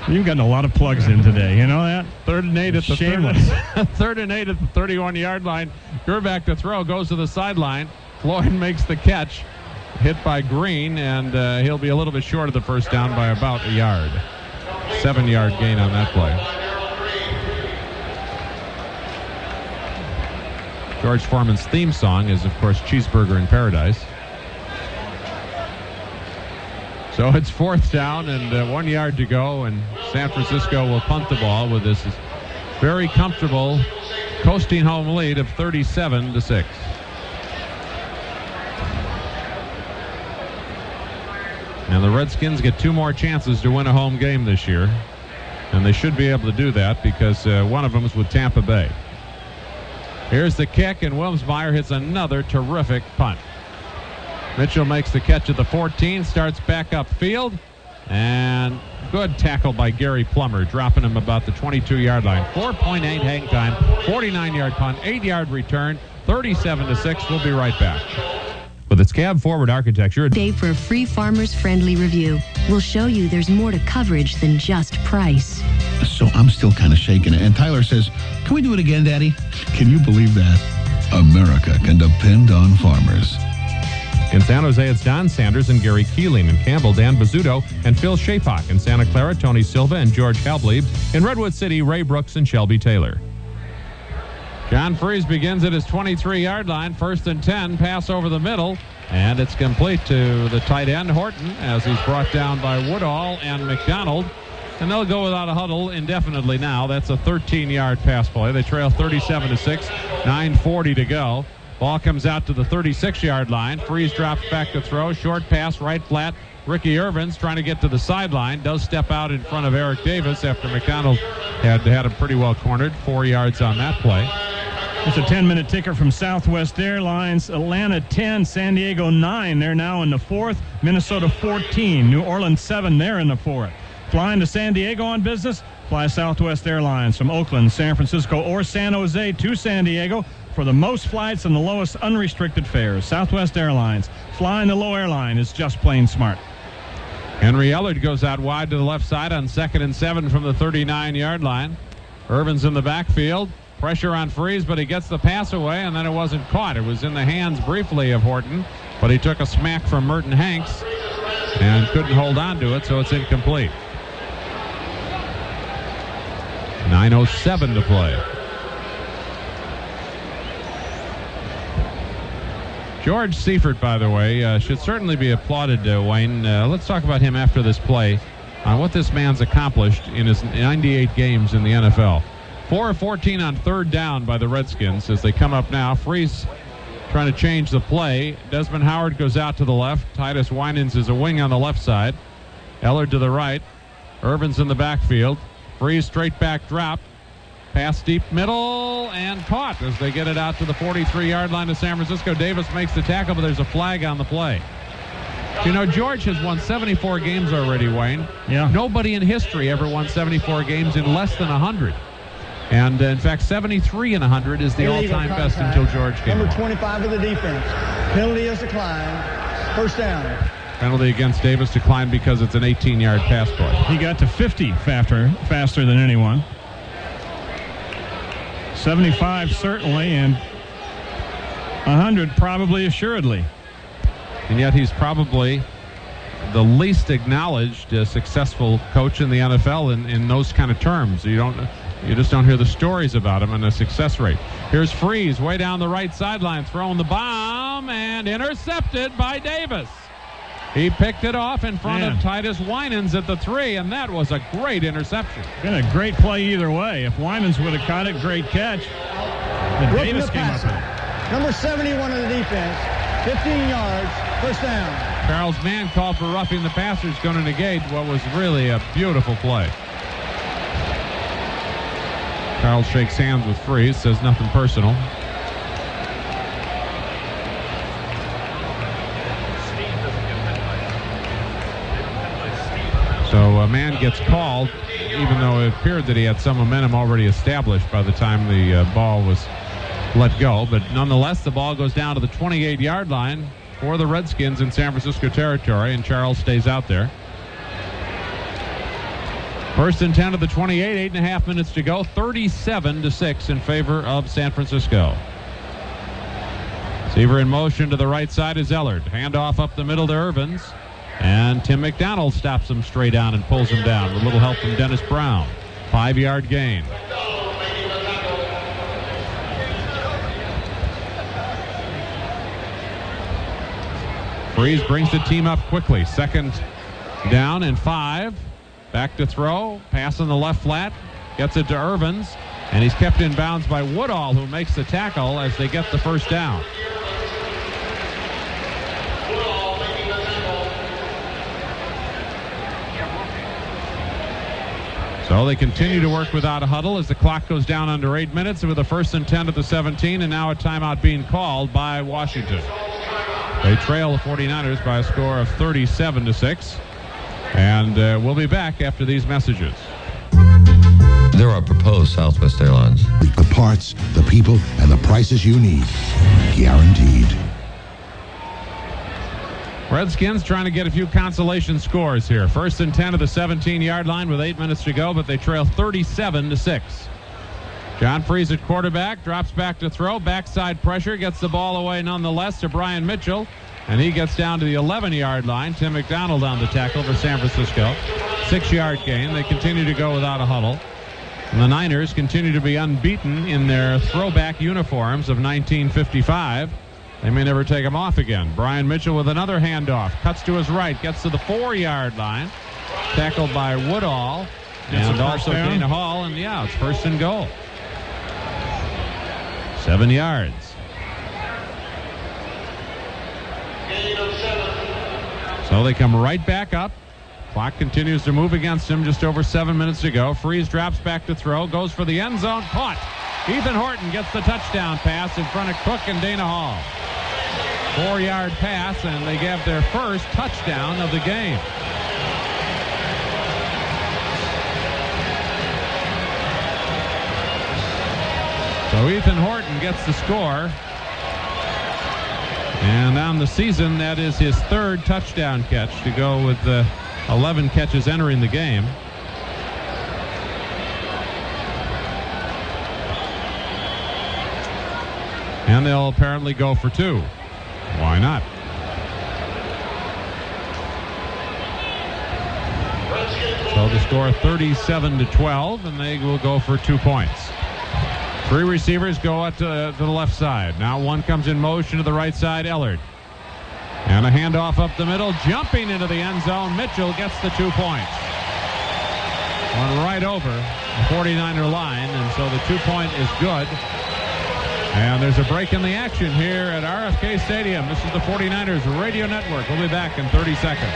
You've gotten a lot of plugs in today. You know that? 3rd and 8 at the shameless. 3rd and 8 at the 31-yard line. Gerback to throw, goes to the sideline. Floyd makes the catch, hit by Green, and he'll be a little bit short of the first down by about a yard. 7-yard gain on that play. George Foreman's theme song is, of course, Cheeseburger in Paradise. So it's 4th down and 1 yard to go, and San Francisco will punt the ball with this very comfortable coasting home lead of 37-6. And the Redskins get 2 more chances to win a home game this year, and they should be able to do that because one of them is with Tampa Bay. Here's the kick, and Wilmsmeyer hits another terrific punt. Mitchell makes the catch at the 14, starts back upfield, and good tackle by Gary Plummer, dropping him about the 22-yard line. 4.8 hang time, 49-yard punt, 8-yard return, 37-6. We'll be right back. With its cab-forward architecture... Day for a free farmers-friendly review. We'll show you there's more to coverage than just price. So I'm still kind of shaking. And Tyler says, "Can we do it again, Daddy?" Can you believe that? America can depend on farmers. In San Jose, it's Don Sanders and Gary Keeling. In Campbell, Dan Bizzuto and Phil Shapok. In Santa Clara, Tony Silva and George Halblieb. In Redwood City, Ray Brooks and Shelby Taylor. John Freese begins at his 23-yard line. 1st and 10, pass over the middle. And it's complete to the tight end, Horton, as he's brought down by Woodall and McDonald. And they'll go without a huddle indefinitely now. That's a 13-yard pass play. They trail 37-6, 9:40 to go. Ball comes out to the 36-yard line. Freese drops back to throw. Short pass, right flat. Ricky Irvins trying to get to the sideline. Does step out in front of Eric Davis after McDonald had him pretty well cornered. 4 yards on that play. It's a 10-minute ticker from Southwest Airlines. Atlanta 10, San Diego 9. They're now in the 4th. Minnesota 14. New Orleans 7. They're in the 4th. Flying to San Diego on business? Fly Southwest Airlines from Oakland, San Francisco, or San Jose to San Diego. for the most flights and the lowest unrestricted fares. Southwest Airlines. Flying the low airline is just plain smart. Henry Ellard goes out wide to the left side on 2nd and 7 from the 39-yard line. Irvin's in the backfield. Pressure on Freeze, but he gets the pass away, and then it wasn't caught. It was in the hands briefly of Horton, but he took a smack from Merton Hanks and couldn't hold on to it, so it's incomplete. 9:07 to play. George Seifert, by the way, should certainly be applauded, Wayne. Let's talk about him after this play on what this man's accomplished in his 98 games in the NFL. 4 of 14 on 3rd down by the Redskins as they come up now. Freeze trying to change the play. Desmond Howard goes out to the left. Titus Winans is a wing on the left side. Ellard to the right. Irvin's in the backfield. Freeze straight back drop. Pass deep middle and caught as they get it out to the 43-yard line of San Francisco. Davis makes the tackle, but there's a flag on the play. You know, George has won 74 games already, Wayne. Yeah. Nobody in history ever won 74 games in less than 100. And, in fact, 73 in 100 is the all-time best until George came Number along. 25 of the defense. Penalty is declined. First down. Penalty against Davis declined because it's an 18-yard pass play. He got to 50 faster than anyone. 75 certainly, and 100 probably assuredly. And yet he's probably the least acknowledged successful coach in the NFL in those kind of terms. You just don't hear the stories about him and the success rate. Here's Freeze way down the right sideline, throwing the bomb and intercepted by Davis. He picked it off in front of Titus Winans at the 3, and that was a great interception. Been a great play either way. If Winans would have caught it, great catch. But Davis came up with it. Number 71 of the defense. 15 yards. First down. Charles Mann called for roughing the passer. Is going to negate what was really a beautiful play. Charles shakes hands with Freeze, says nothing personal. So a man gets called, even though it appeared that he had some momentum already established by the time the ball was let go. But nonetheless, the ball goes down to the 28-yard line for the Redskins in San Francisco territory, and Charles stays out there. First and 10 of the 28, 8.5 minutes to go, 37-6 in favor of San Francisco. Receiver in motion to the right side is Ellard. Handoff up the middle to Irvins. And Tim McDonald stops him straight down and pulls him down with a little help from Dennis Brown. 5-yard gain. Freeze brings the team up quickly. 2nd down and 5. Back to throw. Pass on the left flat. Gets it to Irvins. And he's kept in bounds by Woodall, who makes the tackle as they get the first down. So they continue to work without a huddle as the clock goes down under 8 minutes with a 1st and 10 at the 17, and now a timeout being called by Washington. They trail the 49ers by a score of 37-6. And we'll be back after these messages. There are proposed Southwest Airlines. The parts, the people, and the prices you need. Guaranteed. Redskins trying to get a few consolation scores here. 1st and 10 of the 17-yard line with 8 minutes to go, but they trail 37-6. John Freeze at quarterback, drops back to throw, backside pressure, gets the ball away nonetheless to Brian Mitchell, and he gets down to the 11-yard line. Tim McDonald on the tackle for San Francisco. 6-yard gain. They continue to go without a huddle. And the Niners continue to be unbeaten in their throwback uniforms of 1955. They may never take him off again. Brian Mitchell with another handoff. Cuts to his right. Gets to the 4-yard line. Tackled by Woodall. And also Dana Hall. And, yeah, it's 1st and goal. 7 yards. So they come right back up. Clock continues to move against him. Just over 7 minutes to go. Freeze drops back to throw. Goes for the end zone. Caught. Ethan Horton gets the touchdown pass in front of Cook and Dana Hall. 4-yard pass, and they get their first touchdown of the game. So So Ethan Horton gets the score. And on the season, that is his third touchdown catch to go with 11 catches entering the game. And they'll apparently go for 2. Why not? So the score 37-12, and they will go for 2 points. 3 receivers go out to the left side. Now one comes in motion to the right side, Ellard. And a handoff up the middle, jumping into the end zone. Mitchell gets the 2 points. One right over the 49er line, and so the 2-point is good. And there's a break in the action here at RFK Stadium. This is the 49ers Radio Network. We'll be back in 30 seconds.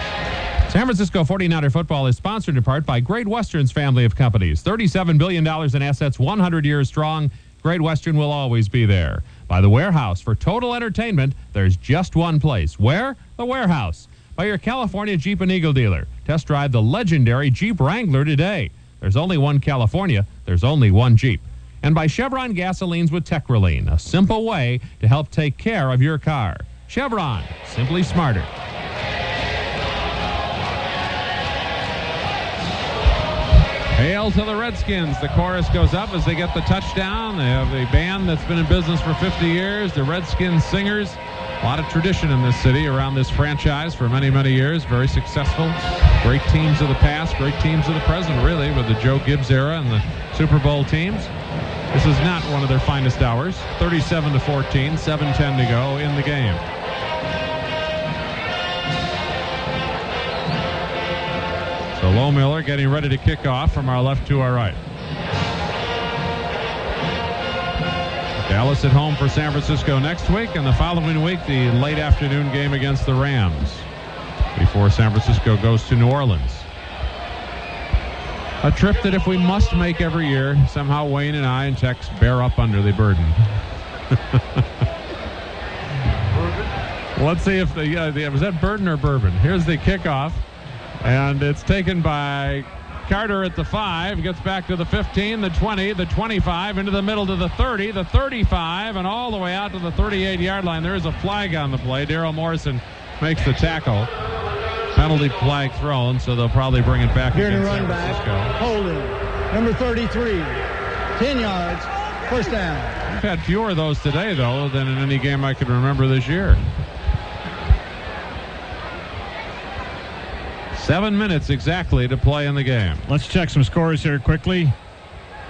San Francisco 49er football is sponsored in part by Great Western's family of companies. $37 billion in assets, 100 years strong. Great Western will always be there. By the Warehouse. For total entertainment, there's just one place. Where? The Warehouse. By your California Jeep and Eagle dealer. Test drive the legendary Jeep Wrangler today. There's only one California. There's only one Jeep. And by Chevron Gasolines with Techroline, a simple way to help take care of your car. Chevron, simply smarter. Hail to the Redskins. The chorus goes up as they get the touchdown. They have a band that's been in business for 50 years, the Redskins Singers. A lot of tradition in this city around this franchise for many, many years. Very successful. Great teams of the past, great teams of the present, really, with the Joe Gibbs era and the Super Bowl teams. This is not one of their finest hours. 37-14, 7:10 to go in the game. So Low Miller getting ready to kick off from our left to our right. Dallas at home for San Francisco next week, and the following week the late afternoon game against the Rams before San Francisco goes to New Orleans. A trip that if we must make every year, somehow Wayne and I and Tex bear up under the burden. Let's see if was that Burden or Bourbon? Here's the kickoff, and it's taken by Carter at the 5, gets back to the 15, the 20, the 25, into the middle to the 30, the 35, and all the way out to the 38-yard line. There is a flag on the play. Daryl Morrison makes the tackle. Penalty flag thrown, so they'll probably bring it back Here to against run San back. Francisco. Holding. Number 33. 10 yards. First down. We've had fewer of those today, though, than in any game I can remember this year. 7 minutes exactly to play in the game. Let's check some scores here quickly.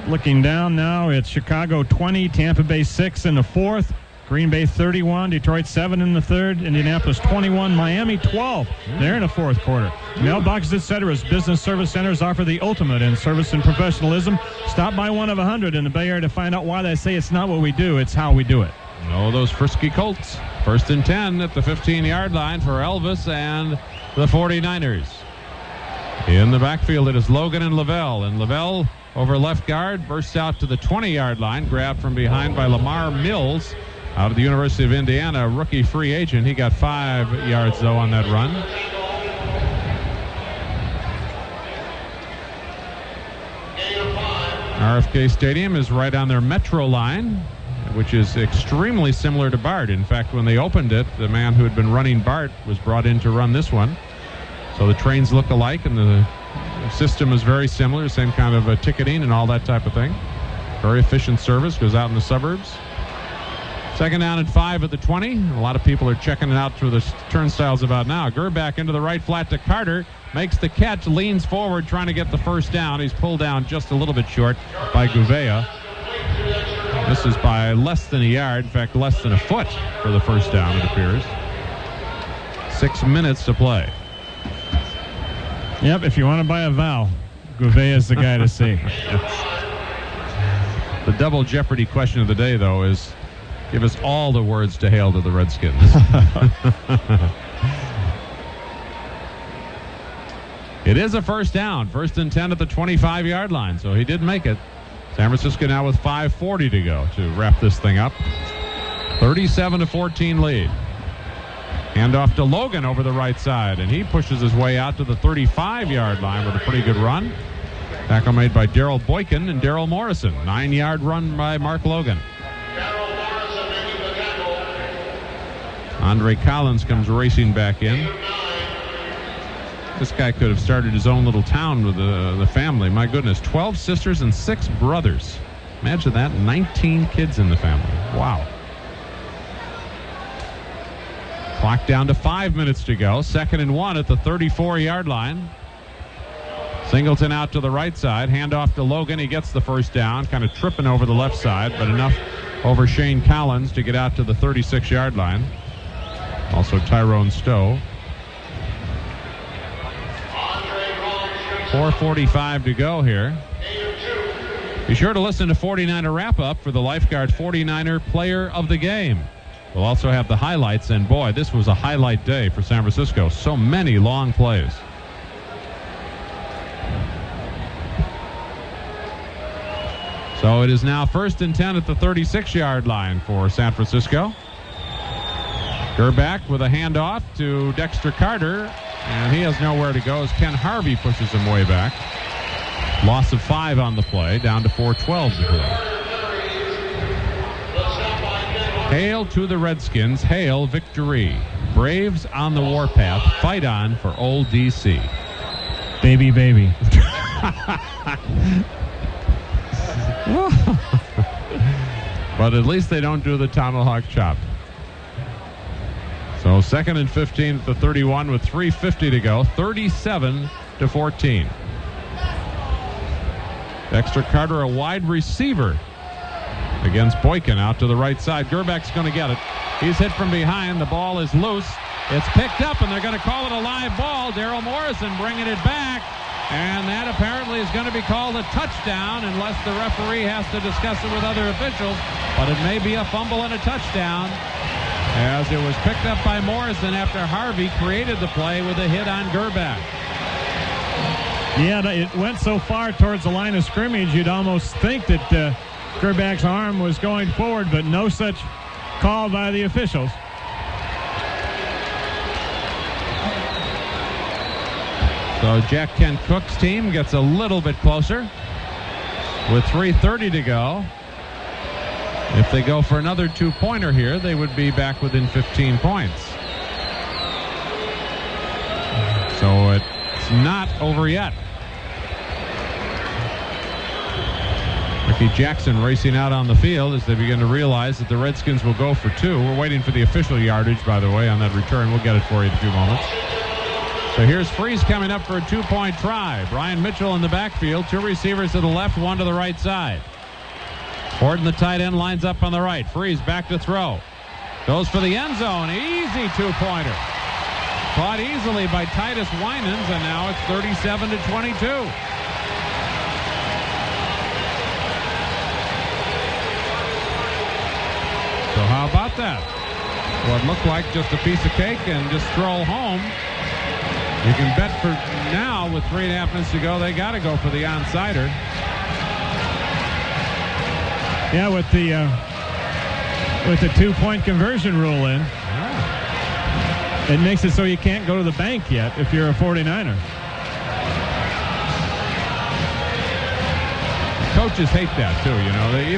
Looking down now, it's Chicago 20, Tampa Bay 6 in the fourth, Green Bay 31, Detroit 7 in the third, Indianapolis 21, Miami 12. They're in the fourth quarter. Mailboxes, etc. Business service centers offer the ultimate in service and professionalism. Stop by one of 100 in the Bay Area to find out why they say it's not what we do, it's how we do it. Oh, those frisky Colts. First and 10 at the 15-yard line for Elvis and the 49ers. In the backfield, it is Logan and Lavelle. And Lavelle over left guard, bursts out to the 20-yard line, grabbed from behind by Lamar Mills out of the University of Indiana, a rookie free agent. He got 5 yards, though, on that run. RFK Stadium is right on their metro line, which is extremely similar to BART. In fact, when they opened it, the man who had been running BART was brought in to run this one. So the trains look alike, and the system is very similar, same kind of ticketing and all that type of thing. Very efficient service, goes out in the suburbs. Second down and 5 at the 20. A lot of people are checking it out through the turnstiles about now. Gerback into the right flat to Carter, makes the catch, leans forward, trying to get the first down. He's pulled down just a little bit short by Gouveia. This is by less than a yard, in fact, less than a foot for the first down, it appears. 6 minutes to play. Yep, if you want to buy a vowel, Gouveia is the guy to see. Yes. The double jeopardy question of the day, though, is give us all the words to hail to the Redskins. It is a first down. First and 10 at the 25-yard line, so he did make it. San Francisco now with 5:40 to go to wrap this thing up. 37-14 lead. Handoff to Logan over the right side, and he pushes his way out to the 35-yard line with a pretty good run. Tackle made by Darrell Boykin and Daryl Morrison. 9-yard run by Mark Logan. Andre Collins comes racing back in. This guy could have started his own little town with the family. My goodness, 12 sisters and 6 brothers. Imagine that, 19 kids in the family. Wow. Clock down to 5 minutes to go. 2nd and 1 at the 34-yard line. Singleton out to the right side. Handoff to Logan. He gets the first down, kind of tripping over the left side, but enough over Shane Collins to get out to the 36-yard line. Also Tyrone Stowe. 4:45 to go here. Be sure to listen to 49er Wrap-Up for the Lifeguard 49er Player of the Game. We'll also have the highlights, and boy, this was a highlight day for San Francisco. So many long plays. So it is now 1st and 10 at the 36-yard line for San Francisco. Gerback with a handoff to Dexter Carter, and he has nowhere to go as Ken Harvey pushes him way back. Loss of 5 on the play, down to 4:12 to play. Hail to the Redskins, hail victory. Braves on the warpath, fight on for old DC. Baby, baby. But at least they don't do the tomahawk chop. So 2nd and 15 at the 31 with 3:50 to go, 37-14. Dexter Carter, a wide receiver against Boykin, out to the right side. Gerback's going to get it. He's hit from behind. The ball is loose. It's picked up, and they're going to call it a live ball. Daryl Morrison bringing it back, and that apparently is going to be called a touchdown unless the referee has to discuss it with other officials. But it may be a fumble and a touchdown, as it was picked up by Morrison after Harvey created the play with a hit on Gerback. Yeah, it went so far towards the line of scrimmage, you'd almost think that Gerback's arm was going forward, but no such call by the officials. So Jack Kent Cook's team gets a little bit closer with 3:30 to go. If they go for another 2-pointer here, they would be back within 15 points. So it's not over yet. Ricky Jackson racing out on the field as they begin to realize that the Redskins will go for 2. We're waiting for the official yardage, by the way, on that return. We'll get it for you in a few moments. So here's Freeze coming up for a 2-point try. Brian Mitchell in the backfield. 2 receivers to the left, 1 to the right side. Horton, the tight end, lines up on the right. Freeze back to throw. Goes for the end zone. Easy 2-pointer. Caught easily by Titus Winans, and now it's 37-22. So how about that? What looked like just a piece of cake and just stroll home. You can bet for now, with 3.5 minutes to go, they got to go for the onside-er. Yeah, with the 2-point conversion rule in, it makes it so you can't go to the bank yet if you're a 49er. Coaches hate that too, you know. They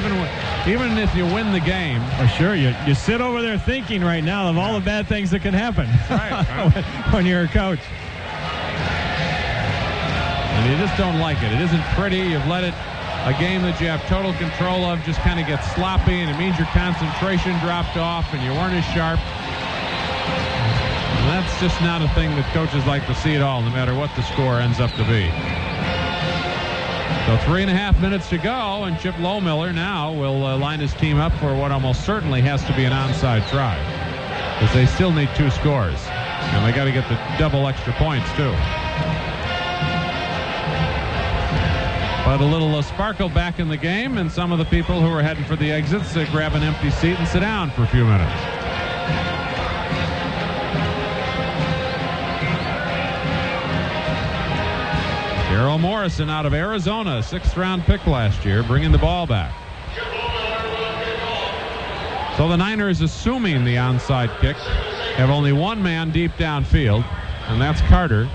even if you win the game. Oh, sure, you sit over there thinking right now of all the bad things that can happen. Right. when you're a coach. And you just don't like it. It isn't pretty. You've let it. A game that you have total control of just kind of gets sloppy, and it means your concentration dropped off and you weren't as sharp. And that's just not a thing that coaches like to see at all, no matter what the score ends up to be. So 3.5 minutes to go, and Chip Lohmiller now will line his team up for what almost certainly has to be an onside try, because they still need 2 scores, and they got to get the double extra points too. But a little sparkle back in the game, and some of the people who are heading for the exits grab an empty seat and sit down for a few minutes. Daryl Morrison out of Arizona, 6th-round pick last year, bringing the ball back. So the Niners, assuming the onside kick, have only 1 man deep downfield, and that's Carter.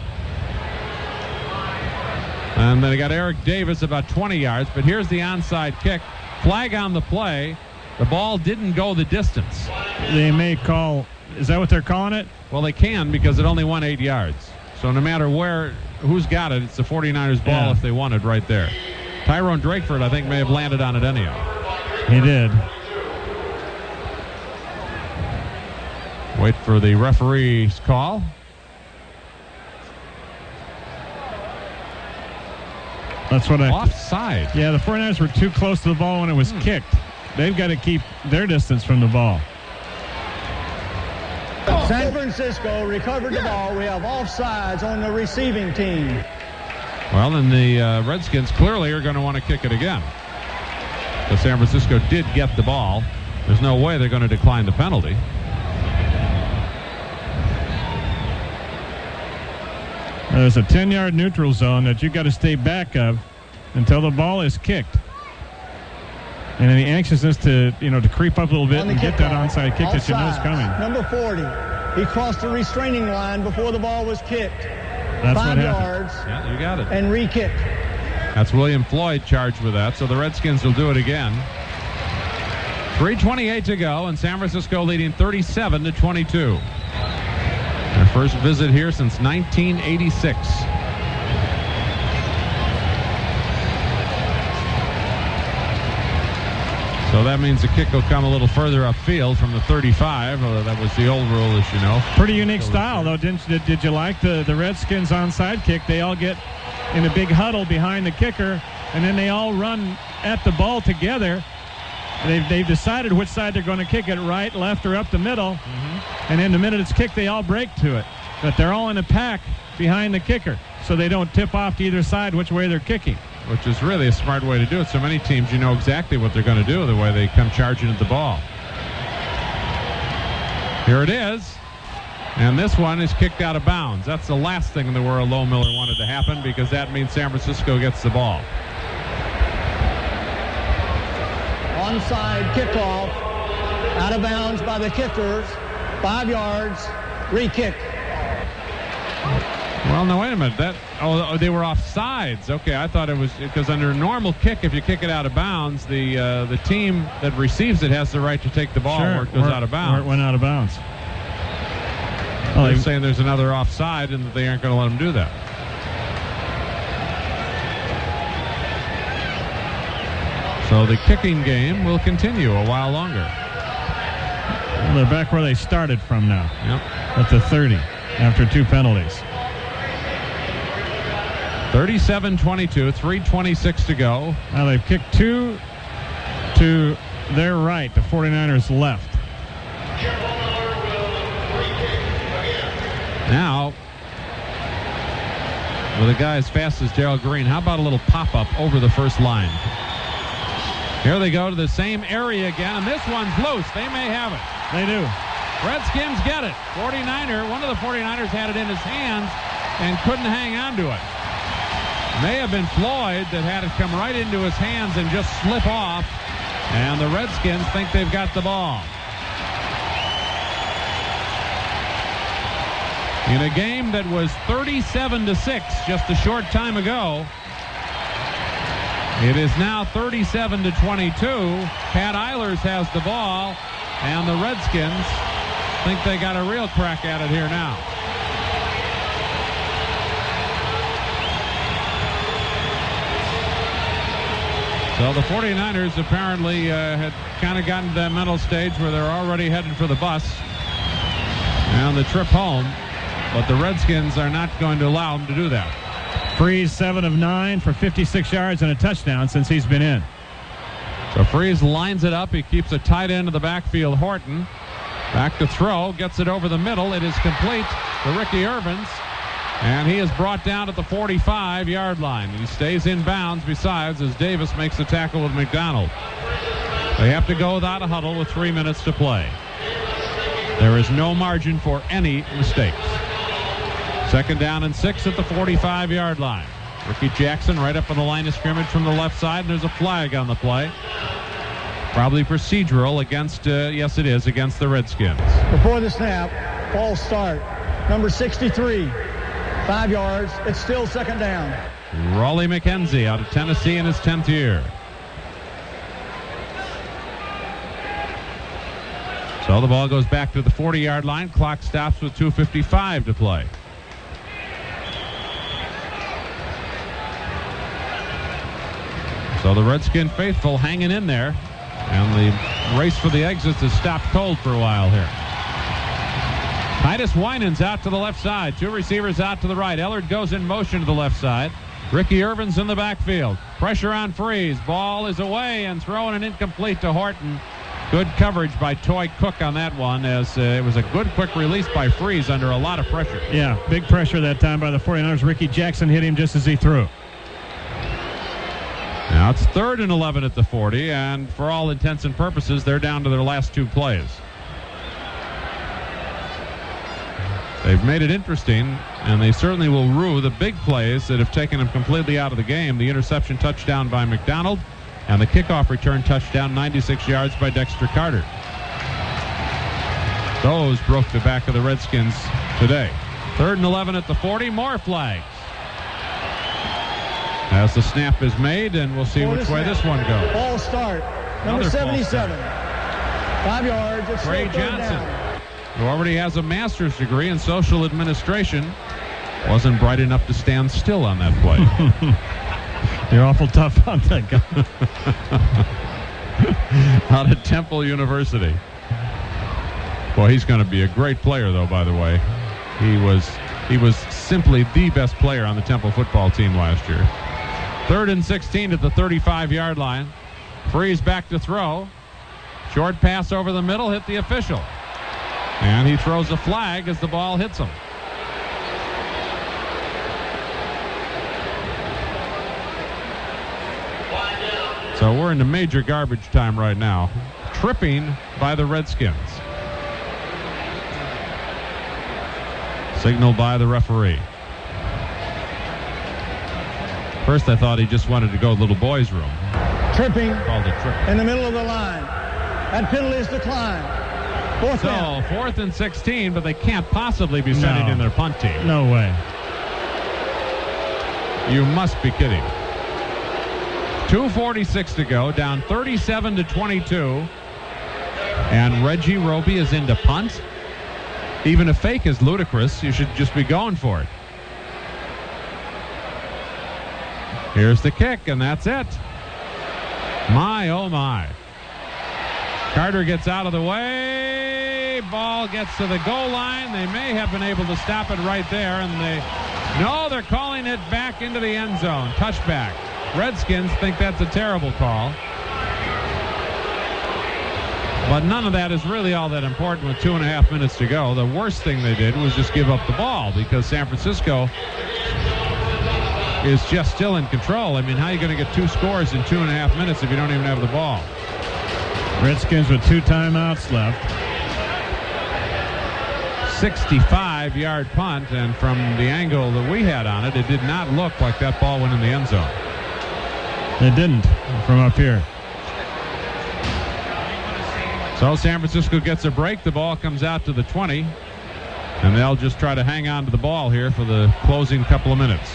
And then they got Eric Davis about 20 yards, but here's the onside kick. Flag on the play. The ball didn't go the distance. They may call Is that what they're calling it? Well, they can because it only went 8 yards. So no matter who's got it, it's the 49ers ball if they want it right there. Tyrone Drakeford, I think, may have landed on it anyhow. He did. Wait for the referee's call. That's what Offside. Yeah, the 49ers were too close to the ball when it was kicked. They've got to keep their distance from the ball. San Francisco recovered the ball. We have offsides on the receiving team. Well, then the Redskins clearly are going to want to kick it again. Because San Francisco did get the ball. There's no way they're going to decline the penalty. There's a 10-yard neutral zone that you've got to stay back of until the ball is kicked. And the anxiousness to creep up a little bit and get that onside kick that you know is coming. Number 40. He crossed the restraining line before the ball was kicked. That's 5 what yards. Yeah, you got it. And re-kick. That's William Floyd charged with that, so the Redskins will do it again. 3:28 to go, and San Francisco leading 37-22. Their first visit here since 1986. So that means the kick will come a little further upfield from the 35. That was the old rule, as you know. Pretty unique style, though. Did you like the Redskins onside kick? They all get in a big huddle behind the kicker, and then they all run at the ball together. They've decided which side they're going to kick it, right, left, or up the middle. And then the minute it's kicked, they all break to it. But they're all in a pack behind the kicker, so they don't tip off to either side which way they're kicking. Which is really a smart way to do it. So many teams, you know exactly what they're going to do the way they come charging at the ball. Here it is. And this one is kicked out of bounds. That's the last thing in the world Lohmiller wanted to happen, because that means San Francisco gets the ball. Onside kickoff. Out of bounds by the kickers. 5 yards. Re-kick. Well, no, wait a minute. They were offsides. Okay, I thought it was because under a normal kick, if you kick it out of bounds, the team that receives it has the right to take the ball where it goes out of bounds. Where it went out of bounds. They're saying there's another offside and that they aren't going to let them do that. So the kicking game will continue a while longer. Well, they're back where they started from now. Yep. At the 30 after 2 penalties. 37-22, 3:26 to go. Now they've kicked 2 to their right, the 49ers left. Now, with a guy as fast as Darrell Green, how about a little pop-up over the first line? Here they go to the same area again, and this one's loose. They may have it. They do. Redskins get it. One of the 49ers had it in his hands and couldn't hang on to it. May have been Floyd that had it come right into his hands and just slip off, and the Redskins think they've got the ball. In a game that was 37-6 just a short time ago, it is now 37-22. Pat Eilers has the ball, and the Redskins think they got a real crack at it here now. So the 49ers apparently had kind of gotten to that mental stage where they're already headed for the bus and the trip home, but the Redskins are not going to allow them to do that. Freeze 7 of 9 for 56 yards and a touchdown since he's been in. So Freeze lines it up. He keeps a tight end of the backfield, Horton. Back to throw, gets it over the middle. It is complete to Ricky Irvins, and he is brought down at the 45-yard line. He stays in bounds besides as Davis makes the tackle with McDonald. They have to go without a huddle with 3 minutes to play. There is no margin for any mistakes. 2nd down and 6 at the 45-yard line. Ricky Jackson right up on the line of scrimmage from the left side, and there's a flag on the play. Probably procedural against, yes it is, against the Redskins. Before the snap, false start. Number 63, 5 yards. It's still 2nd down. Raleigh McKenzie out of Tennessee in his 10th year. So the ball goes back to the 40-yard line. Clock stops with 2:55 to play. So the Redskin faithful hanging in there. And the race for the exits has stopped cold for a while here. Titus Winans out to the left side. Two receivers out to the right. Ellard goes in motion to the left side. Ricky Irvin's in the backfield. Pressure on Freeze. Ball is away and thrown and incomplete to Horton. Good coverage by Toy Cook on that one, as it was a good quick release by Freeze under a lot of pressure. Yeah, big pressure that time by the 49ers. Ricky Jackson hit him just as he threw. Now it's 3rd and 11 at the 40, and for all intents and purposes, they're down to their last two plays. They've made it interesting, and they certainly will rue the big plays that have taken them completely out of the game. The interception touchdown by McDonald, and the kickoff return touchdown, 96 yards by Dexter Carter. Those broke the back of the Redskins today. 3rd and 11 at the 40, more flags. As the snap is made, and we'll see which way this one goes. Ball start. Number 77. 5 yards. It's Trey Johnson, who already has a master's degree in social administration, wasn't bright enough to stand still on that play. You're awful tough on that guy. Out of Temple University. Boy, he's going to be a great player, though, by the way. He was simply the best player on the Temple football team last year. 3rd and 16 at the 35-yard line. Freeze back to throw. Short pass over the middle, hit the official. And he throws a flag as the ball hits him. So we're into major garbage time right now. Tripping by the Redskins. Signal by the referee. First I thought he just wanted to go to the little boys' room. Tripping. Called it tripping. In the middle of the line. That penalty is declined. 4th and 16, but they can't possibly be sending in their punt team. No way. You must be kidding. 2:46 to go, down 37-22. And Reggie Roby is into punt. Even a fake is ludicrous. You should just be going for it. Here's the kick, and that's it. My, oh my. Carter gets out of the way. Ball gets to the goal line. They may have been able to stop it right there, and they're calling it back into the end zone. Touchback. Redskins think that's a terrible call. But none of that is really all that important with 2.5 minutes to go. The worst thing they did was just give up the ball, because San Francisco is just still in control. I mean, how are you going to get 2 scores in 2.5 minutes if you don't even have the ball? Redskins with 2 timeouts left. 65-yard punt, and from the angle that we had on it, it did not look like that ball went in the end zone. It didn't from up here. So San Francisco gets a break. The ball comes out to the 20, and they'll just try to hang on to the ball here for the closing couple of minutes.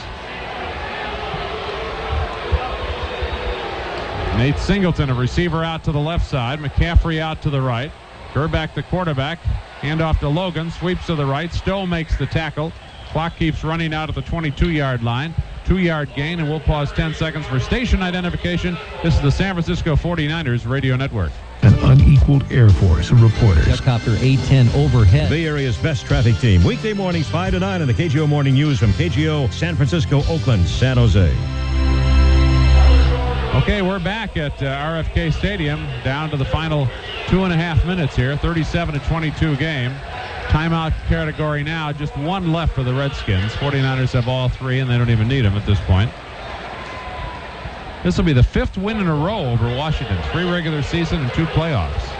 Nate Singleton, a receiver, out to the left side. McCaffrey out to the right. Gerback, the quarterback. Handoff to Logan. Sweeps to the right. Stowe makes the tackle. Clock keeps running out at the 22-yard line. 2-yard gain, and we'll pause 10 seconds for station identification. This is the San Francisco 49ers Radio Network. An unequaled Air Force of reporters. Jetcopter A-10 overhead. Bay Area's best traffic team. Weekday mornings 5 to 9 in the KGO Morning News from KGO, San Francisco, Oakland, San Jose. Okay, we're back at RFK Stadium, down to the final 2.5 minutes here. 37-22 game. Timeout category now. Just 1 left for the Redskins. 49ers have all 3, and they don't even need them at this point. This will be the 5th win in a row over Washington. 3 regular season and 2 playoffs.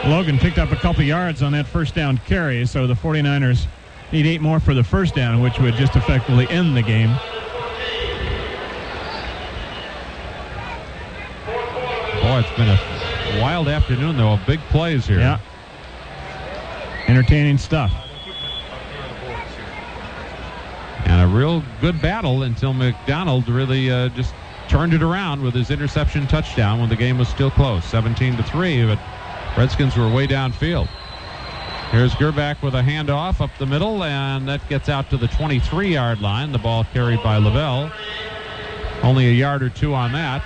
Logan picked up a couple yards on that first down carry, so the 49ers need 8 more for the first down, which would just effectively end the game. Boy, it's been a wild afternoon, though. Big plays here. Yeah. Entertaining stuff. And a real good battle until McDonald really just turned it around with his interception touchdown when the game was still close, 17-3, but Redskins were way downfield. Here's Gerbach with a handoff up the middle, and that gets out to the 23-yard line. The ball carried by Lavelle. Only a yard or two on that.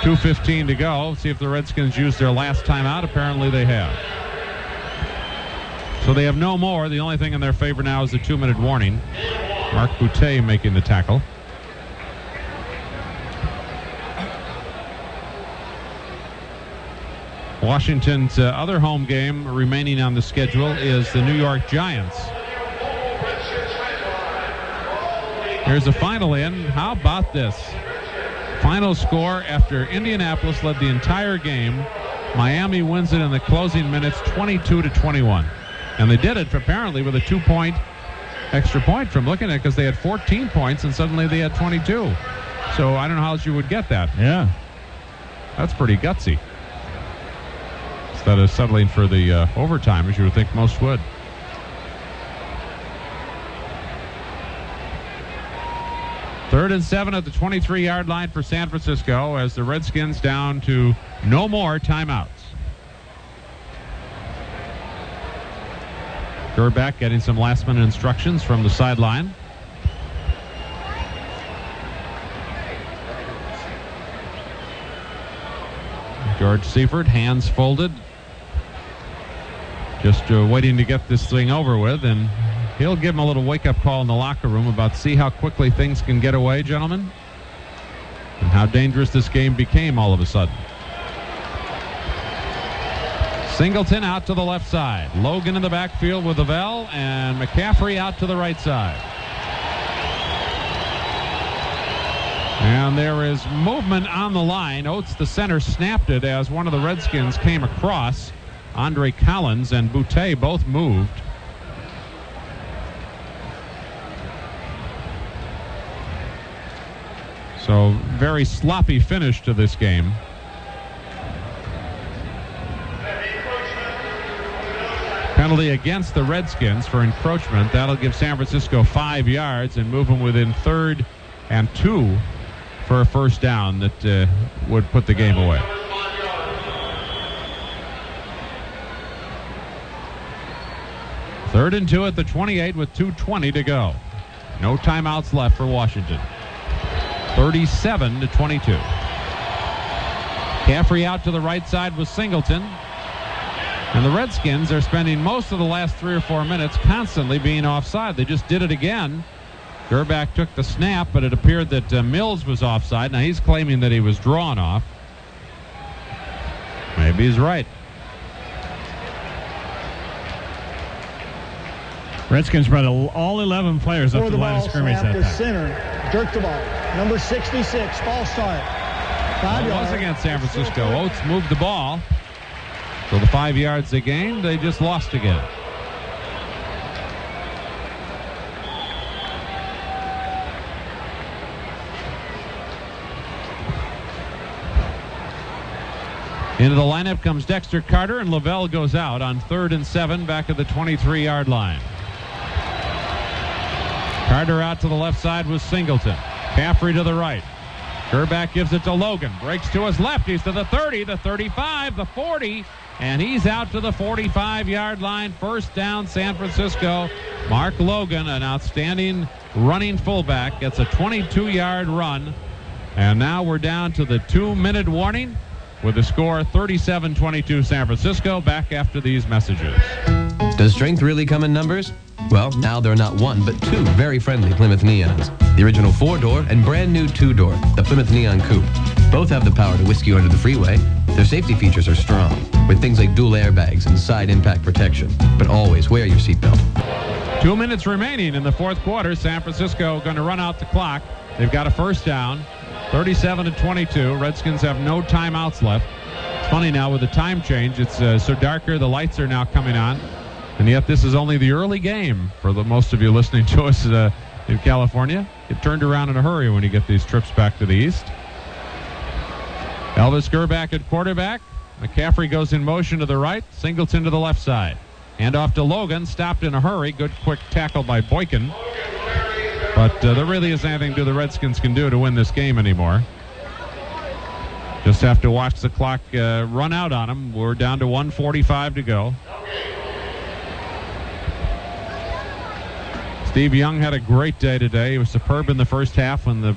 2:15 to go. See if the Redskins use their last timeout. Apparently they have. So they have no more. The only thing in their favor now is the 2-minute warning. Mark Boutte making the tackle. Washington's other home game remaining on the schedule is the New York Giants. Here's the final in. How about this? Final score after Indianapolis led the entire game. Miami wins it in the closing minutes, 22-21. And they did it apparently with a 2-point extra point from looking at it, because they had 14 points and suddenly they had 22. So I don't know how else you would get that. Yeah. That's pretty gutsy. Instead of settling for the overtime, as you would think most would. Third and 7 at the 23-yard line for San Francisco as the Redskins down to no more timeouts. Gerbach getting some last-minute instructions from the sideline. George Seifert, hands folded, just waiting to get this thing over with, and he'll give him a little wake-up call in the locker room about see how quickly things can get away, gentlemen, and how dangerous this game became all of a sudden. Singleton out to the left side. Logan in the backfield with Lavelle, and McCaffrey out to the right side. And there is movement on the line. Oates, the center, snapped it as one of the Redskins came across. Andre Collins and Boutte both moved. So very sloppy finish to this game. Penalty against the Redskins for encroachment. That'll give San Francisco 5 yards and move them within 3rd and 2 for a first down that would put the game away. Third and 2 at the 28 with 2:20 to go. No timeouts left for Washington. 37-22. Caffrey out to the right side with Singleton. And the Redskins are spending most of the last 3 or 4 minutes constantly being offside. They just did it again. Gerbach took the snap, but it appeared that Mills was offside. Now he's claiming that he was drawn off. Maybe he's right. Redskins brought all 11 players up to the line of scrimmage that time. Center, jerk the ball. Number 66, false start. 5 yards. It was against San Francisco. Oates moved the ball. So the 5 yards they gained, they just lost again. Into the lineup comes Dexter Carter, and Lavelle goes out on 3rd and 7 back at the 23-yard line. Carter out to the left side with Singleton. Caffrey to the right. Gerbach gives it to Logan. Breaks to his left. He's to the 30, the 35, the 40, and he's out to the 45-yard line. First down, San Francisco. Mark Logan, an outstanding running fullback, gets a 22-yard run. And now we're down to the 2-minute warning with the score 37-22 San Francisco. Back after these messages. Does strength really come in numbers? Well, now there are not 1, but 2 very friendly Plymouth Neons. The original 4-door and brand new 2-door, the Plymouth Neon Coupe. Both have the power to whisk you under the freeway. Their safety features are strong, with things like dual airbags and side impact protection. But always wear your seatbelt. 2 minutes remaining in the 4th quarter. San Francisco going to run out the clock. They've got a first down, 37-22. Redskins have no timeouts left. It's funny now with the time change. It's so darker. The lights are now coming on. And yet this is only the early game for the most of you listening to us in California. Get turned around in a hurry when you get these trips back to the east. Elvis Gerbach at quarterback. McCaffrey goes in motion to the right. Singleton to the left side. Hand off to Logan. Stopped in a hurry. Good quick tackle by Boykin. But there really isn't anything the Redskins can do to win this game anymore. Just have to watch the clock run out on them. We're down to 1:45 to go. Steve Young had a great day today. He was superb in the first half when the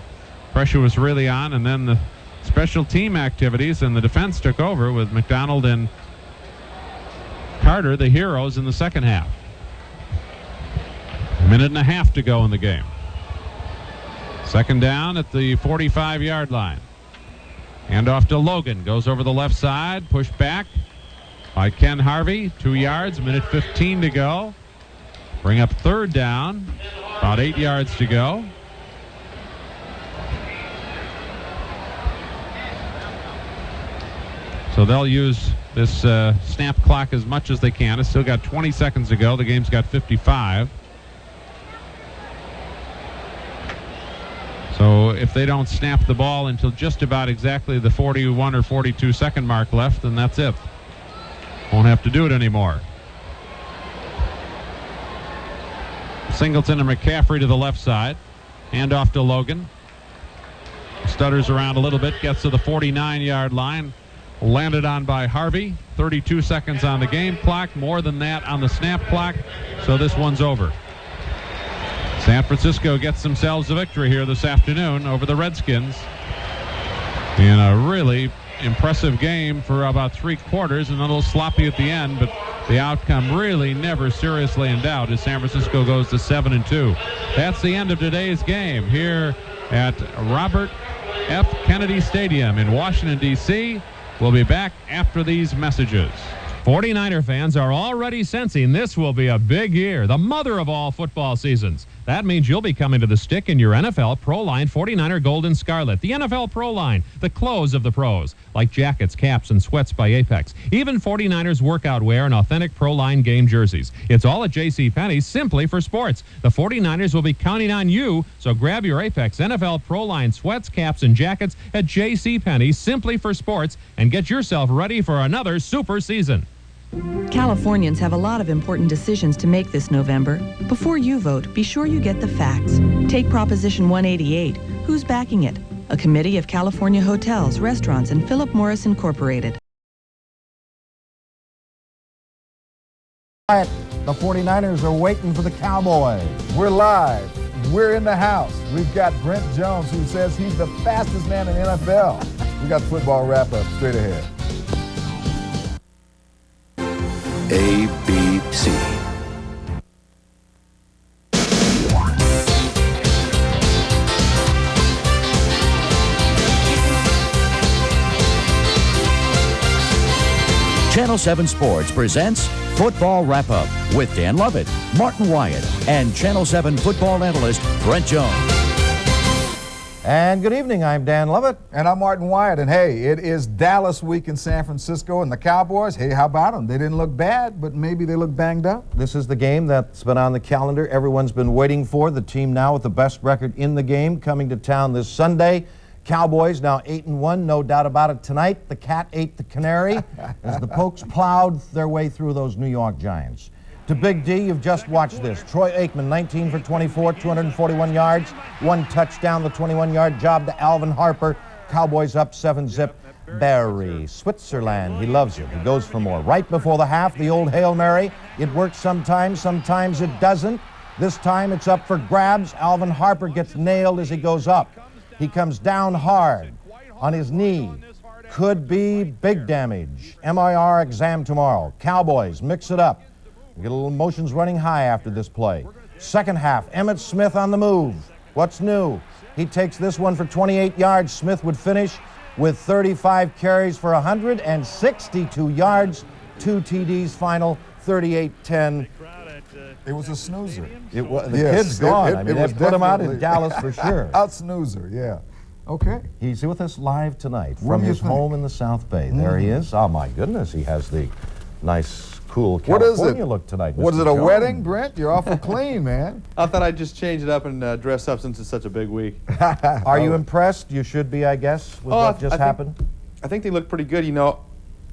pressure was really on, and then the special team activities and the defense took over with McDonald and Carter, the heroes, in the second half. A minute and a half to go in the game. Second down at the 45-yard line. Handoff to Logan. Goes over the left side. Pushed back by Ken Harvey. 2 yards. Minute 15 to go. Bring up third down. About 8 yards to go. So they'll use this snap clock as much as they can. It's still got 20 seconds to go. The game's got 55. So if they don't snap the ball until just about exactly the 41 or 42 second mark left, then that's it. Won't have to do it anymore. Singleton and McCaffrey to the left side. Handoff to Logan. Stutters around a little bit, gets to the 49-yard line. Landed on by Harvey. 32 seconds on the game clock, more than that on the snap clock, so this one's over. San Francisco gets themselves a victory here this afternoon over the Redskins in a really impressive game for about 3 quarters, and a little sloppy at the end, but the outcome really never seriously in doubt as San Francisco goes to 7-2. That's the end of today's game here at Robert F. Kennedy Stadium in Washington, D.C. We'll be back after these messages. 49er fans are already sensing this will be a big year, the mother of all football seasons. That means you'll be coming to the stick in your NFL Pro Line 49er Gold and Scarlet. The NFL Pro Line, the clothes of the pros, like jackets, caps, and sweats by Apex. Even 49ers workout wear and authentic Pro Line game jerseys. It's all at JCPenney, simply for sports. The 49ers will be counting on you, so grab your Apex NFL Pro Line sweats, caps, and jackets at JCPenney, simply for sports, and get yourself ready for another super season. Californians have a lot of important decisions to make this November. Before you vote, be sure you get the facts. Take Proposition 188. Who's backing it? A committee of California hotels, restaurants, and Philip Morris Incorporated. The 49ers are waiting for the Cowboys. We're live. We're in the house. We've got Brent Jones, who says he's the fastest man in the NFL. We got football wrap-up straight ahead. ABC. Channel 7 Sports presents Football Wrap-Up with Dan Lovett, Martin Wyatt, and Channel 7 football analyst Brent Jones. And good evening, I'm Dan Lovett. And I'm Martin Wyatt. And hey, it is Dallas week in San Francisco, and the Cowboys, hey, how about them? They didn't look bad, but maybe they look banged up. This is the game that's been on the calendar. Everyone's been waiting for. The team now with the best record in the game coming to town this Sunday. Cowboys now 8-1, no doubt about it tonight. The cat ate the canary as the Pokes plowed their way through those New York Giants. To Big D, you've just watched this. Troy Aikman, 19 for 24, 241 yards, 1 touchdown, the 21-yard job to Alvin Harper. Cowboys up 7-zip. Barry, Switzerland, he loves it. He goes for more. Right before the half, the old Hail Mary. It works sometimes it doesn't. This time it's up for grabs. Alvin Harper gets nailed as he goes up. He comes down hard on his knee. Could be big damage. MIR exam tomorrow. Cowboys, mix it up. Get a little emotions running high after this play. Second half, Emmitt Smith on the move. What's new? He takes this one for 28 yards. Smith would finish with 35 carries for 162 yards. 2 TDs final, 38-10. It was a snoozer. It was, the kid's gone. I mean, they put him out in Dallas for sure. Out snoozer, yeah. Okay. He's with us live tonight from his home in the South Bay. There he is. Oh, my goodness. He has the nice, cool California look tonight. Was Mr. it a Jones. Wedding, Brent? You're awful clean, man. I thought I'd just change it up and dress up since it's such a big week. Are you impressed? You should be, I guess, with what just happened. I think they look pretty good. You know,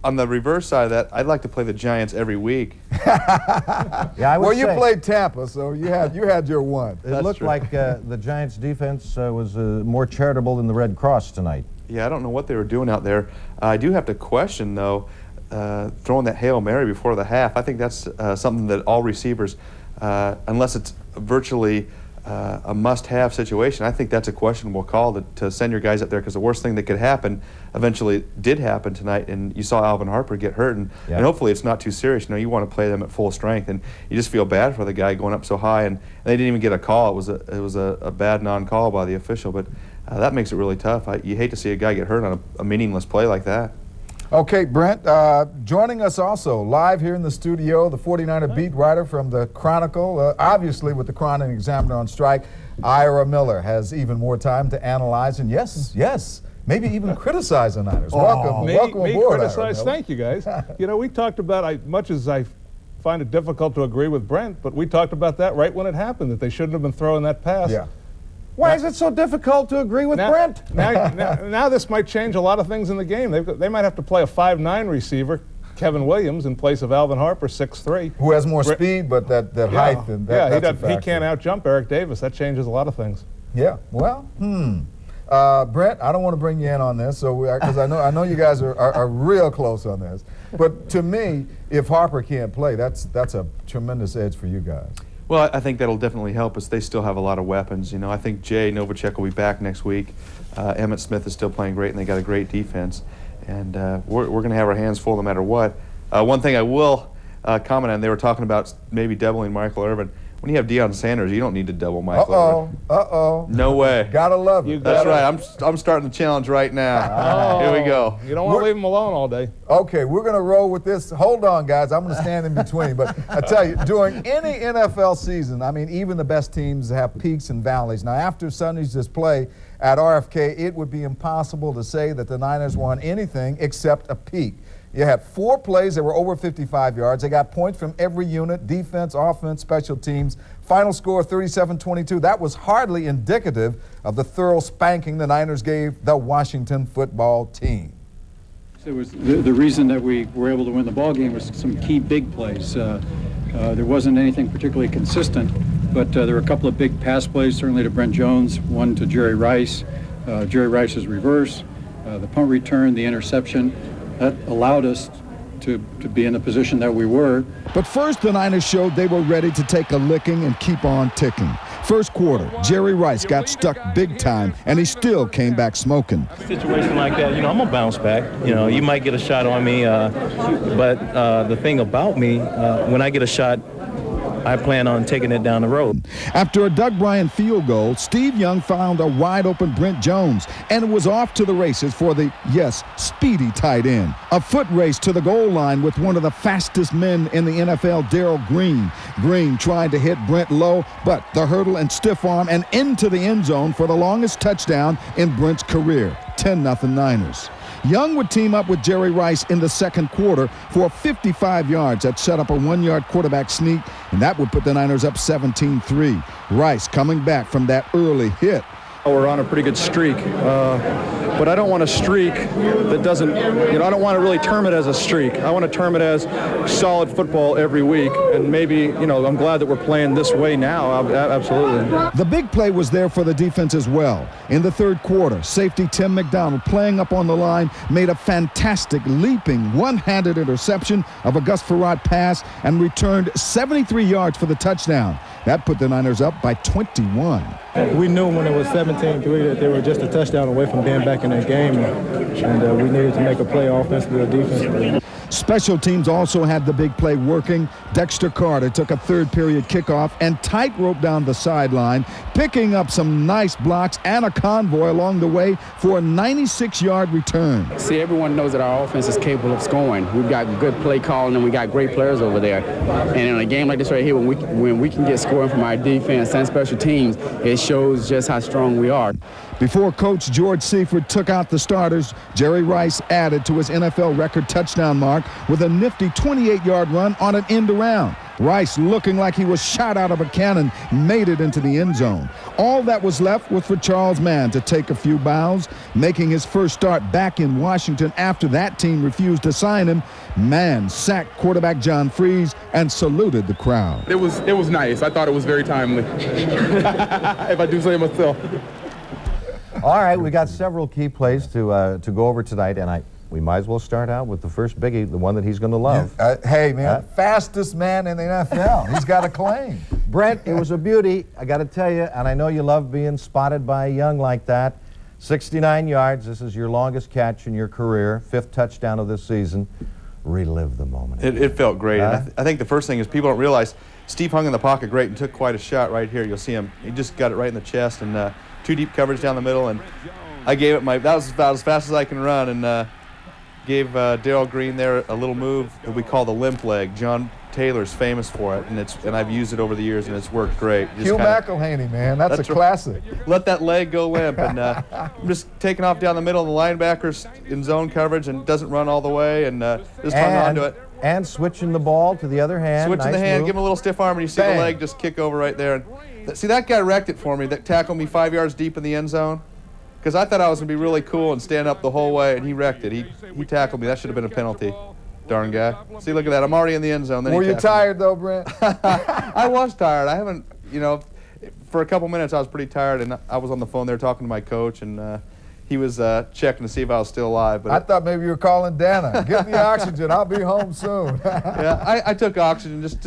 on the reverse side of that, I'd like to play the Giants every week. Yeah, I would Well, you say. played Tampa, so you had your one. It looked like the Giants' defense was more charitable than the Red Cross tonight. Yeah, I don't know what they were doing out there. I do have to question, though, throwing that Hail Mary before the half. I think that's something that all receivers, unless it's virtually a must-have situation, I think that's a questionable call to send your guys up there, because the worst thing that could happen eventually did happen tonight, and you saw Alvin Harper get hurt, and hopefully it's not too serious. You know, you want to play them at full strength, and you just feel bad for the guy going up so high, and they didn't even get a call. It was a bad non-call by the official, but that makes it really tough. You hate to see a guy get hurt on a meaningless play like that. Okay, Brent, joining us also live here in the studio, the 49er beat writer from the Chronicle, obviously with the Chronicle Examiner on strike. Ira Miller has even more time to analyze and, yes, maybe even criticize the Niners. Welcome aboard, criticize. Thank you, guys. You know, we talked about, much as I find it difficult to agree with Brent, but we talked about that right when it happened, that they shouldn't have been throwing that pass. Yeah. Why is it so difficult to agree with Brent? Now this might change a lot of things in the game. They might have to play a 5'9" receiver, Kevin Williams, in place of Alvin Harper, 6'3". Who has more speed, but that height. And he can't out-jump Eric Davis. That changes a lot of things. Yeah, well, Brent, I don't want to bring you in on this, because I know you guys are real close on this. But to me, if Harper can't play, that's a tremendous edge for you guys. Well, I think that'll definitely help us. They still have a lot of weapons. You know, I think Jay Novacek will be back next week. Emmett Smith is still playing great, and they got a great defense. And we're going to have our hands full no matter what. One thing I will comment on, they were talking about maybe doubling Michael Irvin. When you have Deion Sanders, you don't need to double Michael Irvin. No way. Gotta love it. That's right. I'm starting the challenge right now. Here we go. You don't want to leave him alone all day. Okay, we're going to roll with this. Hold on, guys. I'm going to stand in between. But I tell you, during any NFL season, I mean, even the best teams have peaks and valleys. Now, after Sunday's display at RFK, it would be impossible to say that the Niners won anything except a peak. You had 4 plays that were over 55 yards. They got points from every unit, defense, offense, special teams. Final score 37-22. That was hardly indicative of the thorough spanking the Niners gave the Washington football team. It was the reason that we were able to win the ball game was some key big plays. There wasn't anything particularly consistent, but there were a couple of big pass plays, certainly to Brent Jones, one to Jerry Rice. Jerry Rice's reverse, the punt return, the interception. That allowed us to be in the position that we were. But first, the Niners showed they were ready to take a licking and keep on ticking. First quarter, Jerry Rice got stuck big time, and he still came back smoking. Situation like that, I'm going to bounce back. You might get a shot on me, but the thing about me, when I get a shot, I plan on taking it down the road. After a Doug Bryant field goal, Steve Young found a wide-open Brent Jones, and it was off to the races for the, speedy tight end. A foot race to the goal line with one of the fastest men in the NFL, Darrell Green. Green tried to hit Brent low, but the hurdle and stiff arm and into the end zone for the longest touchdown in Brent's career. 10-0 Niners. Young would team up with Jerry Rice in the second quarter for 55 yards that set up a 1-yard quarterback sneak, and that would put the Niners up 17-3. Rice coming back from that early hit. We're on a pretty good streak, but I don't want a streak that doesn't, I don't want to really term it as a streak. I want to term it as solid football every week, and maybe, I'm glad that we're playing this way now, absolutely. The big play was there for the defense as well. In the third quarter, safety Tim McDonald, playing up on the line, made a fantastic leaping one-handed interception of a Gus Frerotte pass and returned 73 yards for the touchdown. That put the Niners up by 21. We knew when it was 17-3 that they were just a touchdown away from being back in that game, and we needed to make a play offensively or defensively. Special teams also had the big play working. Dexter Carter took a third-period kickoff and tightrope down the sideline, picking up some nice blocks and a convoy along the way for a 96-yard return. See, everyone knows that our offense is capable of scoring. We've got good play calling, and we got great players over there. And in a game like this right here, when we can get scoring from our defense and special teams, it shows just how strong we are. Before Coach George Seifert took out the starters, Jerry Rice added to his NFL record touchdown mark with a nifty 28-yard run on an end around. Rice, looking like he was shot out of a cannon, made it into the end zone. All that was left was for Charles Mann to take a few bows, making his first start back in Washington after that team refused to sign him. Mann sacked quarterback John Freeze and saluted the crowd. It was nice. I thought it was very timely, if I do say myself. All right, we got several key plays to go over tonight, and we might as well start out with the first biggie, the one that he's going to love. Hey, man, fastest man in the NFL. He's got a claim. Brent, it was a beauty, I got to tell you, and I know you love being spotted by a young like that. 69 yards, this is your longest catch in your career, 5th touchdown of this season. Relive the moment. It felt great. And I think the first thing is people don't realize Steve hung in the pocket great and took quite a shot right here. You'll see him. He just got it right in the chest and 2 deep coverage down the middle. And I gave it that was about as fast as I can run, and gave Darryl Green there a little move that we call the limp leg. John Taylor's famous for it, and I've used it over the years, and it's worked great. Hugh McElhaney, man, that's a classic. Let that leg go limp, and I'm just taking off down the middle, and the linebacker's in zone coverage and doesn't run all the way, and just hung on to it. And switching the ball to the other hand. Switching nice the hand, move. give him a little stiff arm, and you see the leg just kick over right there. And see, that guy wrecked it for me. That tackled me 5 yards deep in the end zone. Because I thought I was going to be really cool and stand up the whole way, and he wrecked it. He tackled me. That should have been a penalty. Darn guy. See, look at that. I'm already in the end zone. Then Were you tired, though, Brent? I was tired. I haven't, for a couple minutes I was pretty tired, and I was on the phone there talking to my coach, and he was checking to see if I was still alive. But I thought maybe you were calling Dana. Give me oxygen. I'll be home soon. Yeah, I took oxygen just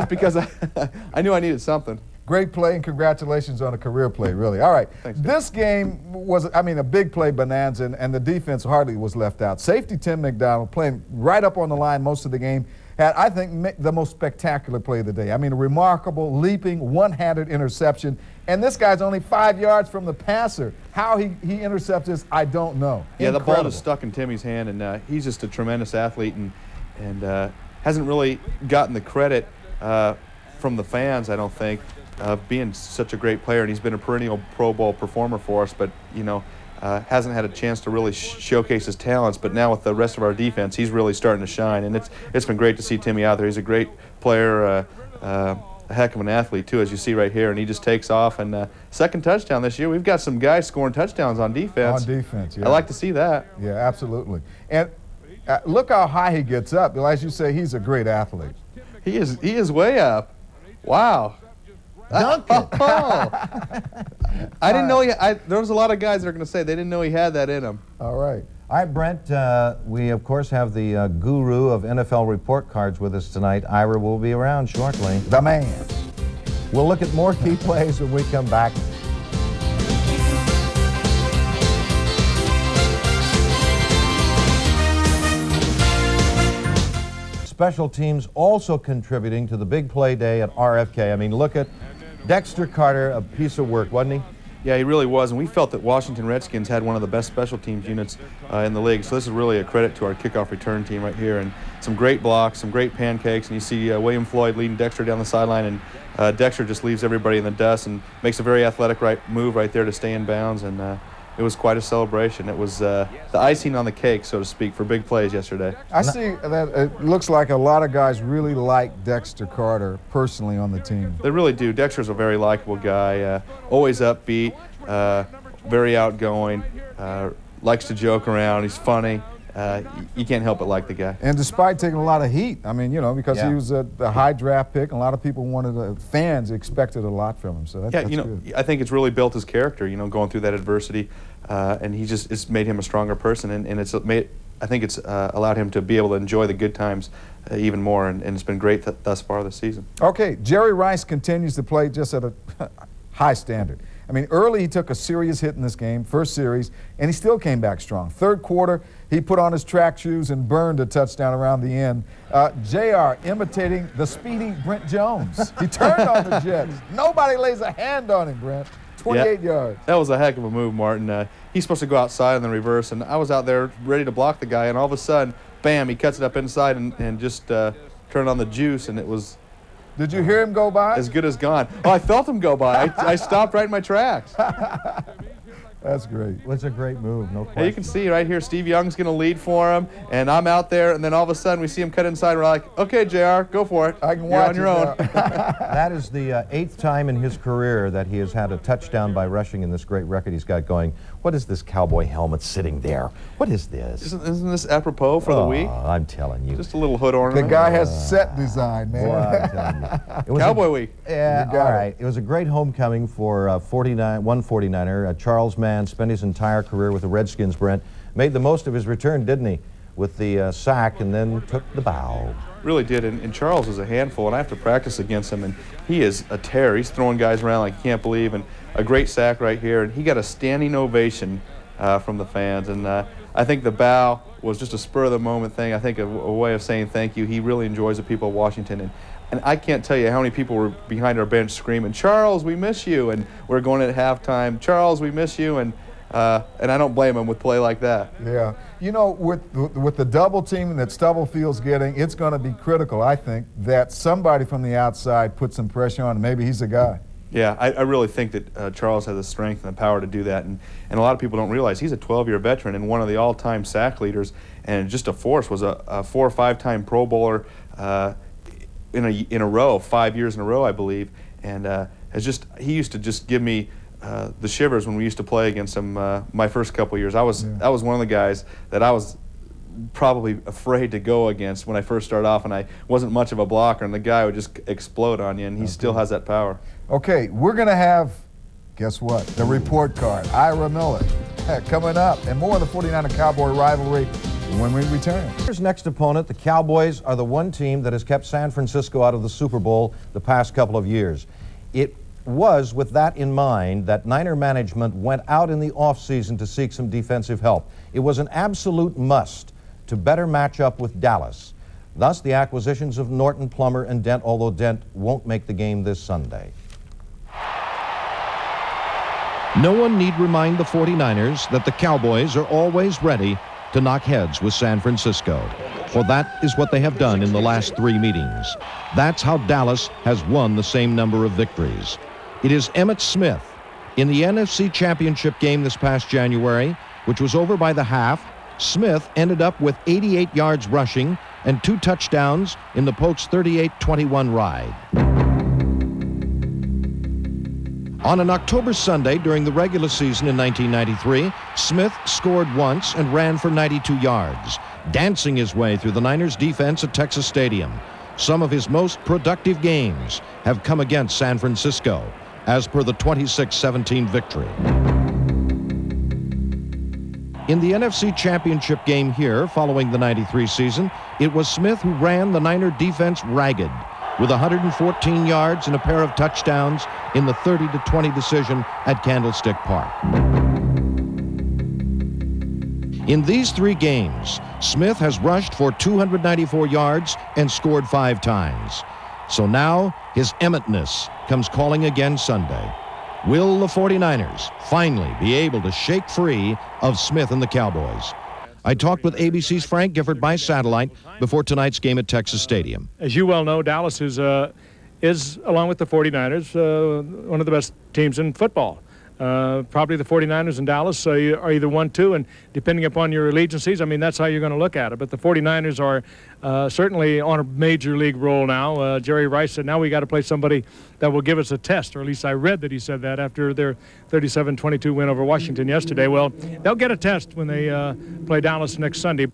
because I knew I needed something. Great play, and congratulations on a career play, really. All right. Thanks, this game was, a big play bonanza, and the defense hardly was left out. Safety Tim McDonald, playing right up on the line most of the game, had, I think, the most spectacular play of the day. A remarkable, leaping, one-handed interception. And this guy's only 5 yards from the passer. How he intercepts this, I don't know. Yeah, Incredible. the ball is stuck in Timmy's hand, and he's just a tremendous athlete, and hasn't really gotten the credit from the fans, I don't think. Being such a great player, and he's been a perennial Pro Bowl performer for us, but hasn't had a chance to really showcase his talents. But now with the rest of our defense, he's really starting to shine, and it's been great to see Timmy out there. He's a great player, a heck of an athlete too, as you see right here, and he just takes off. And second touchdown this year. We've got some guys scoring touchdowns on defense. On defense, yeah. I like to see that. Yeah, absolutely. And look how high he gets up. As you say, he's a great athlete. He is way up. Wow. Dunk it. I didn't know there was a lot of guys that are going to say they didn't know he had that in him. All right. All right, Brent, we, of course, have the guru of NFL report cards with us tonight. Ira will be around shortly. The man. We'll look at more key plays when we come back. Special teams also contributing to the big play day at RFK. Look at Dexter Carter, a piece of work, wasn't he? Yeah, he really was, and we felt that Washington Redskins had one of the best special teams units in the league, so this is really a credit to our kickoff return team right here, and some great blocks, some great pancakes, and you see William Floyd leading Dexter down the sideline, and Dexter just leaves everybody in the dust and makes a very athletic move right there to stay in bounds, and it was quite a celebration. It was the icing on the cake, so to speak, for big plays yesterday. I see that it looks like a lot of guys really like Dexter Carter personally on the team. They really do. Dexter's a very likable guy, always upbeat, very outgoing, likes to joke around. He's funny. You can't help but like the guy. And despite taking a lot of heat, because he was the high draft pick, and a lot of people fans expected a lot from him. So that's good. I think it's really built his character, going through that adversity, and it's made him a stronger person, and I think it's allowed him to be able to enjoy the good times even more, and it's been great thus far this season. Okay, Jerry Rice continues to play just at a high standard. Early he took a serious hit in this game, first series, and he still came back strong. Third quarter, he put on his track shoes and burned a touchdown around the end. JR imitating the speedy Brent Jones. He turned on the Jets. Nobody lays a hand on him, Brent. 28 yards. That was a heck of a move, Martin. He's supposed to go outside in the reverse, and I was out there ready to block the guy, and all of a sudden, bam, he cuts it up inside and just turned on the juice, and it was... Did you hear him go by? As good as gone. Oh, I felt him go by. I stopped right in my tracks. That's great. It was a great move, no question. Yeah, you can see right here, Steve Young's going to lead for him, and I'm out there, and then all of a sudden we see him cut inside, and we're like, okay, JR, go for it. I can You're watch on your it own. That is the 8th time in his career that he has had a touchdown by rushing in this great record he's got going. What is this cowboy helmet sitting there? What is this? Isn't this apropos for the week? I'm telling you. Just a little hood ornament. The guy has set design, man. Boy, I'm telling you. It was Cowboy week. Yeah, You got all it. right. It was a great homecoming for one 49er. Charles Mann spent his entire career with the Redskins, Brent. Made the most of his return, didn't he? With the sack and then took the bow. Really did, and Charles is a handful, and I have to practice against him, and he is a terror. He's throwing guys around like you can't believe, and a great sack right here, and he got a standing ovation from the fans, and I think the bow was just a spur-of-the-moment thing. I think a way of saying thank you. He really enjoys the people of Washington, and I can't tell you how many people were behind our bench screaming, "Charles, we miss you!" And we're going at halftime, "Charles, we miss you!" And I don't blame him with play like that. Yeah. You know, with the double teaming that Stubblefield's getting, it's going to be critical, I think, that somebody from the outside puts some pressure on him. Maybe he's the guy. Yeah, I really think that Charles has the strength and the power to do that, and a lot of people don't realize he's a 12-year veteran and one of the all-time sack leaders, and just a force. Was a 4 or 5-time Pro Bowler in a row, 5 years in a row, I believe, and he used to just give me the shivers when we used to play against him my first couple years. I was one of the guys that I was probably afraid to go against when I first started off, and I wasn't much of a blocker, and the guy would just explode on you, and he still has that power. Okay, we're going to have, guess what, the report card. Ira Miller coming up, and more of the 49er Cowboy rivalry when we return. Here's next opponent. The Cowboys are the one team that has kept San Francisco out of the Super Bowl the past couple of years. It was with that in mind that Niner management went out in the offseason to seek some defensive help. It was an absolute must to better match up with Dallas. Thus, the acquisitions of Norton, Plummer, and Dent, although Dent won't make the game this Sunday. No one need remind the 49ers that the Cowboys are always ready to knock heads with San Francisco, for that is what they have done in the last 3 meetings. That's how Dallas has won the same number of victories. It is Emmitt Smith. In the NFC Championship game this past January, which was over by the half, Smith ended up with 88 yards rushing and 2 touchdowns in the Pokes' 38-21 ride. On an October Sunday during the regular season in 1993, Smith scored once and ran for 92 yards, dancing his way through the Niners' defense at Texas Stadium. Some of his most productive games have come against San Francisco, as per the 26-17 victory. In the NFC Championship game here, following the 93 season, it was Smith who ran the Niner defense ragged, with 114 yards and a pair of touchdowns in the 30-20 decision at Candlestick Park. In these 3 games, Smith has rushed for 294 yards and scored 5 times. So now his Emmittness comes calling again Sunday. Will the 49ers finally be able to shake free of Smith and the Cowboys? I talked with ABC's Frank Gifford by satellite before tonight's game at Texas Stadium. As you well know, Dallas is along with the 49ers, one of the best teams in football. Probably the 49ers and Dallas are either 1-2, and depending upon your allegiances, I mean, that's how you're going to look at it. But the 49ers are certainly on a major league role now. Jerry Rice said, now we got to play somebody that will give us a test, or at least I read that he said that after their 37-22 win over Washington yesterday. Well, they'll get a test when they play Dallas next Sunday.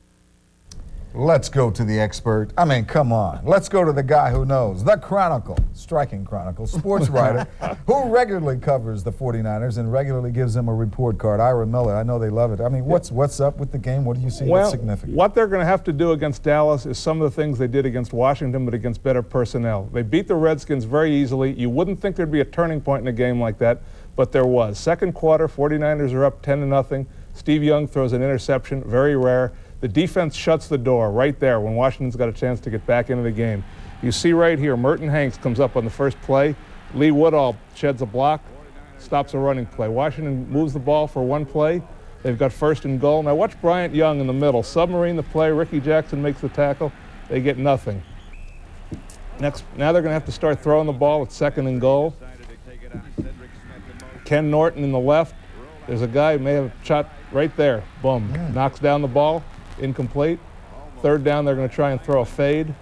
Let's go to the expert. I mean, come on. Let's go to the guy who knows. The Chronicle, Striking Chronicle, sports writer, who regularly covers the 49ers and regularly gives them a report card. Ira Miller, I know they love it. I mean, what's up with the game? What do you see that's significant? What they're going to have to do against Dallas is some of the things they did against Washington, but against better personnel. They beat the Redskins very easily. You wouldn't think there'd be a turning point in a game like that, but there was. Second quarter, 49ers are up 10-0. Steve Young throws an interception, very rare. The defense shuts the door right there when Washington's got a chance to get back into the game. You see right here, Merton Hanks comes up on the first play. Lee Woodall sheds a block, stops a running play. Washington moves the ball for 1 play. They've got 1st and goal. Now watch Bryant Young in the middle. Submarine the play. Ricky Jackson makes the tackle. They get nothing. Now they're going to have to start throwing the ball at 2nd and goal. Ken Norton in the left There's a guy who may have shot right there. Boom. Knocks down the ball. Incomplete. Third down, they're going to try and throw a fade.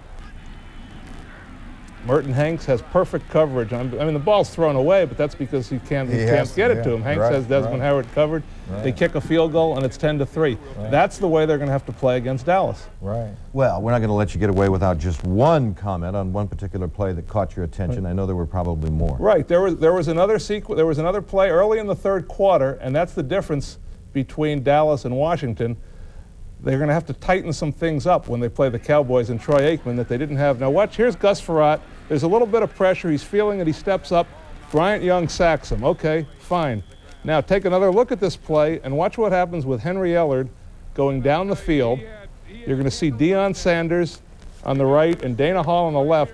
Merton Hanks has perfect coverage. I mean, the ball's thrown away, but that's because he can't get it to him. Hanks has Desmond Howard covered. They kick a field goal, and it's 10-3. That's the way they're going to have to play against Dallas. Right. Well, we're not going to let you get away without just one comment on one particular play that caught your attention. I know there were probably more. Right. There was another There was another play early in the third quarter, and that's the difference between Dallas and Washington. They're going to have to tighten some things up when they play the Cowboys and Troy Aikman that they didn't have. Now watch, here's Gus Frerotte. There's a little bit of pressure. He's feeling it. He steps up. Bryant Young sacks him. Okay, fine. Now take another look at this play and watch what happens with Henry Ellard going down the field. You're going to see Deion Sanders on the right and Dana Hall on the left,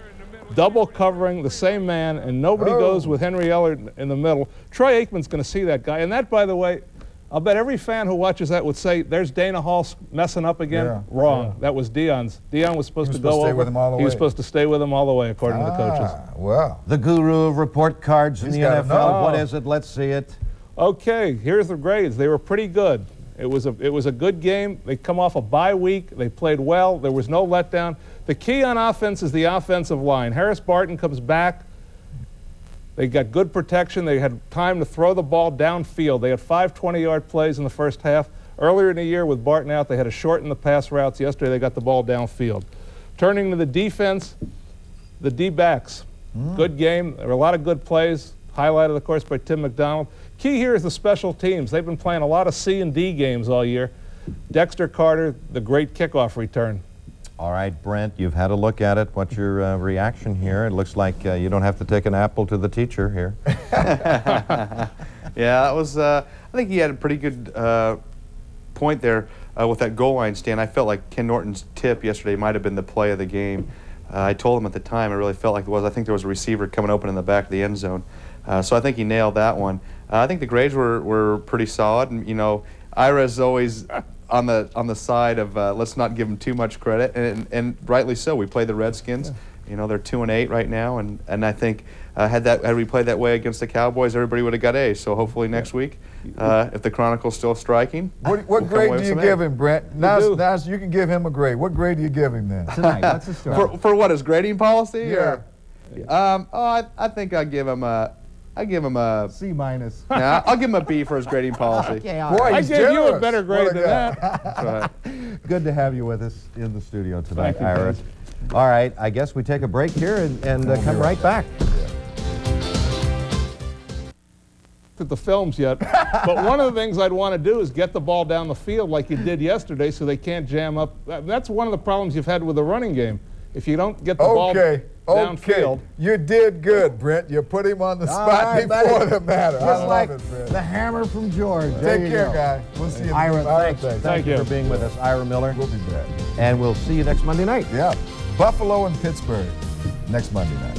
double covering the same man, and nobody goes with Henry Ellard in the middle. Troy Aikman's going to see that guy. And that, by the way, I'll bet every fan who watches that would say, there's Dana Hall messing up again. Yeah, Wrong. yeah. That was Deion's. Deion was supposed to He was go supposed to stay over. with him all the He was way. supposed to stay with him all the way, according to the coaches. Wow. The guru of report cards in He's the got NFL. enough. What is it? Let's see it. Okay, here's the grades. They were pretty good. It was a good game. They come off a bye week. They played well. There was no letdown. The key on offense is the offensive line. Harris Barton comes back. They got good protection. They had time to throw the ball downfield. They had 5 20-yard plays in the first half. Earlier in the year with Barton out, they had to shorten the pass routes. Yesterday, they got the ball downfield. Turning to the defense, the D-backs. Good game. There were a lot of good plays, highlighted, of course, by Tim McDonald. Key here is the special teams. They've been playing a lot of C and D games all year. Dexter Carter, the great kickoff return. All right, Brent, you've had a look at it. What's your reaction here? It looks like you don't have to take an apple to the teacher here. Yeah, that was. I think he had a pretty good point there with that goal line stand. I felt like Ken Norton's tip yesterday might have been the play of the game. I told him at the time I really felt like it was. I think there was a receiver coming open in the back of the end zone. So I think he nailed that one. I think the grades were pretty solid, and you know, Ira's always on the side of let's not give him too much credit, and rightly so. We played the Redskins. Yeah. You know, they're 2-8 right now, and I think had we played that way against the Cowboys, everybody would have got A's. So hopefully next week, if the Chronicle's still striking, what grade do you give him, Brent? Now you can give him a grade. What grade do you give him then? Tonight, that's a start. For what, his grading policy? Yeah. Or, I think I'll give him a. C minus. Nah, I'll give him a B for his grading policy. Okay, boy, I he's gave generous. you a better grade than that. Good to have you with us in the studio tonight, Ira. All right, I guess we take a break here and come right back. At the films yet, but one of the things I'd want to do is get the ball down the field like you did yesterday, so they can't jam up. That's one of the problems you've had with the running game. If you don't get the ball downfield. You did good, Brent. You put him on the spot before the matter. Just like Brent. the hammer from George. Take care, guy. We'll see you. Ira, thank you for being with us. Ira Miller. We'll be back. And we'll see you next Monday night. Yeah. Buffalo and Pittsburgh next Monday night.